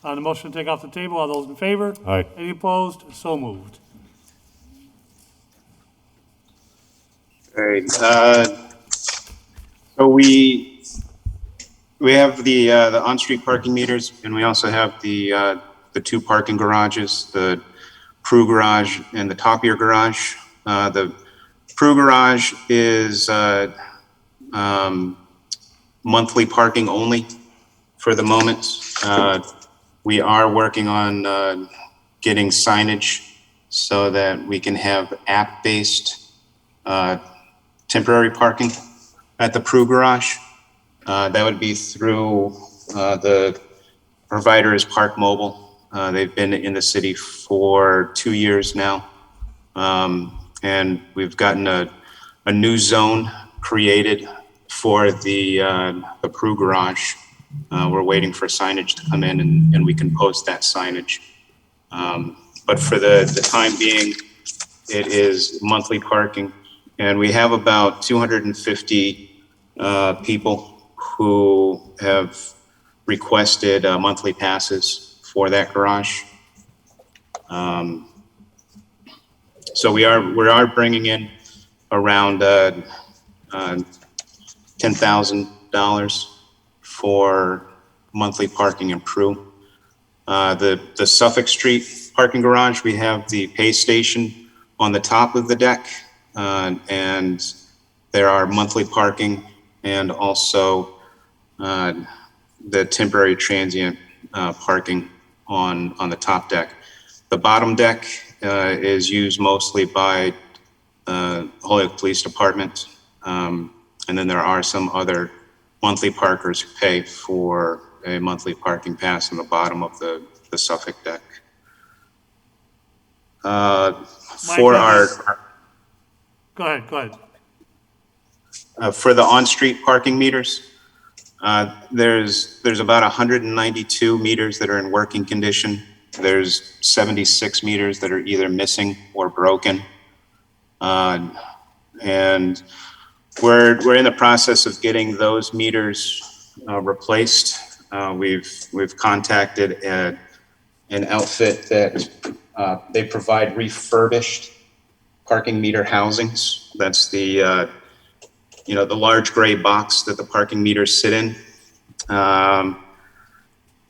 On the motion to take off the table, all those in favor? Aye. Any opposed? So moved. All right. So we have the on-street parking meters, and we also have the two parking garages, the Prue garage and the Topier garage. The Prue garage is monthly parking only for the moment. We are working on getting signage so that we can have app-based temporary parking at the Prue garage. That would be through the provider is Park Mobile. They've been in the city for 2 years now. And we've gotten a new zone created for the Prue garage. We're waiting for signage to come in and we can post that signage. But for the time being, it is monthly parking. And we have about 250 people who have requested monthly passes for that garage. So we are bringing in around $10,000 for monthly parking in Prue. The Suffolk Street parking garage, we have the pay station on the top of the deck, and there are monthly parking and also the temporary transient parking on the top deck. The bottom deck is used mostly by Holyoke Police Department, and then there are some other monthly parkers who pay for a monthly parking pass on the bottom of the Suffolk deck. For our Go ahead. For the on-street parking meters, there's about 192 meters that are in working condition. There's 76 meters that are either missing or broken. And we're in the process of getting those meters replaced. We've contacted an outfit that they provide refurbished parking meter housings. That's the the large gray box that the parking meters sit in.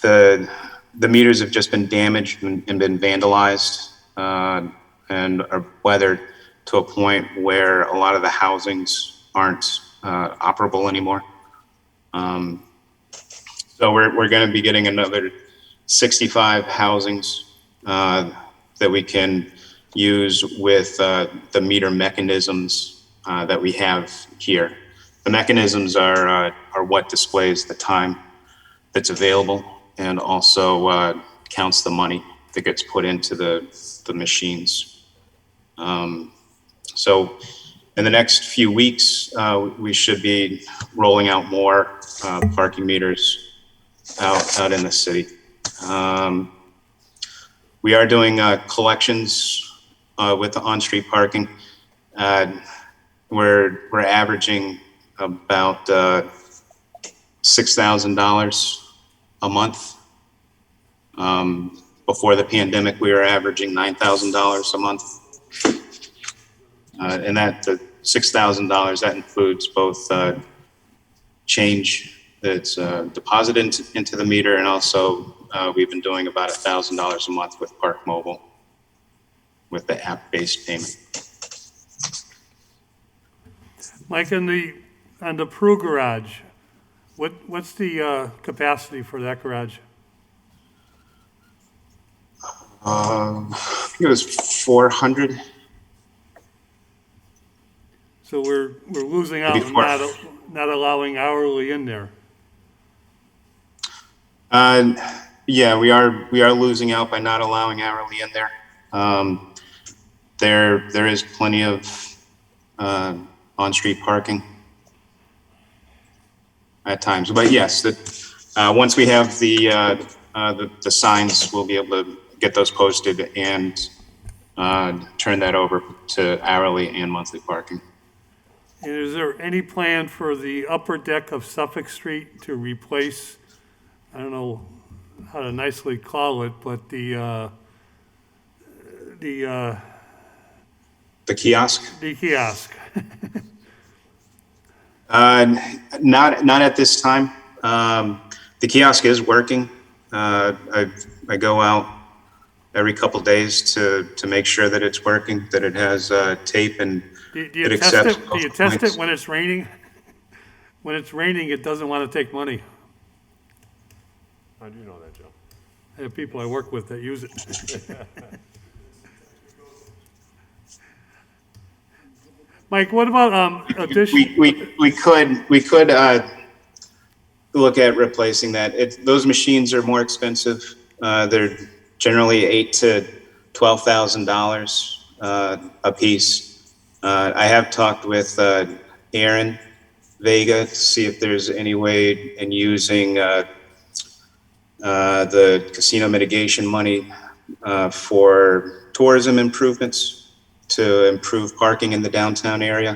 The meters have just been damaged and been vandalized and are weathered to a point where a lot of the housings aren't operable anymore. So we're going to be getting another 65 housings that we can use with the meter mechanisms that we have here. The mechanisms are what displays the time that's available and also counts the money that gets put into the machines. So in the next few weeks, we should be rolling out more parking meters out in the city. We are doing collections with the on-street parking. we're averaging about $6,000 a month. Before the pandemic, we were averaging $9,000 a month. And that the $6,000, that includes both change that's deposited into the meter, and also we've been doing about $1,000 a month with Park Mobile with the app-based payment. Mike, on the Prue garage, what's the capacity for that garage? I think it was 400. So we're losing out and not allowing hourly in there. Yeah, we are losing out by not allowing hourly in there. There is plenty of on-street parking at times, but yes, once we have the signs, we'll be able to get those posted and turn that over to hourly and monthly parking. And is there any plan for the upper deck of Suffolk Street to replace, I don't know how to nicely call it, but the kiosk? The kiosk. Not at this time. The kiosk is working. I go out every couple days to make sure that it's working, that it has tape and Do you test it when it's raining? When it's raining, it doesn't want to take money. How do you know that, Joe? I have people I work with that use it. Mike, what about addition? We could look at replacing that. Those machines are more expensive. They're generally $8,000 to $12,000 a piece. I have talked with Aaron Vega to see if there's any way in using the casino mitigation money for tourism improvements to improve parking in the downtown area.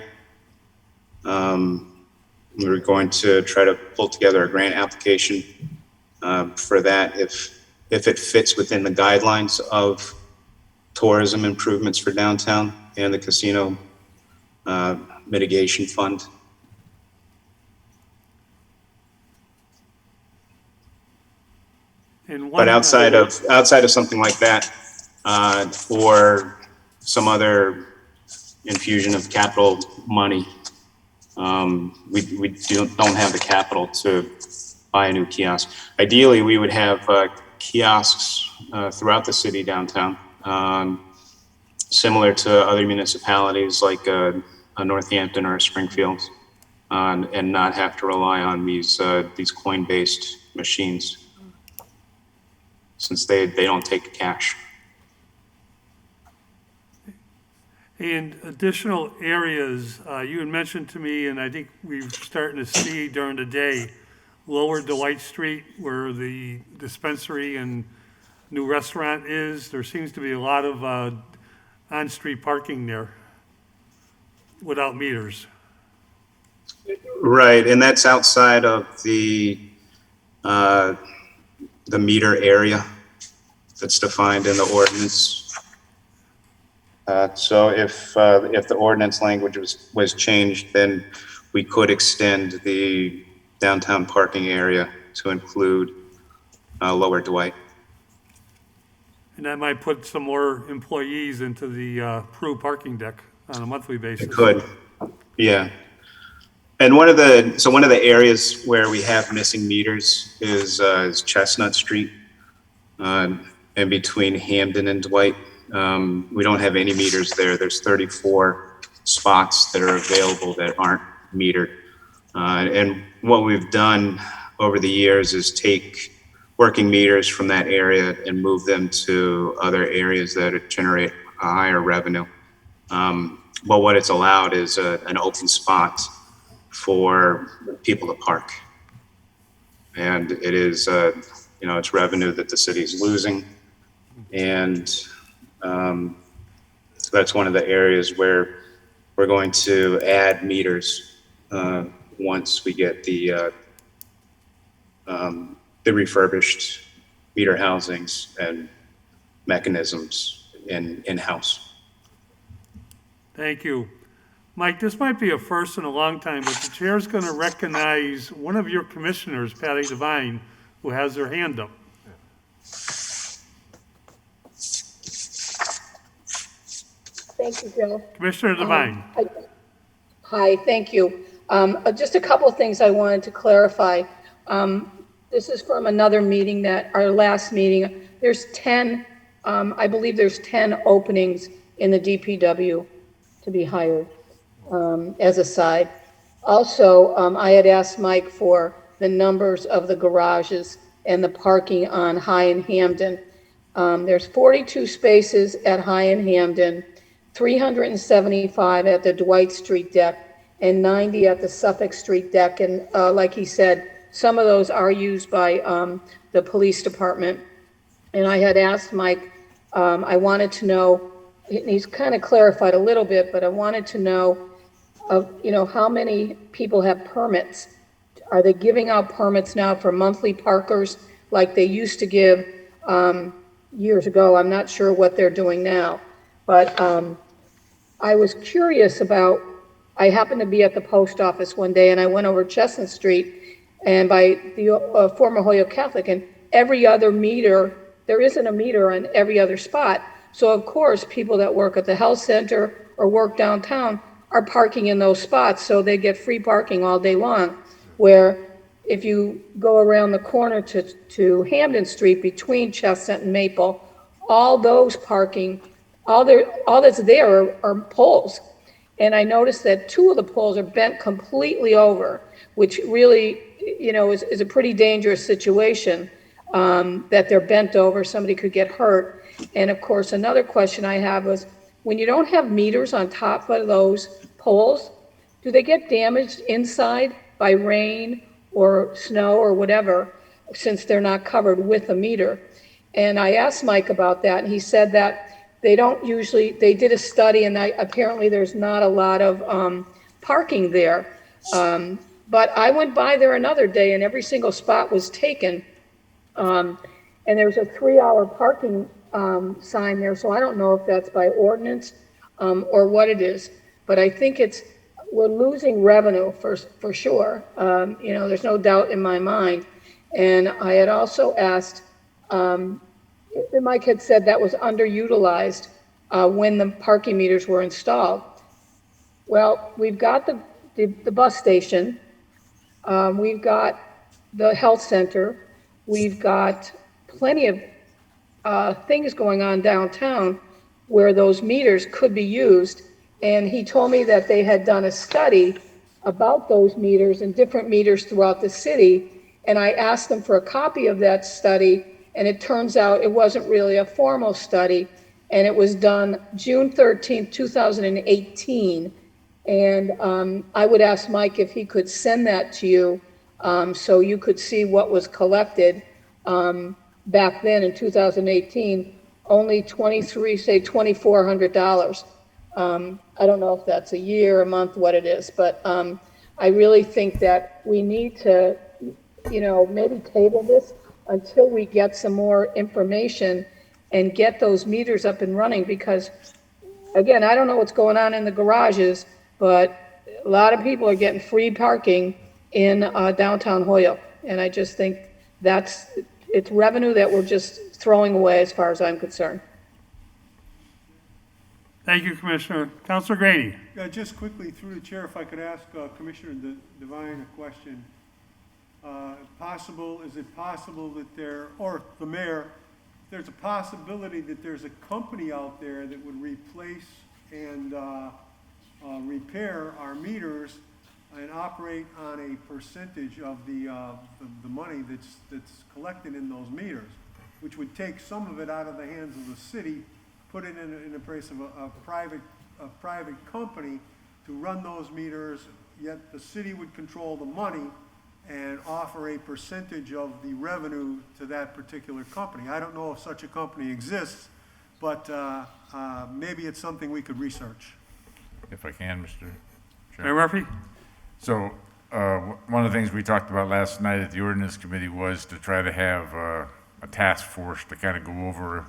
We're going to try to pull together a grant application for that if it fits within the guidelines of tourism improvements for downtown and the casino mitigation fund. But outside of something like that, or some other infusion of capital money, we don't have the capital to buy a new kiosk. Ideally, we would have kiosks throughout the city downtown, similar to other municipalities like a Northampton or a Springfield, and not have to rely on these coin-based machines, since they don't take cash. And additional areas, you had mentioned to me, and I think we're starting to see during the day, Lower Dwight Street, where the dispensary and new restaurant is. There seems to be a lot of on-street parking there without meters. Right, and that's outside of the meter area that's defined in the ordinance. So if the ordinance language was changed, then we could extend the downtown parking area to include Lower Dwight. And that might put some more employees into the Prue parking deck on a monthly basis. It could, yeah. And one of the areas where we have missing meters is Chestnut Street, in between Hamden and Dwight. We don't have any meters there. There's 34 spots that are available that aren't metered. And what we've done over the years is take working meters from that area and move them to other areas that generate a higher revenue. But what it's allowed is an open spot for people to park. And it is, it's revenue that the city's losing. And so that's one of the areas where we're going to add meters once we get the refurbished meter housings and mechanisms in-house. Thank you. Mike, this might be a first in a long time, but the chair's going to recognize one of your commissioners, Patty Devine, who has her hand up. Thank you, Joe. Commissioner Devine. Hi, thank you. Just a couple of things I wanted to clarify. This is from another meeting our last meeting. There's 10, I believe there's 10 openings in the DPW to be hired, as a side. Also, I had asked Mike for the numbers of the garages and the parking on High and Hamden. There's 42 spaces at High and Hamden, 375 at the Dwight Street deck, and 90 at the Suffolk Street deck. And like he said, some of those are used by the police department. And I had asked Mike, I wanted to know, and he's kind of clarified a little bit, but I wanted to know, how many people have permits. Are they giving out permits now for monthly parkers like they used to give years ago? I'm not sure what they're doing now. But I was curious about, I happened to be at the post office one day and I went over Chestnut Street and by the former Holyoke Catholic, and every other meter, there isn't a meter on every other spot. So of course, people that work at the health center or work downtown are parking in those spots, so they get free parking all day long. Where if you go around the corner to Hamden Street between Chestnut and Maple, all those parking, all that's there are poles. And I noticed that 2 of the poles are bent completely over, which really, is a pretty dangerous situation, that they're bent over, somebody could get hurt. And of course, another question I have was, when you don't have meters on top of those poles, do they get damaged inside by rain or snow or whatever, since they're not covered with a meter? And I asked Mike about that, and he said that they don't usually, they did a study, and apparently there's not a lot of parking there. But I went by there another day, and every single spot was taken. And there's a 3-hour parking sign there, so I don't know if that's by ordinance or what it is. But I think we're losing revenue for sure. There's no doubt in my mind. And I had also asked, Mike had said that was underutilized when the parking meters were installed. Well, we've got the bus station, we've got the health center, we've got plenty of things going on downtown where those meters could be used. And he told me that they had done a study about those meters and different meters throughout the city. And I asked them for a copy of that study, and it turns out it wasn't really a formal study, and it was done June 13th, 2018. And I would ask Mike if he could send that to you so you could see what was collected back then in 2018, only $2,400. I don't know if that's a year, a month, what it is, but I really think that we need to, maybe table this until we get some more information and get those meters up and running, because again, I don't know what's going on in the garages, but a lot of people are getting free parking in downtown Holyoke. And I just think it's revenue that we're just throwing away as far as I'm concerned. Thank you, Commissioner. Councilor Graney. Yeah, just quickly through the chair, if I could ask Commissioner Devine a question. Is it possible that or the mayor, there's a possibility that there's a company out there that would replace and repair our meters and operate on a percentage of the money that's collected in those meters, which would take some of it out of the hands of the city, put it in the place of a private company to run those meters, yet the city would control the money and offer a percentage of the revenue to that particular company. I don't know if such a company exists, but maybe it's something we could research. if I can, Mr. Chair. Mayor Murphy? So, one of the things we talked about last night at the ordinance committee was to try to have a task force to kind of go over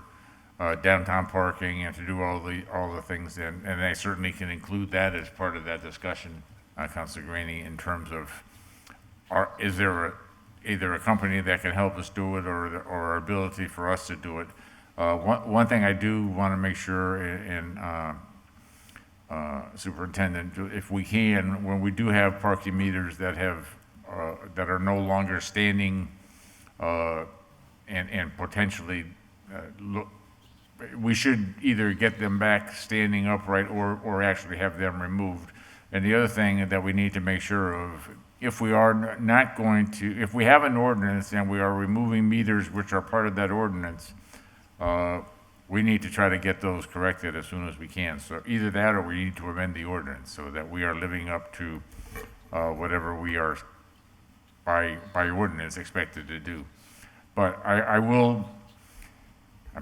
downtown parking and to do all the things, and I certainly can include that as part of that discussion, Councilor Graney, in terms of, is there either a company that can help us do it or our ability for us to do it. One thing I do want to make sure, Superintendent, if we can, when we do have parking meters that that are no longer standing and potentially we should either get them back standing upright or actually have them removed. And the other thing that we need to make sure of, if we are not going to, if we have an ordinance and we are removing meters which are part of that ordinance, we need to try to get those corrected as soon as we can. So either that or we need to amend the ordinance so that we are living up to whatever we are by ordinance expected to do. But I will, I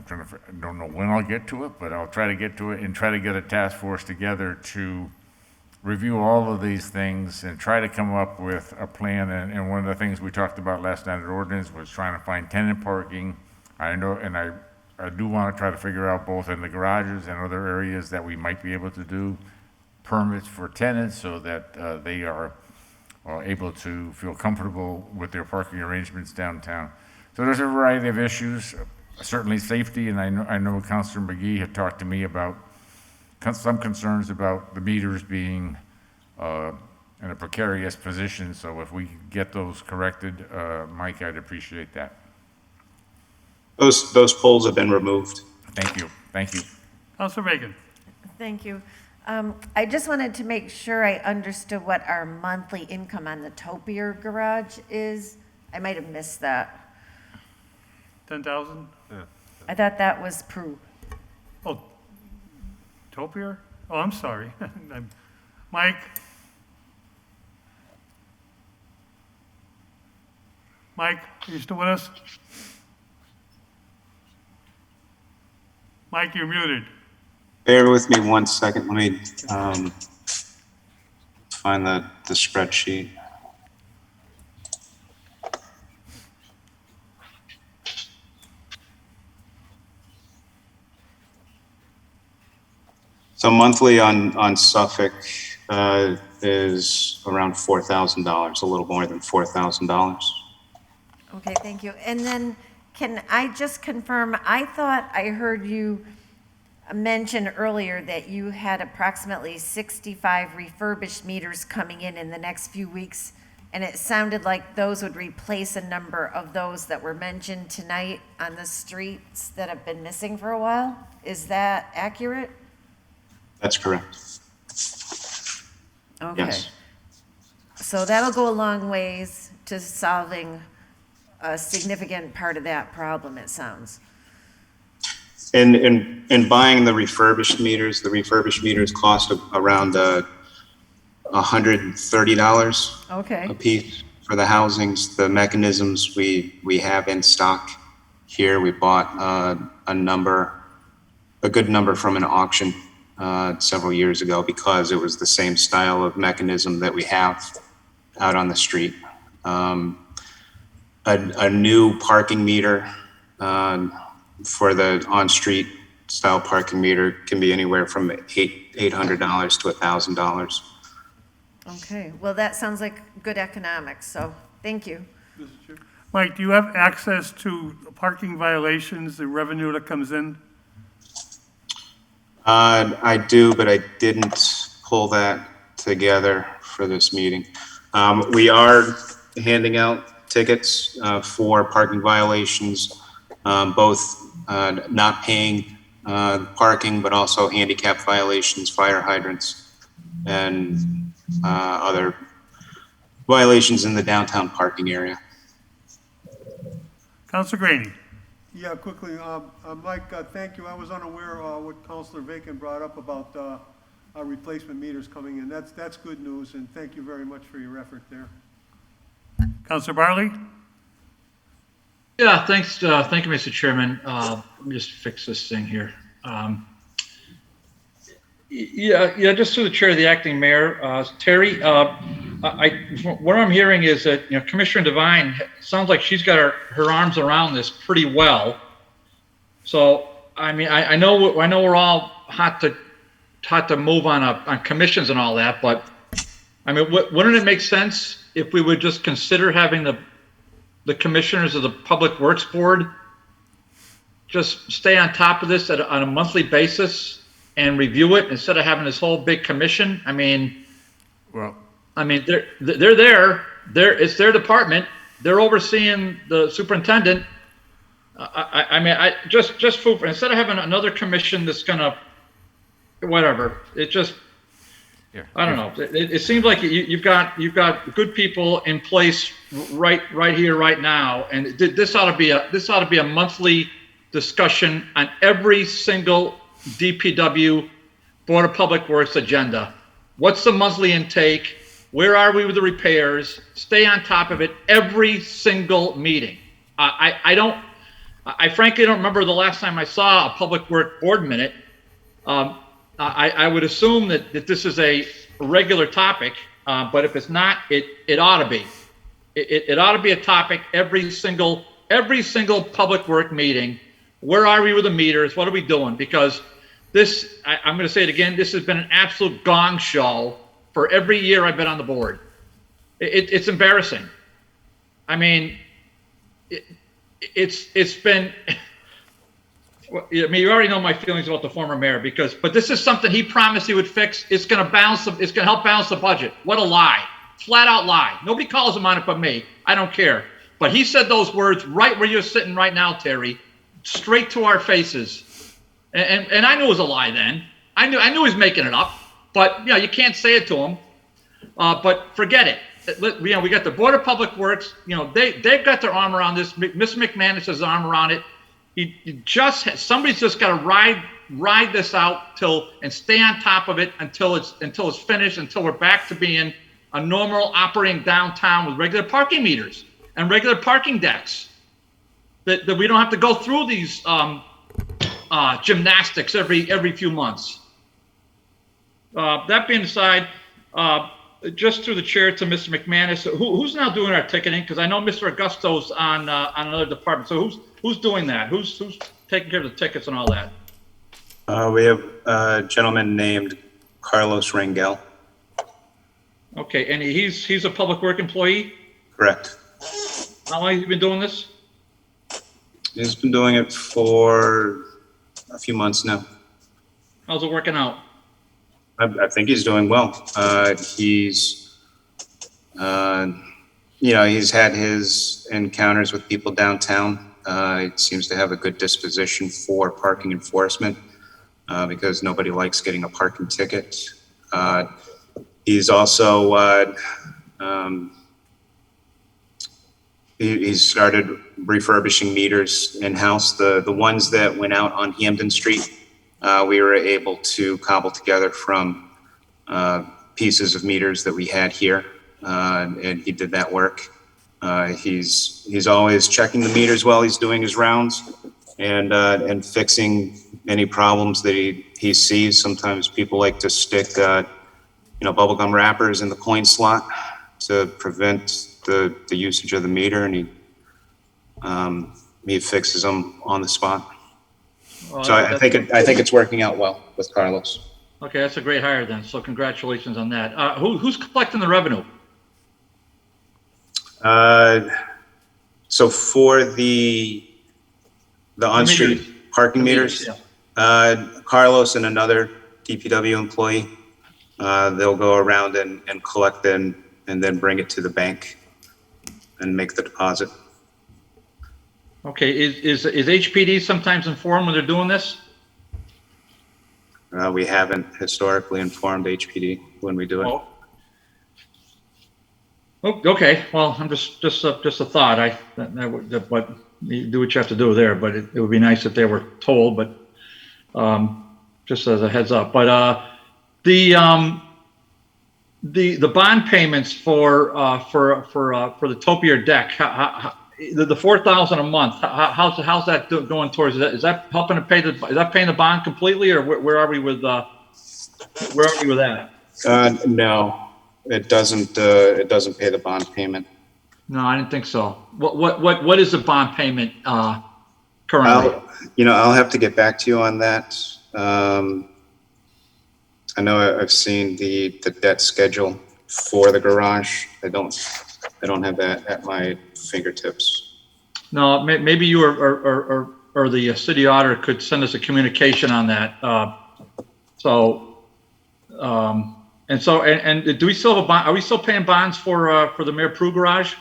don't know when I'll get to it, but I'll try to get to it and try to get a task force together to review all of these things and try to come up with a plan. And one of the things we talked about last night at ordinance was trying to find tenant parking. I know, and I do want to try to figure out both in the garages and other areas that we might be able to do permits for tenants so that they are able to feel comfortable with their parking arrangements downtown. So there's a variety of issues, certainly safety, and I know Councilor McGee had talked to me about some concerns about the meters being in a precarious position. So if we could get those corrected, Mike, I'd appreciate that. Those poles have been removed. Thank you. Thank you. Councilor Reagan? Thank you. I just wanted to make sure I understood what our monthly income on the Topier garage is. I might have missed that. 10,000? I thought that was Prue. Oh, Topier? Oh, I'm sorry. Mike? Mike, are you still with us? Mike, you're muted. Bear with me 1 second. Let me find the spreadsheet. So monthly on Suffolk is around $4,000, a little more than $4,000. Okay, thank you. And then can I just confirm, I thought I heard you mention earlier that you had approximately 65 refurbished meters coming in the next few weeks, and it sounded like those would replace a number of those that were mentioned tonight on the streets that have been missing for a while. Is that accurate? That's correct. Okay. Yes. So that'll go a long ways to solving a significant part of that problem, it sounds. In buying the refurbished meters cost around $130 Okay. a piece for the housings. The mechanisms we have in stock here, we bought a good number from an auction several years ago because it was the same style of mechanism that we have out on the street. A new parking meter for the on-street style parking meter can be anywhere from $800 to $1,000. Okay, well, that sounds like good economics, so thank you. Mike, do you have access to parking violations, the revenue that comes in? I do, but I didn't pull that together for this meeting. We are handing out tickets for parking violations, both not paying parking, but also handicap violations, fire hydrants, and other violations in the downtown parking area. Councilor Graney? Yeah, quickly, Mike, thank you. I was unaware of what Councilor Bacon brought up about our replacement meters coming in. That's good news, and thank you very much for your effort there. Councilor Barley? Yeah, thanks. Thank you, Mr. Chairman. Let me just fix this thing here. Yeah, just through the chair of the acting mayor, Terry, what I'm hearing is that, Commissioner Devine, sounds like she's got her arms around this pretty well. So, I mean, I know we're all hot to move on commissions and all that, but I mean, wouldn't it make sense if we would just consider having the commissioners of the Public Works Board just stay on top of this on a monthly basis and review it instead of having this whole big commission? I mean, they're there. It's their department. They're overseeing the superintendent. I mean, just food for, instead of having another commission that's gonna, whatever. It just, I don't know. It seems like you've got good people in place right here, right now, and this ought to be a monthly discussion on every single DPW Board of Public Works agenda. What's the monthly intake? Where are we with the repairs? Stay on top of it every single meeting. I frankly don't remember the last time I saw a Public Work Board minute. I would assume that this is a regular topic, but if it's not, it ought to be. It ought to be a topic every single Public Work meeting. Where are we with the meters? What are we doing? Because this, I'm going to say it again, this has been an absolute gong show for every year I've been on the board. It's embarrassing. I mean, it's been, I mean, you already know my feelings about the former mayor but this is something he promised he would fix. It's going to help balance the budget. What a lie. Flat out lie. Nobody calls him on it but me. I don't care. But he said those words right where you're sitting right now, Terry, straight to our faces. And I knew it was a lie then. I knew he was making it up, but you can't say it to him. But forget it. We got the Board of Public Works. They've got their arm around this. Mr. McManus has his arm around it. Somebody's just got to ride this out and stay on top of it until it's finished, until we're back to being a normal operating downtown with regular parking meters and regular parking decks. That we don't have to go through these gymnastics every few months. That being aside, just through the chair to Mr. McManus, who's now doing our ticketing? Because I know Mr. Augusto's on another department. So who's doing that? Who's taking care of the tickets and all that? We have a gentleman named Carlos Rangel. Okay, and he's a public work employee? Correct. How long have you been doing this? He's been doing it for a few months now. How's it working out? I think he's doing well. He's had his encounters with people downtown. It seems to have a good disposition for parking enforcement because nobody likes getting a parking ticket. He's also he's started refurbishing meters in-house. The ones that went out on Hampden Street, we were able to cobble together from pieces of meters that we had here, and he did that work. He's always checking the meters while he's doing his rounds and fixing any problems that he sees. Sometimes people like to stick bubblegum wrappers in the coin slot to prevent the usage of the meter, and he fixes them on the spot. Well, So I think it's working out well with Carlos. Okay, that's a great hire then. So congratulations on that. Who's collecting the revenue? So for the on-street parking meters, Carlos and another DPW employee, they'll go around and collect them and then bring it to the bank and make the deposit. Okay, is HPD sometimes informed when they're doing this? We haven't historically informed HPD when we do it. Oh, okay, well, I'm just a thought. But you do what you have to do there. But it would be nice if they were told. But just as a heads up. But the bond payments for the topiary deck, the $4,000 a month. How's that going towards that? Is that helping to pay is that paying the bond completely, or where are we with? Where are you with that? No, it doesn't pay the bond payment. No, I didn't think so. What is the bond payment, currently? I'll have to get back to you on that. I know I've seen the debt schedule for the garage. I don't have that at my fingertips. No, maybe you or the city auditor could send us a communication on that. And do we still have a bond? Are we still paying bonds for the Mayor Prue garage?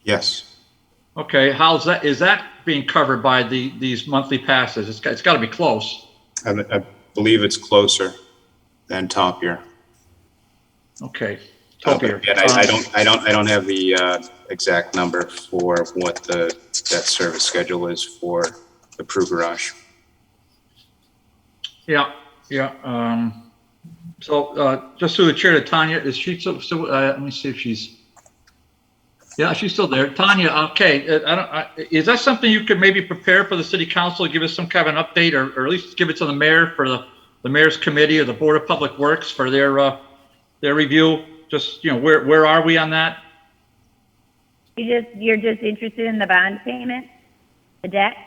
Yes. Okay, is that being covered by these monthly passes? It's got to be close. I believe it's closer than Topier. Okay, Topier. Yet I don't have the exact number for what the debt service schedule is for the Prue garage. Yeah. So just through the chair to Tanya, is she still? Let me see if she's. Yeah, she's still there. Tanya, okay. Is that something you could maybe prepare for the city council, give us some kind of an update, or at least give it to the mayor for the mayor's committee or the Board of Public Works for their review? Just, where are we on that? You're just interested in the bond payment, the debt?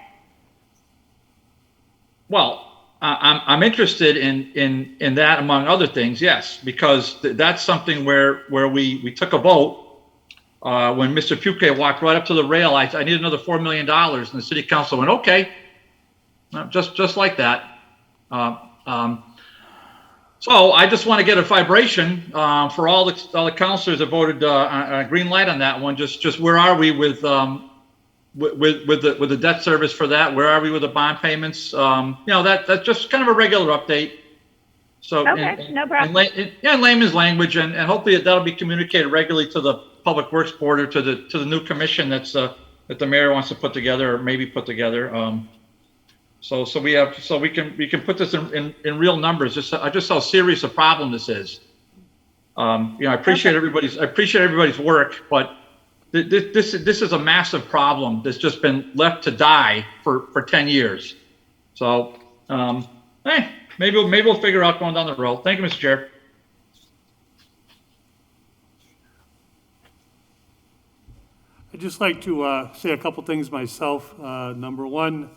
Well, I'm interested in that among other things, yes, because that's something where we took a vote. When Mr. Puke walked right up to the rail, I need another $4 million, and the city council went, okay, just like that. So I just want to get a vibration for all the councilors that voted a green light on that one. Just where are we with the debt service for that? Where are we with the bond payments? That's just kind of a regular update. So okay, no problem. In layman's language, and hopefully that'll be communicated regularly to the Public Works Board or to the new commission that the mayor wants to put together or maybe put together. So we can put this in real numbers. Just how serious a problem this is. I appreciate everybody's work, but this is a massive problem that's just been left to die for 10 years. So maybe we'll figure out going down the road. Thank you, Mr. Chair. I'd just like to say a couple things myself. Number one,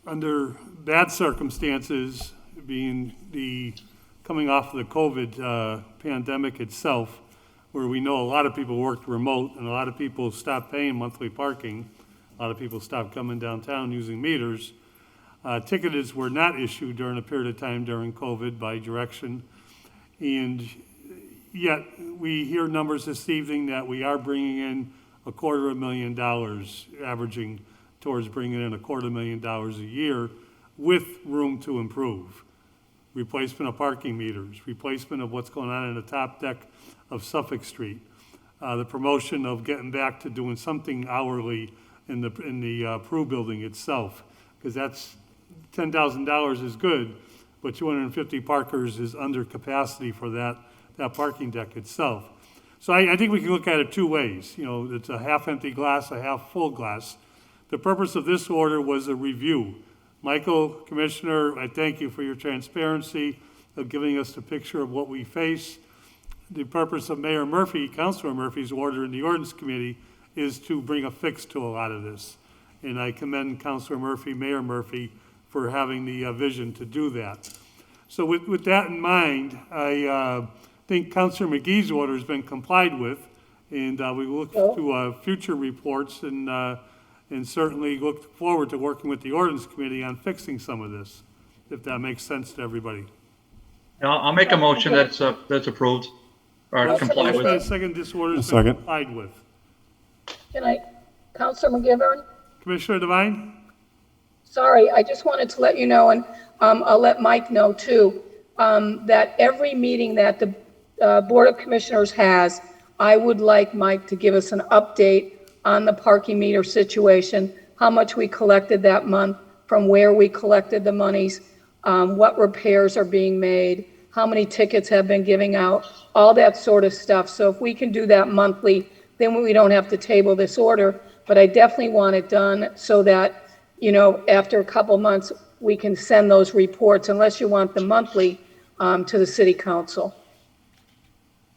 under bad circumstances, being the coming off of the COVID pandemic itself, where we know a lot of people worked remote and a lot of people stopped paying monthly parking, a lot of people stopped coming downtown using meters. Tickets were not issued during a period of time during COVID by direction, and yet we hear numbers this evening that we are bringing in $250,000, averaging towards bringing in $250,000 a year with room to improve. Replacement of parking meters, replacement of what's going on in the top deck of Suffolk Street, the promotion of getting back to doing something hourly in the Prue building itself, because that's $10,000 is good, but 250 parkers is under capacity for that parking deck itself. So I think we can look at it two ways. It's a half empty glass, a half full glass. The purpose of this order was a review. Michael, Commissioner, I thank you for your transparency of giving us the picture of what we face. The purpose of Mayor Murphy, Councilor Murphy's order in the Ordinance Committee is to bring a fix to a lot of this. And I commend Councilor Murphy, Mayor Murphy, for having the vision to do that. So with that in mind, I think Councilor McGee's order has been complied with, and we look to future reports and certainly look forward to working with the Ordinance Committee on fixing some of this, if that makes sense to everybody. I'll make a motion that's approved or complied with. Second, this order has been complied with. Can I, Councilor McGivern? Commissioner Devine? Sorry, I just wanted to let you know, and I'll let Mike know too, that every meeting that the Board of Commissioners has, I would like Mike to give us an update on the parking meter situation, how much we collected that month, from where we collected the monies, what repairs are being made, how many tickets have been giving out, all that sort of stuff. So if we can do that monthly, then we don't have to table this order. But I definitely want it done so that, after a couple months, we can send those reports, unless you want them monthly, to the city council.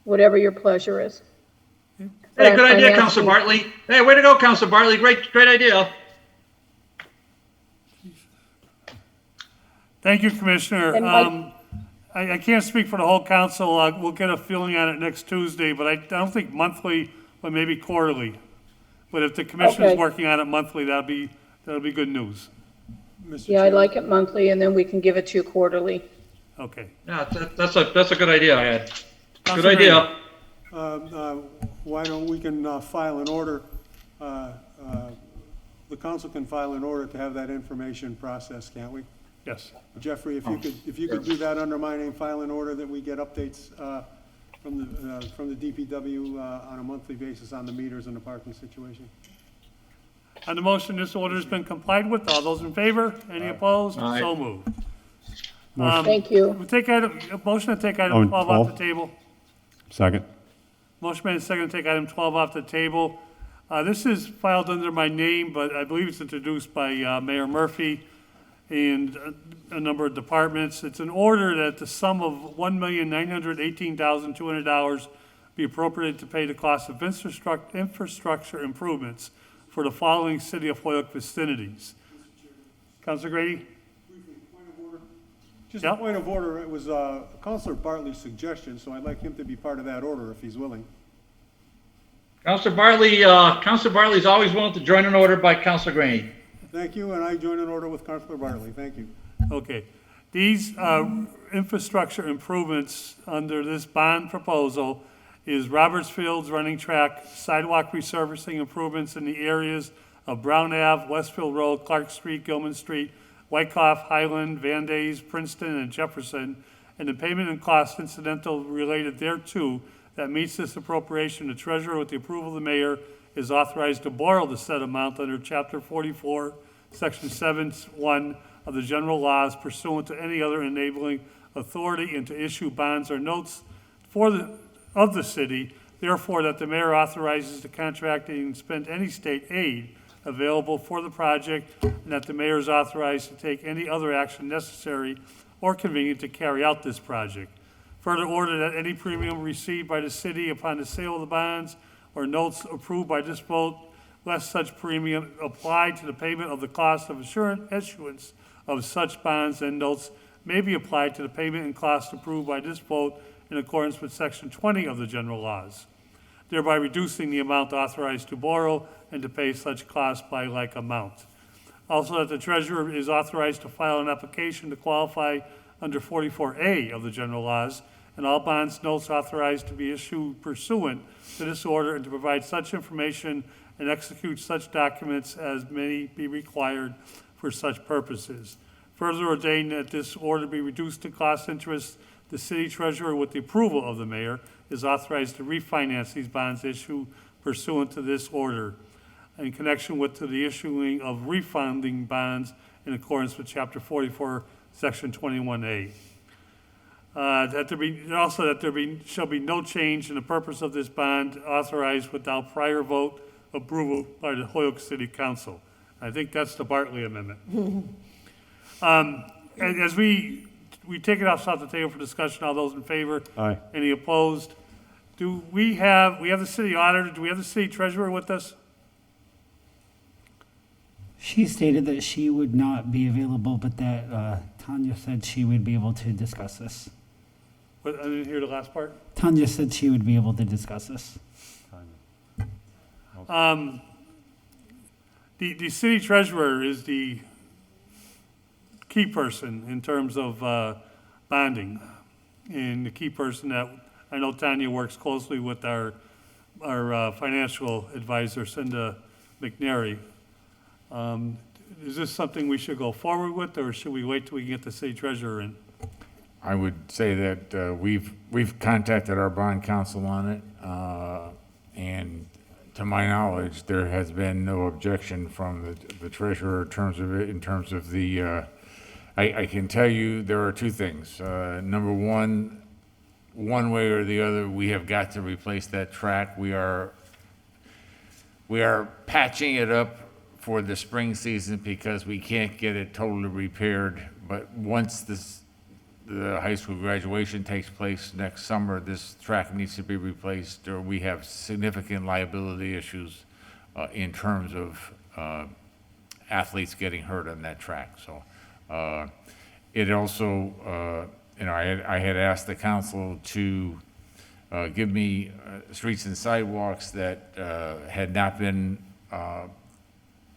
Whatever your pleasure is. But Hey, good I'm idea, Councilor asking- Bartley. Hey, way to go, Councilor Bartley. Great idea. Thank you, Commissioner. And Mike- I can't speak for the whole council. We'll get a feeling on it next Tuesday, but I don't think monthly, but maybe quarterly. But if the commissioner's Okay. working on it monthly, that'll be good news. Yeah, I like it monthly, and then we can give it to you quarterly. Okay. Yeah, that's a good idea, Ed. Good Councilor idea. Why don't we can file an order, the council can file an order to have that information processed, can't we? Yes. Jeffrey, if you could do that under my name, file an order that we get updates from the DPW on a monthly basis on the meters and the parking situation. On the motion, this order has been complied with. All those in favor? Any opposed? Aye. So moved. Thank you. We'll take a motion to take item Oh, 12 off the table. Second. Motion made and seconded to take item 12 off the table. This is filed under my name, but I believe it's introduced by Mayor Murphy and a number of departments. It's an order that the sum of $1,918,200 be appropriated to pay the cost of infrastructure improvements for the following City of Hoyoke vicinities. Councilor Grady? Just Yeah. a point of order, it was Councilor Bartley's suggestion, so I'd like him to be part of that order if he's willing. Councilor Bartley's always willing to join an order by Councilor Graney. Thank you, and I join in order with Councilor Bartley. Thank you. Okay. These infrastructure improvements under this bond proposal is Roberts Fields running track, sidewalk resurfacing improvements in the areas of Brown Ave, Westfield Road, Clark Street, Gilman Street, Wyckoff, Highland, Van Days, Princeton, and Jefferson, and the payment and cost incidental related thereto that meets this appropriation. The treasurer, with the approval of the mayor, is authorized to borrow the said amount under Chapter 44, Section 7-1 of the general laws pursuant to any other enabling authority, and to issue bonds or notes of the city. Therefore, that the mayor authorizes the contracting and spend any state aid available for the project, and that the mayor is authorized to take any other action necessary or convenient to carry out this project. Further order that any premium received by the city upon the sale of the bonds or notes approved by this vote, less such premium applied to the payment of the cost of issuance of such bonds and notes may be applied to the payment and cost approved by this vote in accordance with Section 20 of the general laws, thereby reducing the amount authorized to borrow and to pay such cost by like amount. Also, that the treasurer is authorized to file an application to qualify under 44A of the general laws, and all bonds, notes authorized to be issued pursuant to this order, and to provide such information and execute such documents as may be required for such purposes. Further ordained that this order be reduced to cost interest, the city treasurer, with the approval of the mayor, is authorized to refinance these bonds issued pursuant to this order in connection with the issuing of refunding bonds in accordance with Chapter 44, Section 21A. That there shall be no change in the purpose of this bond authorized without prior vote approval by the Hoyoke City Council. I think that's the Bartley Amendment. As we take it off the table for discussion, all those in favor? Aye. Any opposed? Do we have the city auditor, do we have the city treasurer with us? She stated that she would not be available, but that Tanya said she would be able to discuss this. What, I didn't hear the last part. Tanya said she would be able to discuss this. The city treasurer is the key person in terms of bonding, and the key person that I know Tanya works closely with our financial advisor, Cinda McNary. Is this something we should go forward with, or should we wait till we can get the city treasurer in? I would say that we've contacted our bond counsel on it, and to my knowledge, there has been no objection from the treasurer in terms of it. In terms of the, I can tell you there are two things. Number one way or the other, we have got to replace that track. We are patching it up for the spring season because we can't get it totally repaired. But once the high school graduation takes place next summer, this track needs to be replaced, or we have significant liability issues in terms of athletes getting hurt on that track. So it also, I had asked the council to give me streets and sidewalks that had not been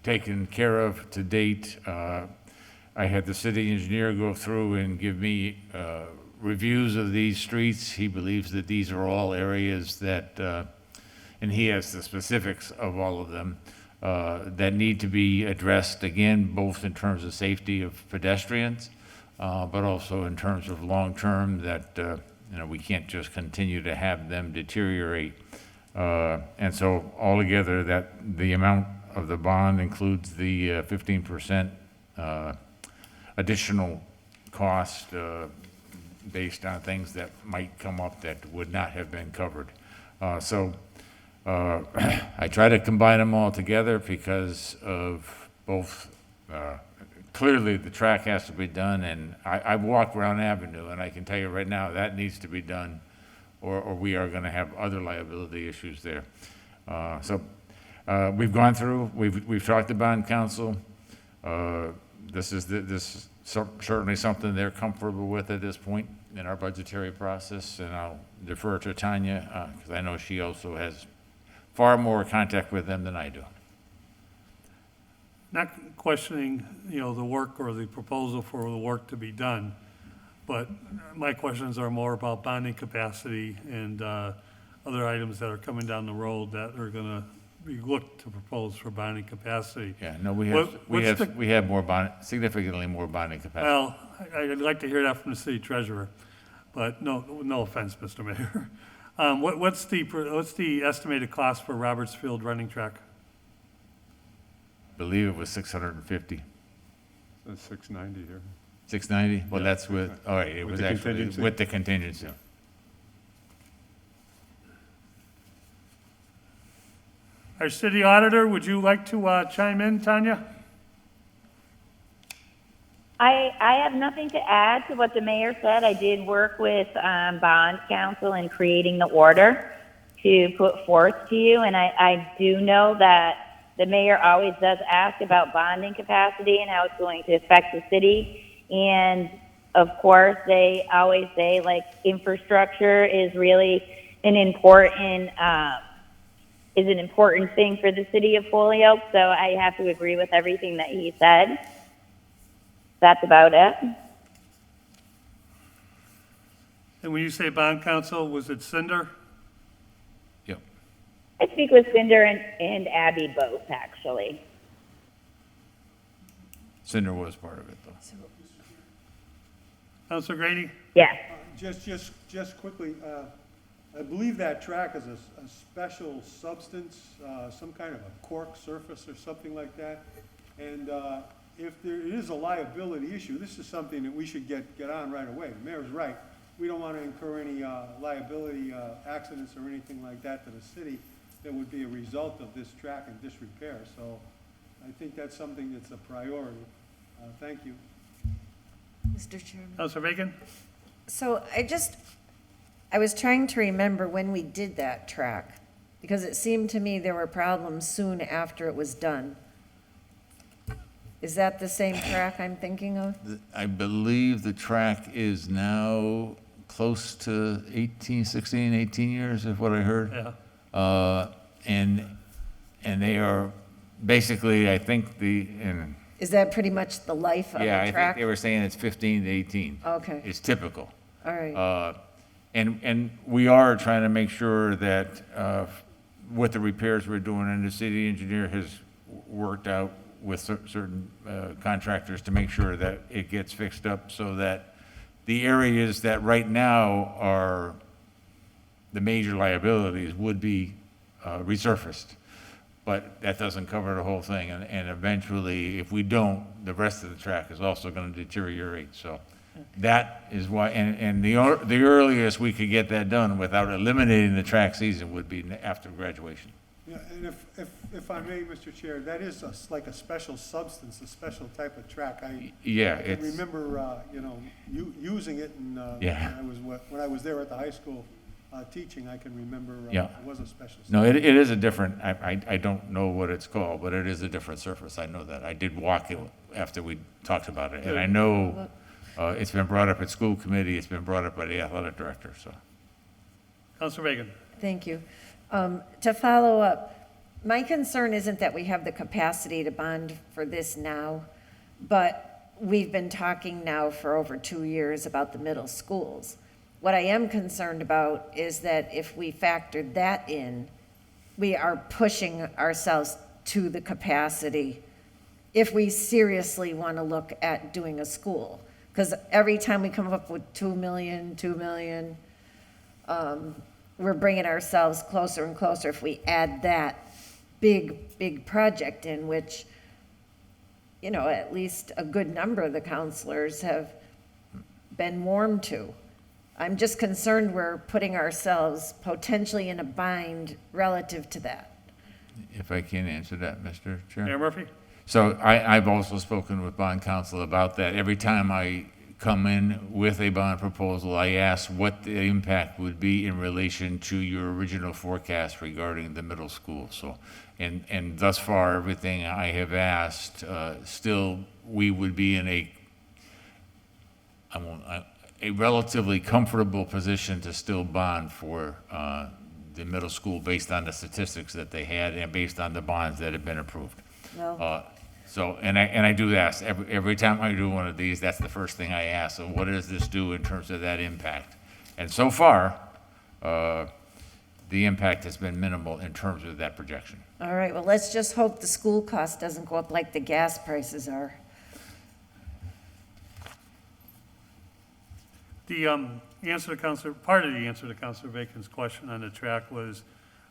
taken care of to date. I had the city engineer go through and give me reviews of these streets. He believes that these are all areas that, and he has the specifics of all of them, that need to be addressed, again, both in terms of safety of pedestrians, but also in terms of long-term, that we can't just continue to have them deteriorate. And so altogether, that the amount of the bond includes the 15% additional cost based on things that might come up that would not have been covered. So I try to combine them all together because of both, clearly the track has to be done, and I've walked Brown Avenue, and I can tell you right now that needs to be done, or we are going to have other liability issues there. So we've gone through, we've talked to bond council. This is certainly something they're comfortable with at this point in our budgetary process, and I'll defer to Tanya because I know she also has far more contact with them than I do. Not questioning, the work or the proposal for the work to be done, but my questions are more about bonding capacity and other items that are coming down the road that are going to be looked to propose for bonding capacity. Yeah, no, we have more bond, significantly more bonding capacity. Well, I'd like to hear that from the city treasurer, but no offense, Mr. Mayor. What's the estimated cost for Roberts Field running track? I believe it was 650. That's 690 here. 690? Well, Yeah, that's with, all right, it With was the actually contingency. with the contingency. Our city auditor, would you like to chime in, Tanya? I have nothing to add to what the mayor said. I did work with bond counsel in creating the order to put forth to you, and I do know that the mayor always does ask about bonding capacity and how it's going to affect the city. And of course, they always say like infrastructure is really an important thing for the city of Holyoke. So I have to agree with everything that he said. That's about it. And when you say bond counsel, was it Cinder? Yep. I speak with Cinder and Abby both, actually. Cinder was part of it, though. Councilor Grady? Yes. Just quickly, I believe that track is a special substance, some kind of a cork surface or something like that. And if there is a liability issue, this is something that we should get on right away. The mayor's right. We don't want to incur any liability accidents or anything like that to the city that would be a result of this track and disrepair. So I think that's something that's a priority. Thank you. Mr. Chairman. Councilor Bacon? So I was trying to remember when we did that track, because it seemed to me there were problems soon after it was done. Is that the same track I'm thinking of? I believe the track is now close to 16, 18 years is what I heard. Yeah. And they are basically, I think Is that pretty much the life of yeah, the I think track? they were saying it's 15 to 18. Okay. It's typical. All right. And we are trying to make sure that with the repairs we're doing, and the city engineer has worked out with certain contractors to make sure that it gets fixed up so that the areas that right now are the major liabilities would be resurfaced. But that doesn't cover the whole thing, and eventually, if we don't, the rest of the track is also going to deteriorate. So that is why, and the earliest we could get that done without eliminating the track season would be after graduation. Yeah, and if I may, Mr. Chair, that is like a special substance, a special type of track. Yeah, I can it's- remember, using it, and Yeah. when I was there at the high school teaching, I can remember Yeah. it was a special. No, it is a different, I don't know what it's called, but it is a different surface. I know that. I did walk it after we talked about it. And I know it's been brought up at school committee, it's been brought up by the athletic director, so. Councilor Reagan. Thank you. To follow up, my concern isn't that we have the capacity to bond for this now, but we've been talking now for over 2 years about the middle schools. What I am concerned about is that if we factored that in, we are pushing ourselves to the capacity if we seriously want to look at doing a school. Because every time we come up with 2 million, we're bringing ourselves closer and closer if we add that big project in, which, at least a good number of the counselors have been warm to. I'm just concerned we're putting ourselves potentially in a bind relative to that. If I can answer that, Mr. Chair. Mayor Murphy? So I've also spoken with bond counsel about that. Every time I come in with a bond proposal, I ask what the impact would be in relation to your original forecast regarding the middle school. So, and thus far, everything I have asked, still, we would be in a relatively comfortable position to still bond for the middle school based on the statistics that they had and based on the bonds that have been approved. Well, So, and I do ask, every time I do one of these, that's the first thing I ask. So what does this do in terms of that impact? And so far, the impact has been minimal in terms of that projection. all right, well, let's just hope the school cost doesn't go up like the gas prices are. The answer to part of the answer to Councilor Bacon's question on the track was,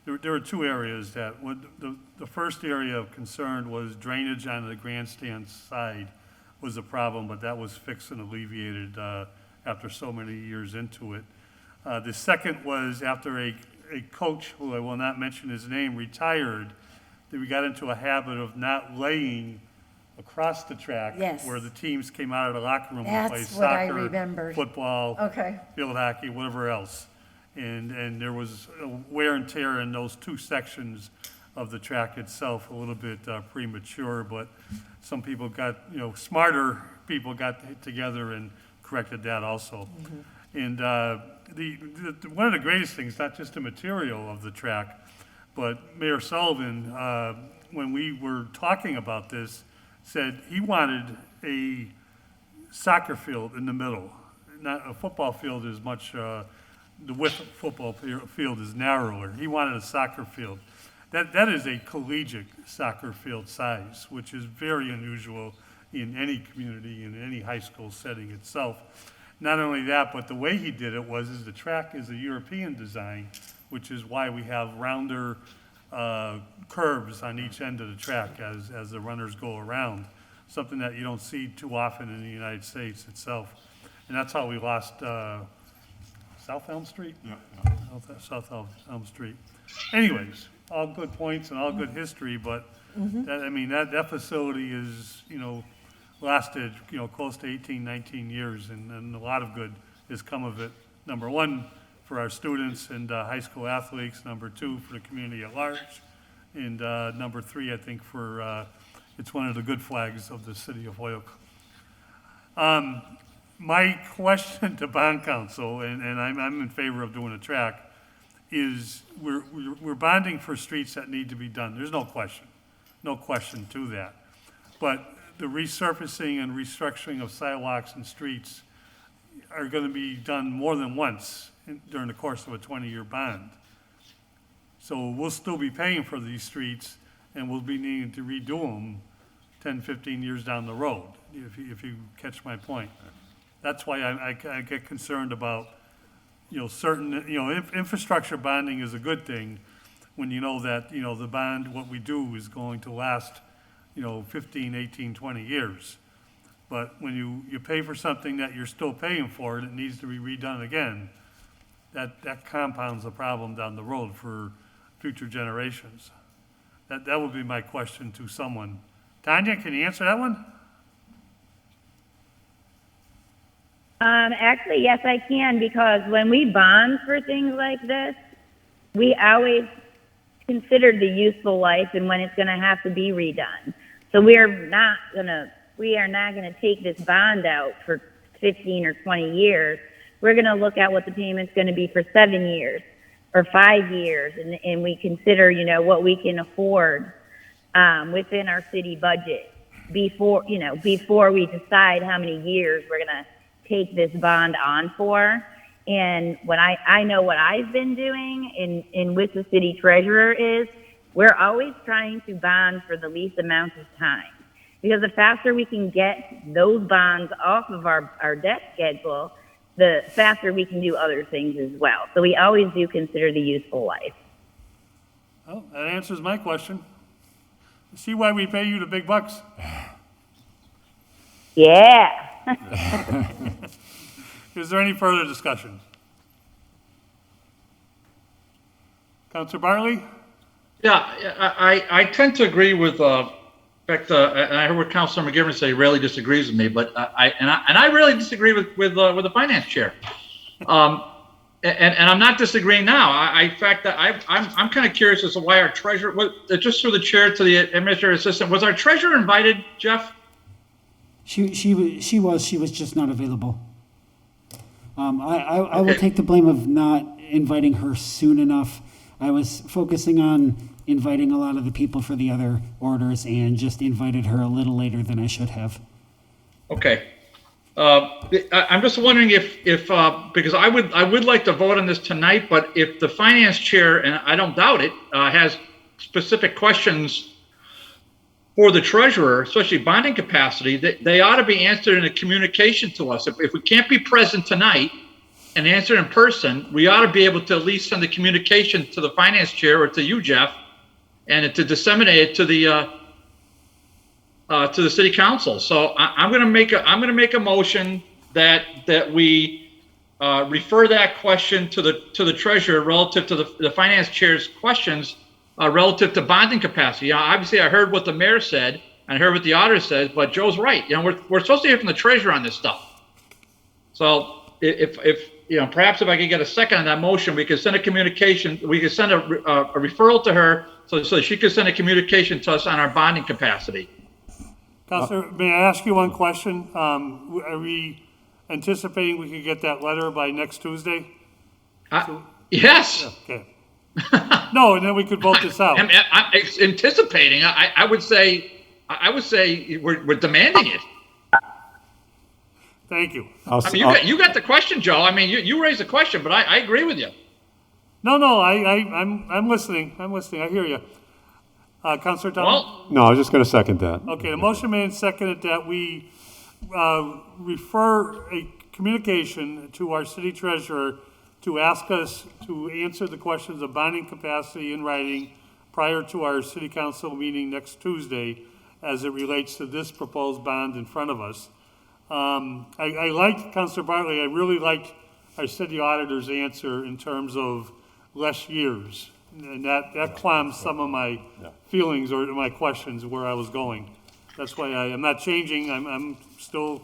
there were two areas that, the first area of concern was drainage on the grandstand side was a problem, but that was fixed and alleviated after so many years into it. The second was after a coach, who I will not mention his name, retired, that we got into a habit of not laying across the track. Yes. Where the teams came out of the locker room and played That's what I soccer, remembered. football, Okay. field hockey, whatever else. And there was a wear and tear in those two sections of the track itself, a little bit premature, but some people got, smarter people got together and corrected that also. And one of the greatest things, not just the material of the track, but Mayor Sullivan, when we were talking about this, said he wanted a soccer field in the middle. Not a football field is much, the width of football field is narrower. He wanted a soccer field. That is a collegiate soccer field size, which is very unusual in any community, in any high school setting itself. Not only that, but the way he did it is the track is a European design, which is why we have rounder curves on each end of the track as the runners go around, something that you don't see too often in the United States itself. And that's how we lost South Elm Street? Yeah. South Elm Street. Anyways, all good points and all good history, but that facility is, lasted, close to 18, 19 years, and a lot of good has come of it. Number one, for our students and high school athletes. Number two, for the community at large. And number three, I think it's one of the good flags of the city of Holyoke. My question to bond counsel, and I'm in favor of doing a track, is we're bonding for streets that need to be done. There's no question to that. But the resurfacing and restructuring of sidewalks and streets are going to be done more than once during the course of a 20-year bond. So we'll still be paying for these streets, and we'll be needing to redo them 10, 15 years down the road, if you catch my point. That's why I get concerned about, certain, infrastructure bonding is a good thing when you know that, the bond, what we do is going to last, 15, 18, 20 years. But when you pay for something that you're still paying for and it needs to be redone again, that compounds the problem down the road for future generations. That would be my question to someone. Tanya, can you answer that one? Actually, yes, I can, because when we bond for things like this, we always consider the useful life and when it's going to have to be redone. So we are not going to take this bond out for 15 or 20 years. We're going to look at what the payment's going to be for 7 years or 5 years, and we consider, what we can afford within our city budget before we decide how many years we're going to take this bond on for. And when I know what I've been doing in with the city treasurer is we're always trying to bond for the least amount of time, because the faster we can get those bonds off of our debt schedule, the faster we can do other things as well. So we always do consider the useful life. Well, that answers my question. See why we pay you the big bucks? Yeah. Is there any further discussion? Councilor Bartley? Yeah, I tend to agree with, in fact, and I heard what Councilor McGivern say, he really disagrees with me, but I really disagree with the finance chair. And I'm not disagreeing now. In fact, I'm kind of curious as to why our treasurer, just through the chair to the administrative assistant, was our treasurer invited, Jeff? She was just not available. I will take the blame of not inviting her soon enough. I was focusing on inviting a lot of the people for the other orders and just invited her a little later than I should have. Okay. I'm just wondering if because I would like to vote on this tonight, but if the finance chair, and I don't doubt it, has specific questions for the treasurer, especially bonding capacity, they ought to be answered in a communication to us. If we can't be present tonight and answer in person, we ought to be able to at least send a communication to the finance chair or to you, Jeff, and to disseminate it to the city council. So I'm going to make a motion that we refer that question to the treasurer relative to the finance chair's questions relative to bonding capacity. Obviously, I heard what the mayor said and I heard what the auditor says, but Joe's right. We're supposed to hear from the treasurer on this stuff. So if perhaps if I could get a second on that motion, we could send a communication. We could send a referral to her so she could send a communication to us on our bonding capacity. Councilor, may I ask you one question? Are we anticipating we could get that letter by next Tuesday? Yes. Okay. No, and then we could vote this out. I'm anticipating. I would say we're demanding it. Thank you. You got the question, Joe. I mean, you raised the question, but I agree with you. No, I'm listening. I hear you. Councilor Thomas? No, I was just going to second that. Okay, the motion made and seconded that we refer a communication to our city treasurer to ask us to answer the questions of bonding capacity in writing prior to our city council meeting next Tuesday as it relates to this proposed bond in front of us. I liked, Councilor Bartley, I really liked our city auditor's answer in terms of less years. And that calms some of my feelings or my questions where I was going. That's why I'm not changing. I'm still,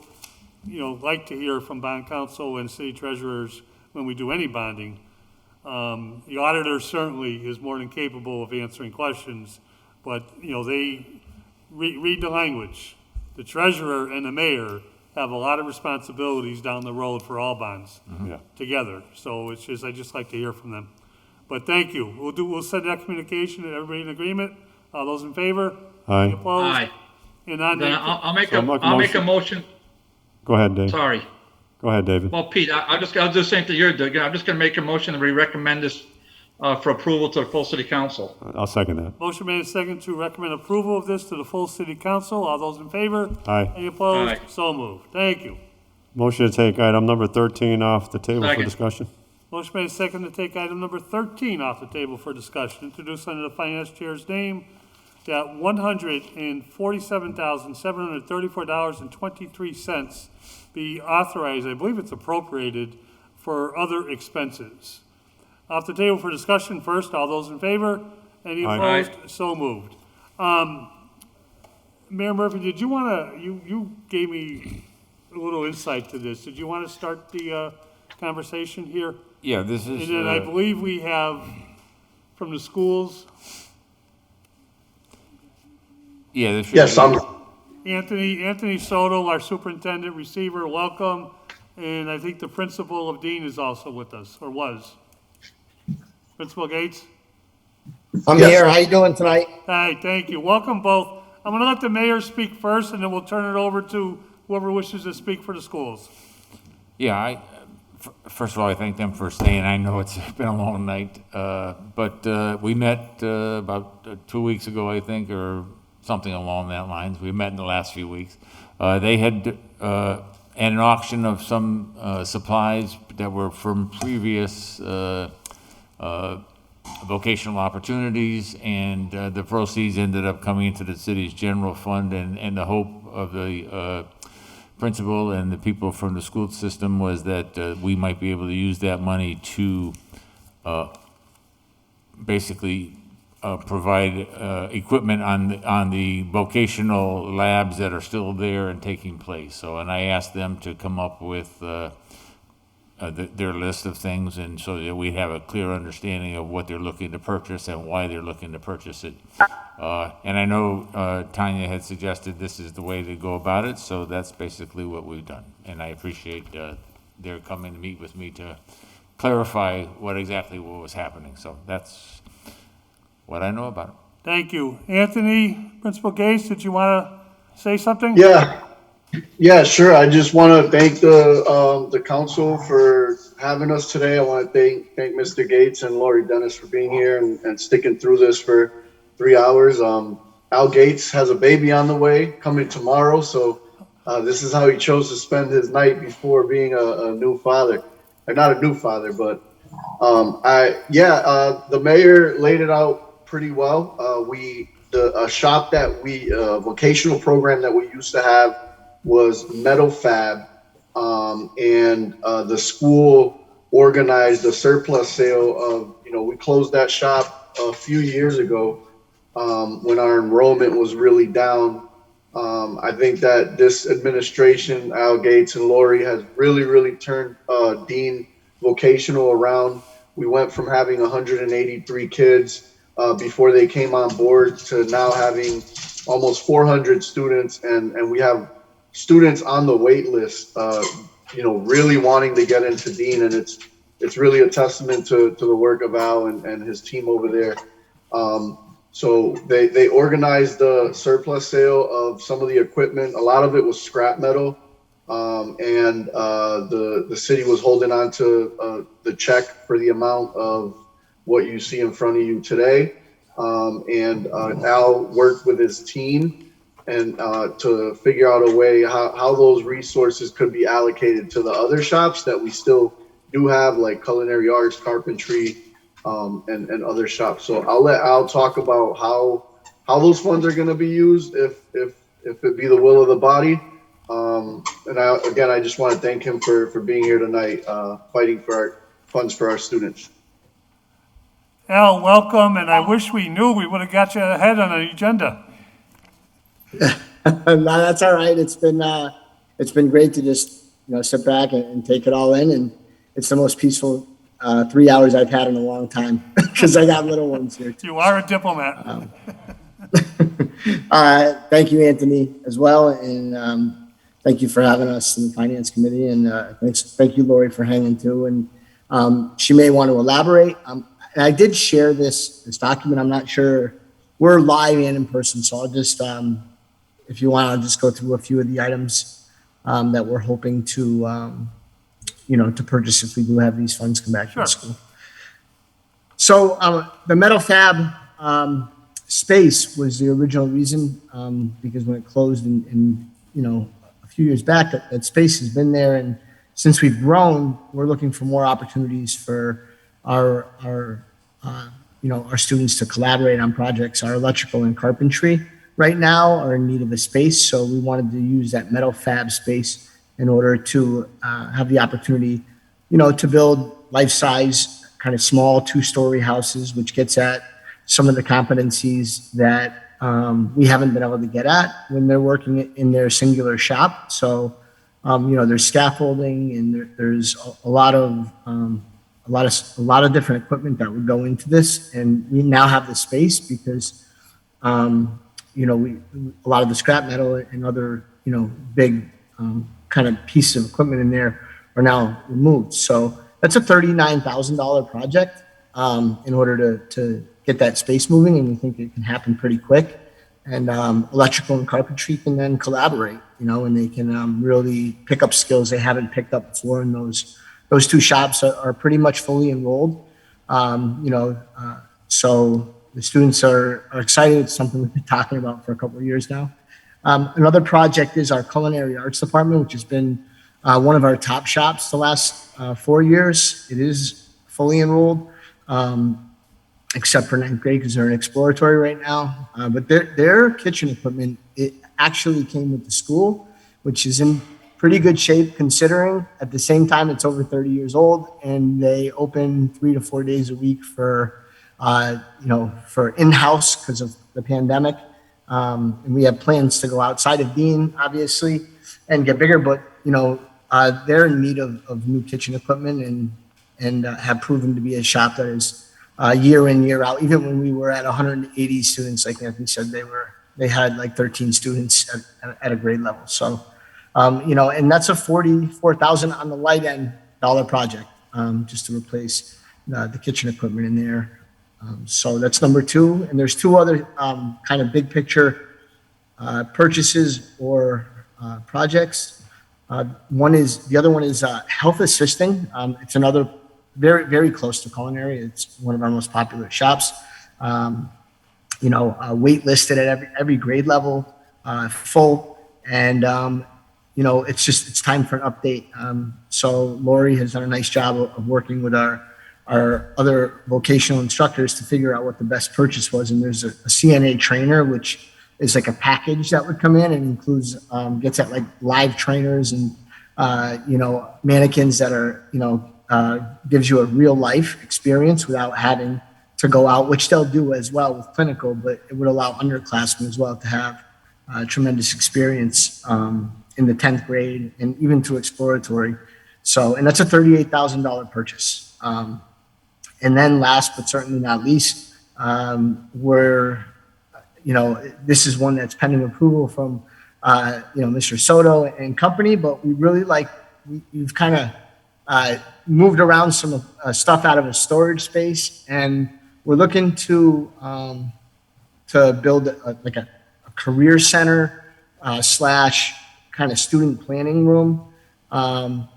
like to hear from bond counsel and city treasurers when we do any bonding. The auditor certainly is more than capable of answering questions, but, they read the language. The treasurer and the mayor have a lot of responsibilities down the road for all bonds together. So I just like to hear from them. But thank you. We'll send that communication. Everybody in agreement? All those in favor? Aye. Any opposed? Aye. And Then I'll make a motion. Go ahead, Dave. Sorry. Go ahead, David. Well, Pete, I'll just say to you, I'm just going to make a motion that we recommend this for approval to the full city council. I'll second that. Motion made and second to recommend approval of this to the full city council. All those in favor? Aye. Any opposed? Aye. So moved. Thank you. Motion to take item number 13 off the table for Second. discussion. Motion made and second to take item number 13 off the table for discussion. Introduced under the finance chair's name that $147,734.23 be authorized, I believe it's appropriated, for other expenses. Off the table for discussion first, all those in favor? Any Aye. opposed? So moved. Mayor Murphy, did you want to, you gave me a little insight to this. Did you want to start the conversation here? Yeah, this is. And then I believe we have from the schools, Yeah, this. Yes, Anthony Soto, our superintendent receiver, welcome. And I think the principal of Dean is also with us, or was. Principal Gates? I'm here. How you doing tonight? Hi, thank you. Welcome both. I'm going to let the mayor speak first, and then we'll turn it over to whoever wishes to speak for the schools. Yeah, first of all, I thank them for staying. I know it's been a long night, but we met about 2 weeks ago, I think, or something along that lines. We met in the last few weeks. They had an auction of some supplies that were from previous vocational opportunities, and the proceeds ended up coming into the city's general fund, and the hope of the principal and the people from the school system was that we might be able to use that money to basically provide equipment on the vocational labs that are still there and taking place. So, and I asked them to come up with their list of things, and so that we have a clear understanding of what they're looking to purchase and why they're looking to purchase it. And I know Tanya had suggested this is the way to go about it, so that's basically what we've done. And I appreciate their coming to meet with me to clarify what was happening. So that's what I know about it. Thank you. Anthony, Principal Gates, did you want to say something? Yeah, sure. I just want to thank the council for having us today. I want to thank Mr. Gates and Lori Dennis for being here and sticking through this for 3 hours. Al Gates has a baby on the way coming tomorrow, so this is how he chose to spend his night before being a new father. Or not a new father, but the mayor laid it out pretty well. A shop that vocational program that we used to have was Metal Fab, and the school organized a surplus sale of, we closed that shop a few years ago when our enrollment was really down. I think that this administration, Al Gates and Lori, has really turned Dean Vocational around. We went from having 183 kids before they came on board to now having almost 400 students, and we have students on the wait list, really wanting to get into Dean, and it's really a testament to the work of Al and his team over there. So they organized the surplus sale of some of the equipment. A lot of it was scrap metal, and the city was holding on to the check for the amount of what you see in front of you today. And Al worked with his team and to figure out a way how those resources could be allocated to the other shops that we still do have, like culinary arts, carpentry, and other shops. So I'll let Al talk about how those funds are going to be used if it be the will of the body. And I just want to thank him for being here tonight, fighting for our funds for our students. Al, welcome, and I wish we knew we would have got you ahead on the agenda. No, that's all right. It's been great to just sit back and take it all in, and it's the most peaceful 3 hours I've had in a long time because I got little ones here too. You are a diplomat. Thank you, Anthony, as well, and thank you for having us in the finance committee, and thank you, Lori, for hanging too. And she may want to elaborate. And I did share this document. I'm not sure we're live and in person, so I'll just if you want, I'll just go through a few of the items that we're hoping to to purchase if we do have these funds come back to the school. So the Metal Fab space was the original reason, because when it closed in a few years back, that space has been there, and since we've grown, we're looking for more opportunities for our students to collaborate on projects. Our electrical and carpentry right now are in need of a space, so we wanted to use that Metal Fab space in order to have the opportunity, to build life-size, kind of small 2-story houses, which gets at some of the competencies that we haven't been able to get at when they're working in their singular shop. So, there's scaffolding and there's a lot of different equipment that would go into this, and we now have the space because a lot of the scrap metal and other big kind of pieces of equipment in there are now removed. So that's a $39,000 project in order to get that space moving, and we think it can happen pretty quick. And electrical and carpentry can then collaborate, and they can really pick up skills they haven't picked up before. And those two shops are pretty much fully enrolled. So the students are excited. It's something we've been talking about for a couple of years now. Another project is our culinary arts department, which has been one of our top shops the last 4 years. It is fully enrolled, except for ninth grade because they're in exploratory right now. But their kitchen equipment, it actually came with the school, which is in pretty good shape considering. At the same time, it's over 30 years old, and they open 3 to 4 days a week for in-house because of the pandemic. And we have plans to go outside of Dean, obviously, and get bigger. But they're in need of new kitchen equipment and have proven to be a shop that is year in, year out. Even when we were at 180 students, like Anthony said, they had like 13 students at a grade level. So, and that's a $44,000 on the light end dollar project, just to replace the kitchen equipment in there. So that's number 2. And there's 2 other kind of big picture purchases or projects. The other one is health assisting. It's another very, very close to culinary. It's one of our most popular shops. Waitlisted at every grade level, full. And, it's time for an update. So Lori has done a nice job of working with our other vocational instructors to figure out what the best purchase was. And there's a CNA trainer, which is like a package that would come in and includes, gets at like live trainers and, mannequins that are, gives you a real life experience without having to go out, which they'll do as well with clinical, but it would allow underclassmen as well to have tremendous experience in the 10th grade and even to exploratory. So, and that's a $38,000 purchase. And then last, but certainly not least, this is one that's pending approval from, Mr. Soto and company, but we really we've kind of moved around some stuff out of a storage space, and we're looking to build a career center slash kind of student planning room. And,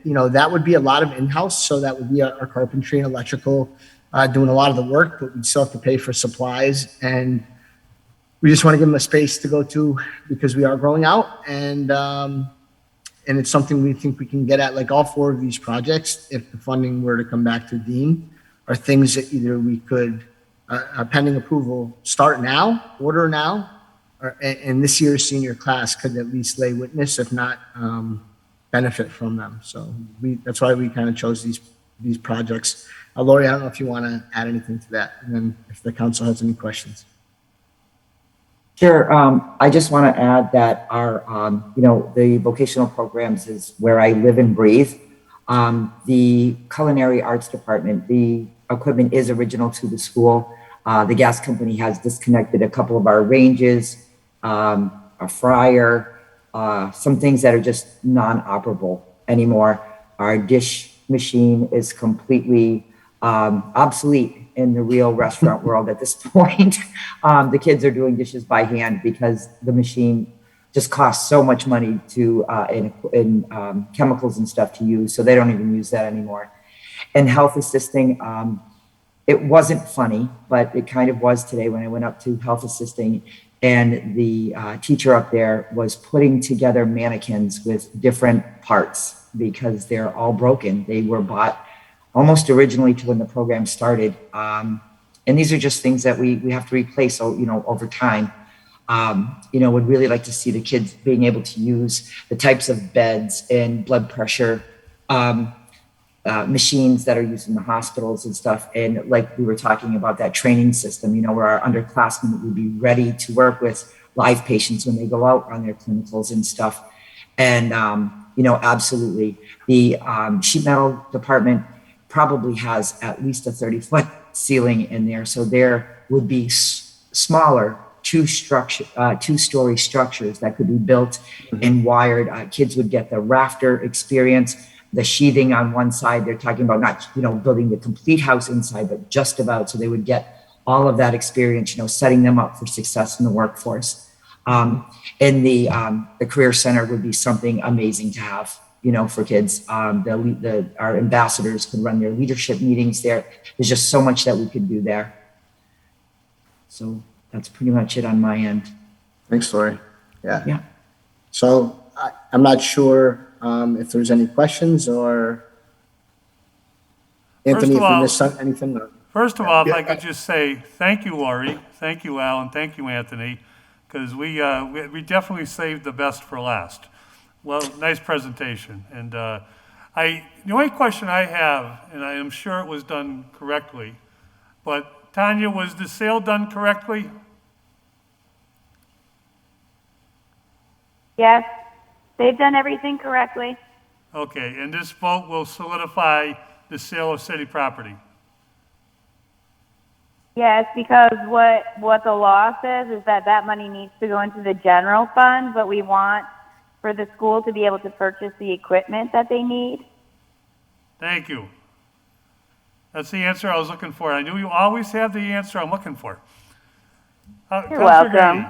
that would be a lot of in-house. So that would be our carpentry and electrical doing a lot of the work, but we'd still have to pay for supplies. And we just want to give them a space to go to because we are growing out. And it's something we think we can get at. Like all 4 of these projects, if the funding were to come back to Dean, are things that either we could, pending approval, start now, order now, and this year's senior class could at least lay witness, if not benefit from them. So that's why we kind of chose these projects. Lori, I don't know if you want to add anything to that, and then if the council has any questions. Sure. I just want to add that our, the vocational programs is where I live and breathe. The culinary arts department, the equipment is original to the school. The gas company has disconnected a couple of our ranges, a fryer, some things that are just non-operable anymore. Our dish machine is completely obsolete in the real restaurant world at this point. The kids are doing dishes by hand because the machine just costs so much money to in chemicals and stuff to use, so they don't even use that anymore. And health assisting, it wasn't funny, but it kind of was today when I went up to health assisting, and the teacher up there was putting together mannequins with different parts because they're all broken. They were bought almost originally to when the program started. And these are just things that we have to replace, over time. Would really like to see the kids being able to use the types of beds and blood pressure machines that are used in the hospitals and stuff. And like we were talking about that training system, you know, where our underclassmen would be ready to work with live patients when they go out on their clinicals and stuff. And, you know, absolutely. The sheet metal department probably has at least a 30-foot ceiling in there. So there would be smaller two-story structures that could be built and wired. Kids would get the rafter experience, the sheathing on one side. They're talking about not, you know, building the complete house inside, but just about. So they would get all of that experience, you know, setting them up for success in the workforce. And the Career Center would be something amazing to have, you know, for kids. Our ambassadors could run their leadership meetings there. There's just so much that we could do there. So that's pretty much it on my end. Thanks, Lori. Yeah. Yeah. So I'm not sure if there's any questions or Anthony, if we missed anything. First of all, if I could just say thank you, Lori, thank you, Al, and thank you, Anthony, because we definitely saved the best for last. Well, nice presentation. And the only question I have, and I am sure it was done correctly, but Tanya, was the sale done correctly? Yes, they've done everything correctly. Okay, and this vote will solidify the sale of city property. Yes, because what the law says is that money needs to go into the general fund, but we want for the school to be able to purchase the equipment that they need. Thank you. That's the answer I was looking for. I knew you always have the answer I'm looking for. You're welcome.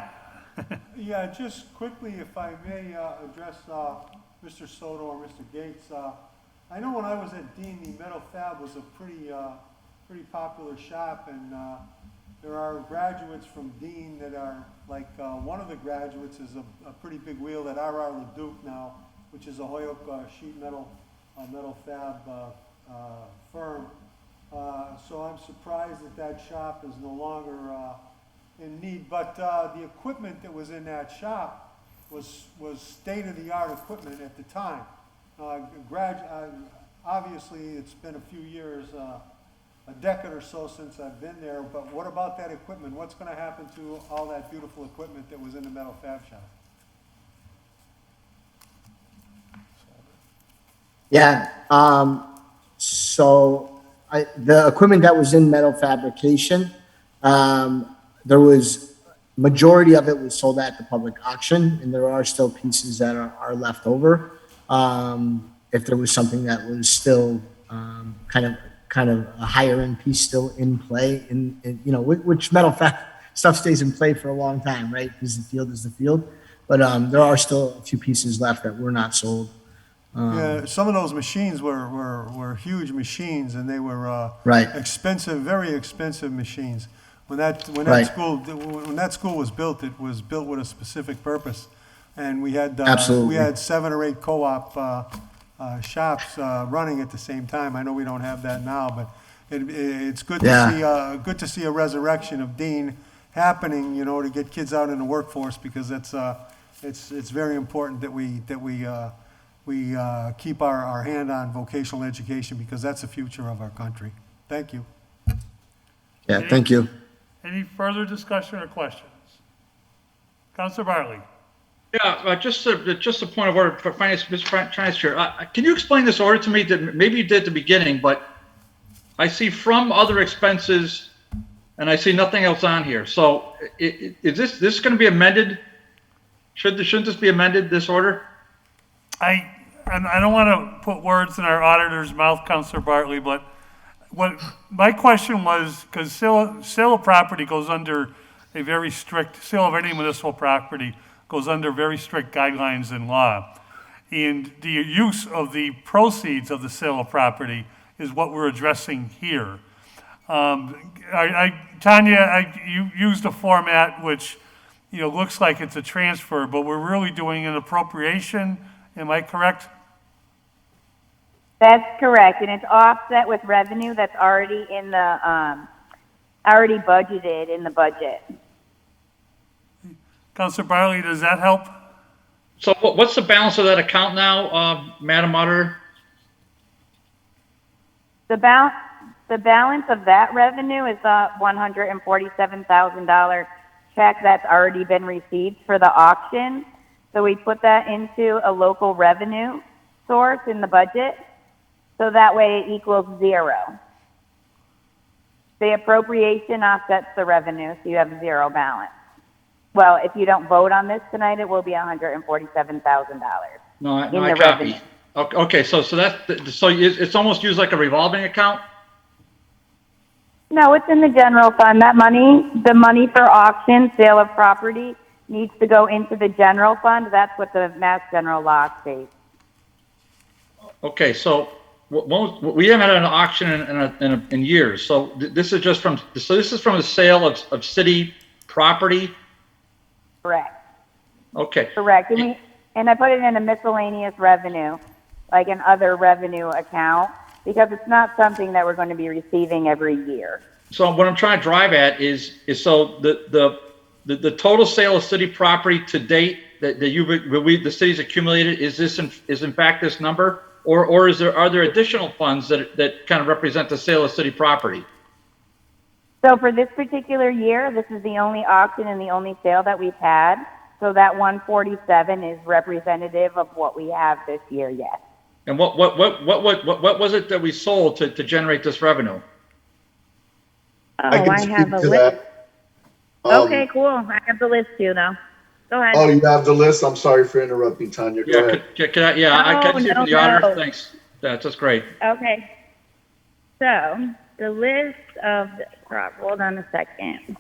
Yeah, just quickly, if I may address Mr. Soto or Mr. Gates. I know when I was at Dean, the Metal Fab was a pretty popular shop, and there are graduates from Dean that are like one of the graduates is a pretty big wheel at R.R. LeDuc now, which is a Hoyoke sheet metal fab firm. So I'm surprised that shop is no longer in need. But the equipment that was in that shop was state-of-the-art equipment at the time. Obviously, it's been a few years, a decade or so since I've been there, but what about that equipment? What's going to happen to all that beautiful equipment that was in the metal fab shop? Yeah. So the equipment that was in metal fabrication, there was majority of it was sold at the public auction, and there are still pieces that are left over. If there was something that was still kind of a higher end piece still in play, in you know, which metal fab stuff stays in play for a long time, right? Because the field is the field. But there are still a few pieces left that were not sold. Yeah, some of those machines were huge machines, and they were expensive, very expensive machines. When that school was built, it was built with a specific purpose, and we had 7 or 8 co-op shops running at the same time. I know we don't have that now, but it's good to see a resurrection of Dean happening. You know, to get kids out in the workforce, because it's very important that we keep our hand on vocational education, because that's the future of our country. Thank you. Yeah, thank you. Any further discussion or questions? Councilor Bartley. Yeah, just a point of order for Finance Chair. Can you explain this order to me? That maybe you did at the beginning, but I see from other expenses, and I see nothing else on here. So is this going to be amended? Shouldn't this be amended, this order? I don't want to put words in our auditor's mouth, Councilor Bartley, but what my question was, because sale of property goes under a very strict, sale of any municipal property goes under very strict guidelines in law. And the use of the proceeds of the sale of property is what we're addressing here. Tanya, you used a format which, you know, looks like it's a transfer, but we're really doing an appropriation. Am I correct? That's correct, and it's offset with revenue that's already in the already budgeted in the budget. Councilor Bartley, does that help? So what's the balance of that account now, Madam Auditor? The balance of that revenue is the $147,000 check that's already been received for the auction. So we put that into a local revenue source in the budget. So that way it equals zero. The appropriation offsets the revenue, so you have zero balance. Well, if you don't vote on this tonight, it will be $147,000. No, I in the copy. revenue. Okay, so it's almost used like a revolving account? No, it's in the general fund. That money, the money for auction, sale of property, needs to go into the general fund. That's what the Mass General Law states. Okay, so we haven't had an auction in years. So this is just from the sale of city property. Correct. Okay. Correct. And I put it in a miscellaneous revenue, like an other revenue account, because it's not something that we're going to be receiving every year. So what I'm trying to drive at is so the total sale of city property to date that the city's accumulated is in fact this number, or are there additional funds that kind of represent the sale of city property? So for this particular year, this is the only auction and the only sale that we've had. So that 147 is representative of what we have this year, yes. And what was it that we sold to generate this revenue? Oh, I have a list. Okay, cool. I have the list too, though. Go ahead. Oh, you have the list? I'm sorry for interrupting, Tanya. Go ahead. I can see it from the auditor. Thanks. That's great. Okay. So the list of hold on a second.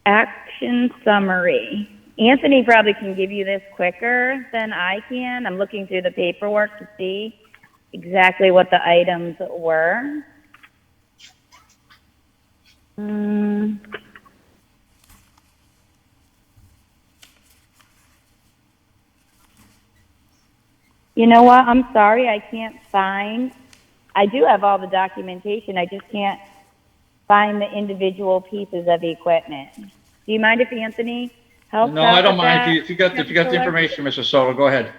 Action summary. Anthony probably can give you this quicker than I can. I'm looking through the paperwork to see exactly what the items were. You know what? I'm sorry, I can't find. I do have all the documentation. I just can't find the individual pieces of equipment. Do you mind if Anthony helps? No, I don't mind. If you got the information, Mr. Soto, go ahead.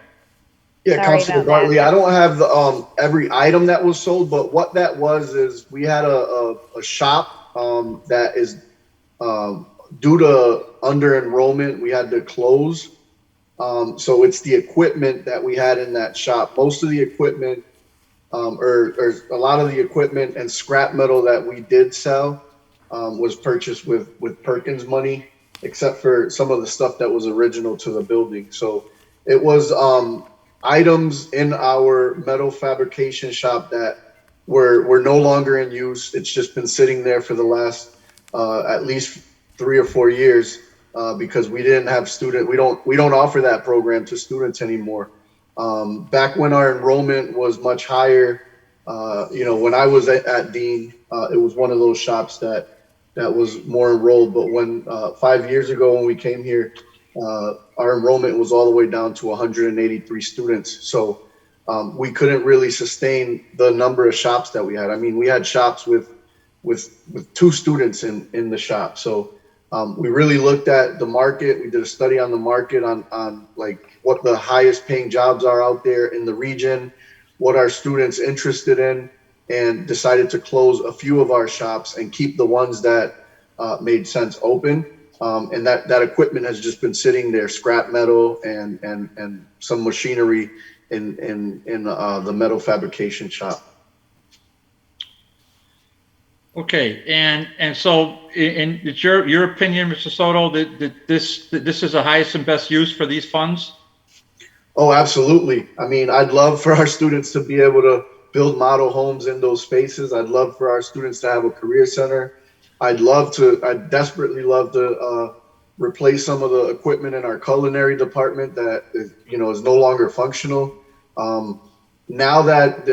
Yeah, Councilor Gartley, I don't have the every item that was sold, but what that was is we had a shop that is due to under enrollment, we had to close. So it's the equipment that we had in that shop. Most of the equipment, or a lot of the equipment and scrap metal that we did sell was purchased with Perkins money, except for some of the stuff that was original to the building. So it was items in our metal fabrication shop that were no longer in use. It's just been sitting there for the last at least 3 or 4 years because we didn't have we don't offer that program to students anymore. Back when our enrollment was much higher, when I was at Dean, it was one of those shops that was more enrolled. But when 5 years ago when we came here, our enrollment was all the way down to 183 students. So we couldn't really sustain the number of shops that we had. I mean, we had shops with 2 students in the shop. So we really looked at the market. We did a study on the market on like what the highest paying jobs are out there in the region, what our students interested in, and decided to close a few of our shops and keep the ones that made sense open. And that equipment has just been sitting there, scrap metal and some machinery in the metal fabrication shop. Okay, and so in it's your opinion, Mr. Soto, that this is the highest and best use for these funds? Oh, absolutely. I mean, I'd love for our students to be able to build model homes in those spaces. I'd love for our students to have a career center. I'd desperately love to replace some of the equipment in our culinary department that is no longer functional. Now that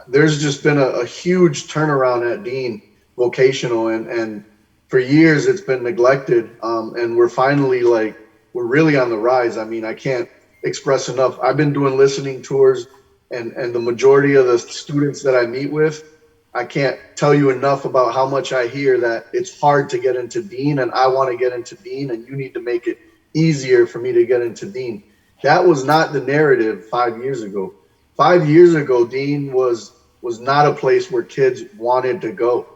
there's just been a huge turnaround at Dean Vocational, and for years it's been neglected, and we're finally we're really on the rise. I mean, I can't express enough. I've been doing listening tours, and the majority of the students that I meet with, I can't tell you enough about how much I hear that it's hard to get into Dean, and I want to get into Dean, and you need to make it easier for me to get into Dean. That was not the narrative 5 years ago. 5 years ago, Dean was was not a place where kids wanted to go.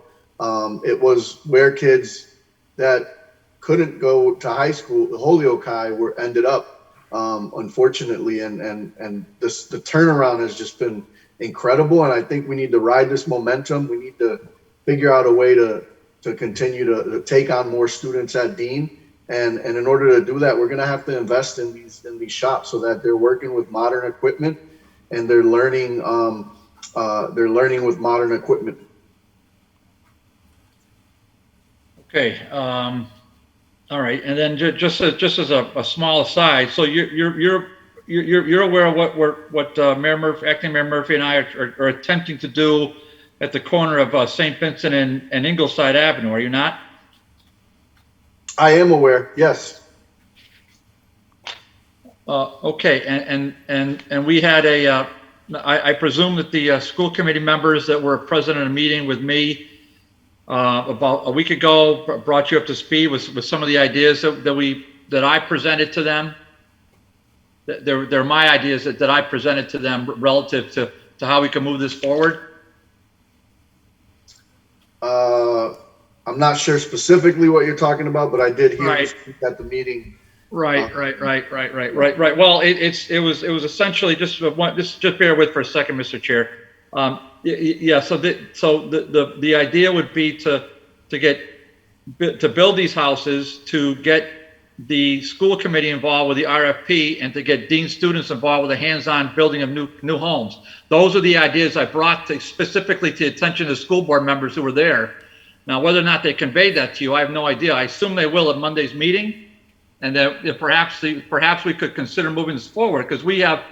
It was where kids that couldn't go to high school, the Holyoke High, were ended up, unfortunately. And this, the turnaround has just been incredible. And I think we need to ride this momentum. We need to figure out a way to continue to take on more students at Dean. And in order to do that, we're going to have to invest in these shops so that they're working with modern equipment and they're learning with modern equipment. Okay. All right. And then just as a small aside, so you're aware of what Mayor Murphy, Acting Mayor Murphy, and I are attempting to do at the corner of St. Vincent and Ingleside Avenue, are you not? I am aware, yes. Okay, and we had I presume that the school committee members that were present in a meeting with me about a week ago brought you up to speed with some of the ideas that I presented to them. They're my ideas that I presented to them relative to how we can move this forward. I'm not sure specifically what you're talking about, but I did hear you speak at the meeting. Right. Well, it was essentially just bear with for a second, Mr. Chair. Yeah. So the idea would be to build these houses, to get the school committee involved with the RFP, and to get dean students involved with the hands-on building of new homes. Those are the ideas I brought specifically to the attention of the school board members who were there. Now, whether or not they conveyed that to you, I have no idea. I assume they will at Monday's meeting, and that perhaps we could consider moving this forward, because you have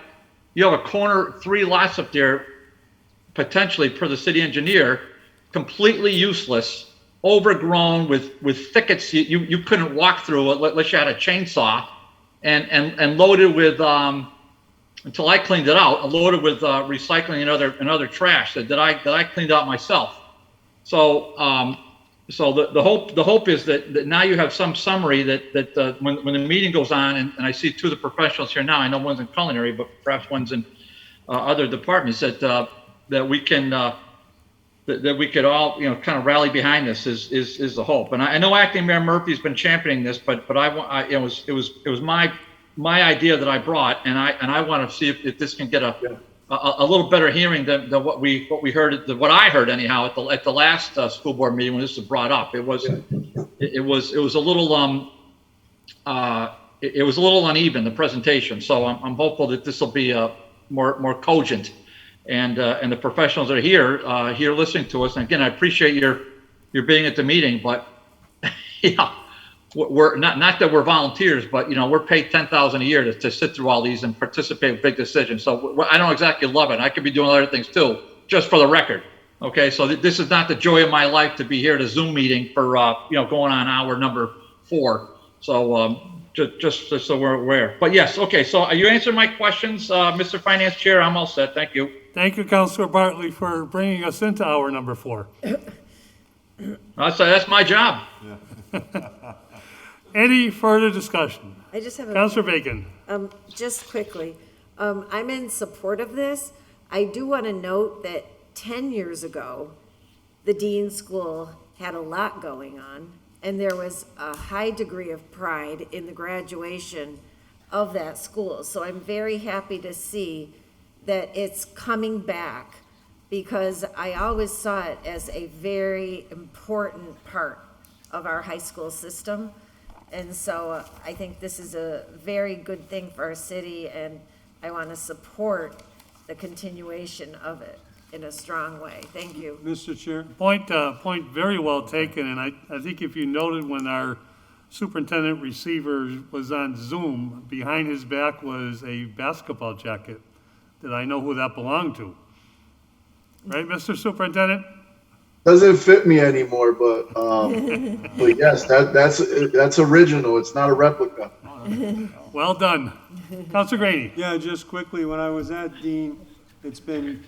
a corner 3 lots up there, potentially per the city engineer, completely useless, overgrown with thickets you couldn't walk through unless you had a chainsaw, and loaded with until I cleaned it out, loaded with recycling and other trash that I cleaned out myself. So the hope is that now you have some summary that when the meeting goes on, and I see 2 of the professionals here now. I know one's in culinary, but perhaps one's in other departments, that we can that we could all kind of rally behind this is the hope. And I know Acting Mayor Murphy's been championing this, but it was my idea that I brought, and I want to see if this can get a little better hearing than what we heard, what I heard anyhow at the last school board meeting when this was brought up. It was a little uneven, the presentation. So I'm hopeful that this will be more cogent, and the professionals that are here listening to us. And again, I appreciate your being at the meeting, but yeah. We're not that we're volunteers, but we're paid $10,000 a year to sit through all these and participate in big decisions. So I don't exactly love it. I could be doing other things too, just for the record. Okay, so this is not the joy of my life to be here at a Zoom meeting for going on hour number 4. So just so we're aware. But yes, okay. So you answered my questions, Mr. Finance Chair. I'm all set. Thank you. Thank you, Councilor Bartley, for bringing us into hour number 4. That's my job. Yeah. Any further discussion? I just have Councilor Bacon. Just quickly, I'm in support of this. I do want to note that 10 years ago, the Dean School had a lot going on, and there was a high degree of pride in the graduation of that school. So I'm very happy to see that it's coming back, because I always saw it as a very important part of our high school system. And so I think this is a very good thing for our city, and I want to support the continuation of it in a strong way. Thank you. Mr. Chair. Point very well taken, and I think if you noted when our superintendent receiver was on Zoom, behind his back was a basketball jacket that I know who that belonged to. Right, Mr. Superintendent? Doesn't fit me anymore, but but yes, that's original. It's not a replica. Well done. Councilor Graney. Yeah, just quickly, when I was at Dean, it's been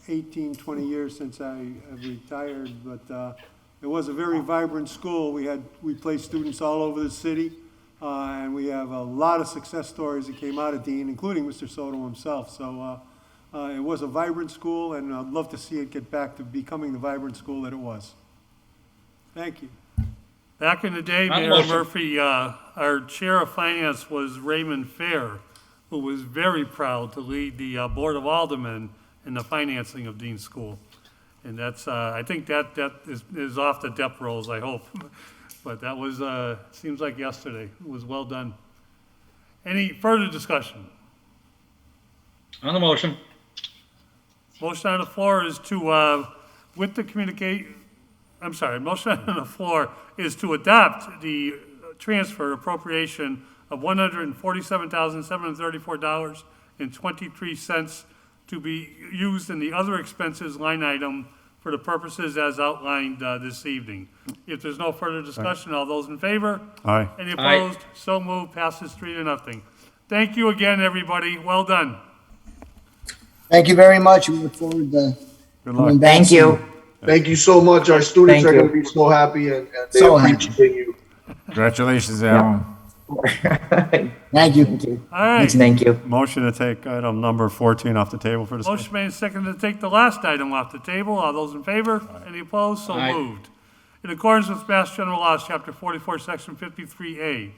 18, 20 years since I retired, but it was a very vibrant school. We placed students all over the city, and we have a lot of success stories that came out of Dean, including Mr. Soto himself. So It was a vibrant school, and I'd love to see it get back to becoming the vibrant school that it was. Thank you. Back in the day, On the Mayor motion. Murphy, our chair of finance was Raymond Fair, who was very proud to lead the Board of Aldermen in the financing of Dean School. And that's, I think that is off the depth rolls, I hope. But that was, seems like yesterday. It was well done. Any further discussion? On the motion. Motion on the floor is to, with the motion on the floor is to adopt the transfer appropriation of $147,734.23 to be used in the other expenses line item for the purposes as outlined this evening. If there's no further discussion, all those in favor? Aye. Any Aye. opposed? So moved, passes 3-0. Thank you again, everybody. Well done. Thank you very much. We look forward to Good coming luck. back Thank soon. you. Thank you so much. Our students Thank are going you. to be so happy, and they So happy. appreciate you. Congratulations, Alan. Thank you. All right. Thank you. Motion to take item number 14 off the table for discussion. Motion made and seconded to take the last item off the table. All those in favor? Any opposed? So Aye. moved. In accordance with Mass General Laws, Chapter 44, Section 53A,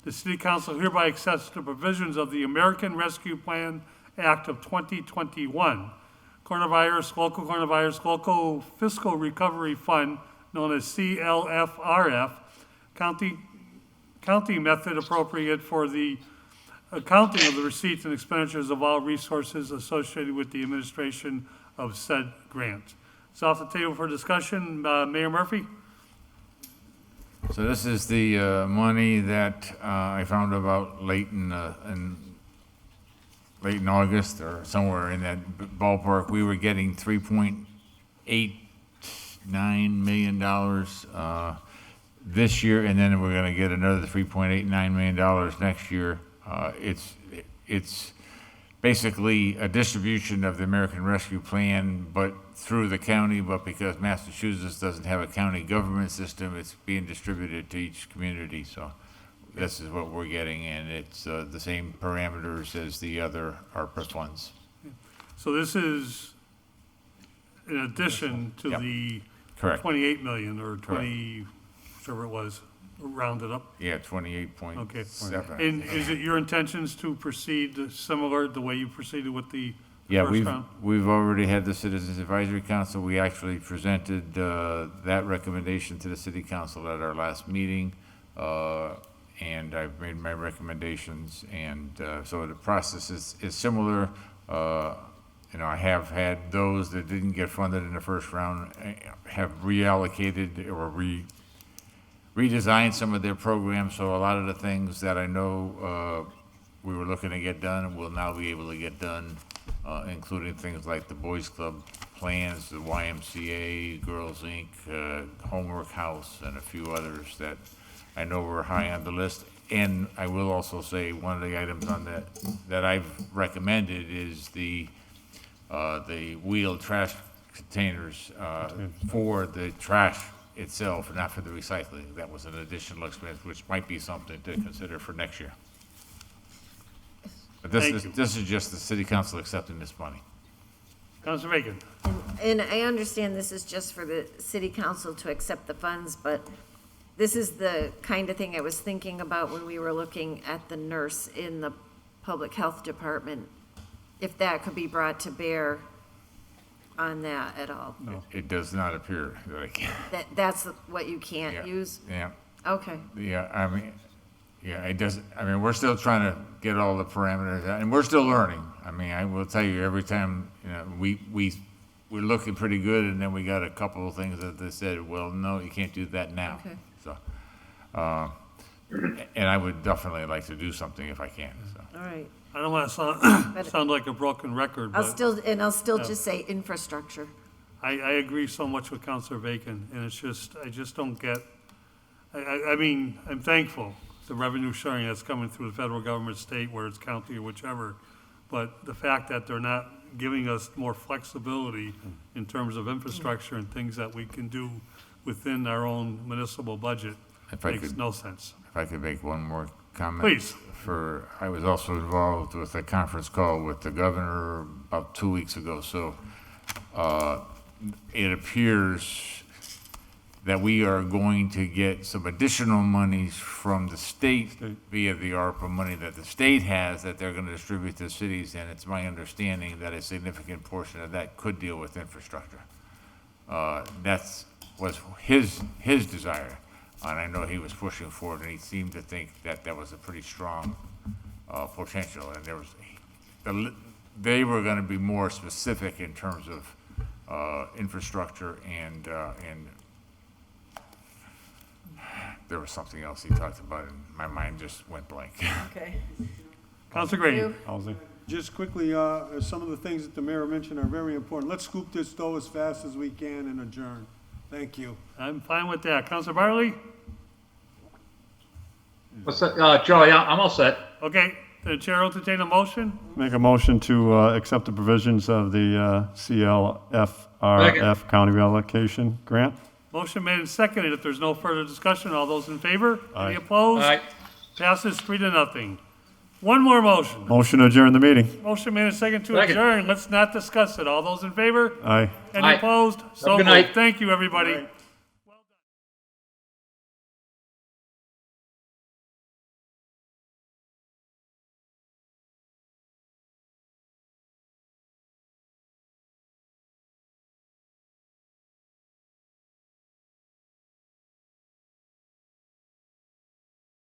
the City Council hereby accepts the provisions of the American Rescue Plan Act of 2021, Coronavirus Local Fiscal Recovery Fund, known as CLFRF, county method appropriate for the accounting of the receipts and expenditures of all resources associated with the administration of said grant. It's off the table for discussion. Mayor Murphy? So this is the money that I found about late in August or somewhere in that ballpark. We were getting $3.89 million this year, and then we're going to get another $3.89 million next year. It's basically a distribution of the American Rescue Plan, but through the county, but because Massachusetts doesn't have a county government system, it's being distributed to each community. So this is what we're getting, and it's the same parameters as the other ARPA funds. So this is in addition to Yep. the Correct. 28 million or 20, whichever it was, rounded up? Yeah, 28.7. Okay. And is it your intentions to proceed similar the way you proceeded with the Yeah, first round? we've already had the Citizens Advisory Council. We actually presented that recommendation to the City Council at our last meeting, and I've made my recommendations, and so the process is similar. You know, I have had those that didn't get funded in the first round have reallocated or redesigned some of their programs, so a lot of the things that I know we were looking to get done will now be able to get done, including things like the Boys Club plans, the YMCA, Girls Inc., Homework House, and a few others that I know were high on the list. And I will also say one of the items on that I've recommended is the wheeled trash containers for the trash itself, not for the recycling. That was an additional expense, which might be something to consider for next year. But this is just the city council accepting this money. Councilor Bacon? And I understand this is just for the city council to accept the funds, but this is the kind of thing I was thinking about when we were looking at the nurse in the public health department, if that could be brought to bear on that at all. No. It does not appear that I can. That's what you can't use? Yeah. Okay. Yeah, I mean, yeah, it doesn't, I mean, we're still trying to get all the parameters out, and we're still learning. I mean, I will tell you, every time, you know, we're looking pretty good, and then we got a couple of things that they said, well, no, you can't do that now. Okay. So, and I would definitely like to do something if I can, so. All right. I don't want to sound like a broken record, but. I'll still Yeah. just say infrastructure. I agree so much with Councilor Bacon, and it's just, I just don't get, I mean, I'm thankful the revenue sharing that's coming through the federal government, state, where it's county or whichever, but the fact that they're not giving us more flexibility in terms of infrastructure and things that we can do within our own municipal budget makes no sense. If I could make one more comment? Please. I was also involved with a conference call with the governor about 2 weeks ago, so it appears that we are going to get some additional monies from the state via the ARPA money that the state has that they're going to distribute to cities, and it's my understanding that a significant portion of that could deal with infrastructure. Was his desire, and I know he was pushing for it, and he seemed to think that that was a pretty strong potential, and they were going to be more specific in terms of infrastructure and there was something else he talked about, and my mind just went blank. Okay. Councilor Grady. You. Housing. Just quickly, some of the things that the mayor mentioned are very important. Let's scoop this dough as fast as we can and adjourn. Thank you. I'm fine with that. Councilor Bartley? What's that? Joe, yeah, I'm all set. Okay, the chair will entertain a motion. Make a motion to accept the provisions of the CLFRF County Reallocation Grant. Motion made and seconded. If there's no further discussion, all those in favor? Aye. Any opposed? Aye. Passes 3-0. One more motion. Motion to adjourn the meeting. Motion made and seconded to Second. adjourn. Let's not discuss it. All those in favor? Aye. Any Aye. opposed? So Good moved. night. Thank you, everybody.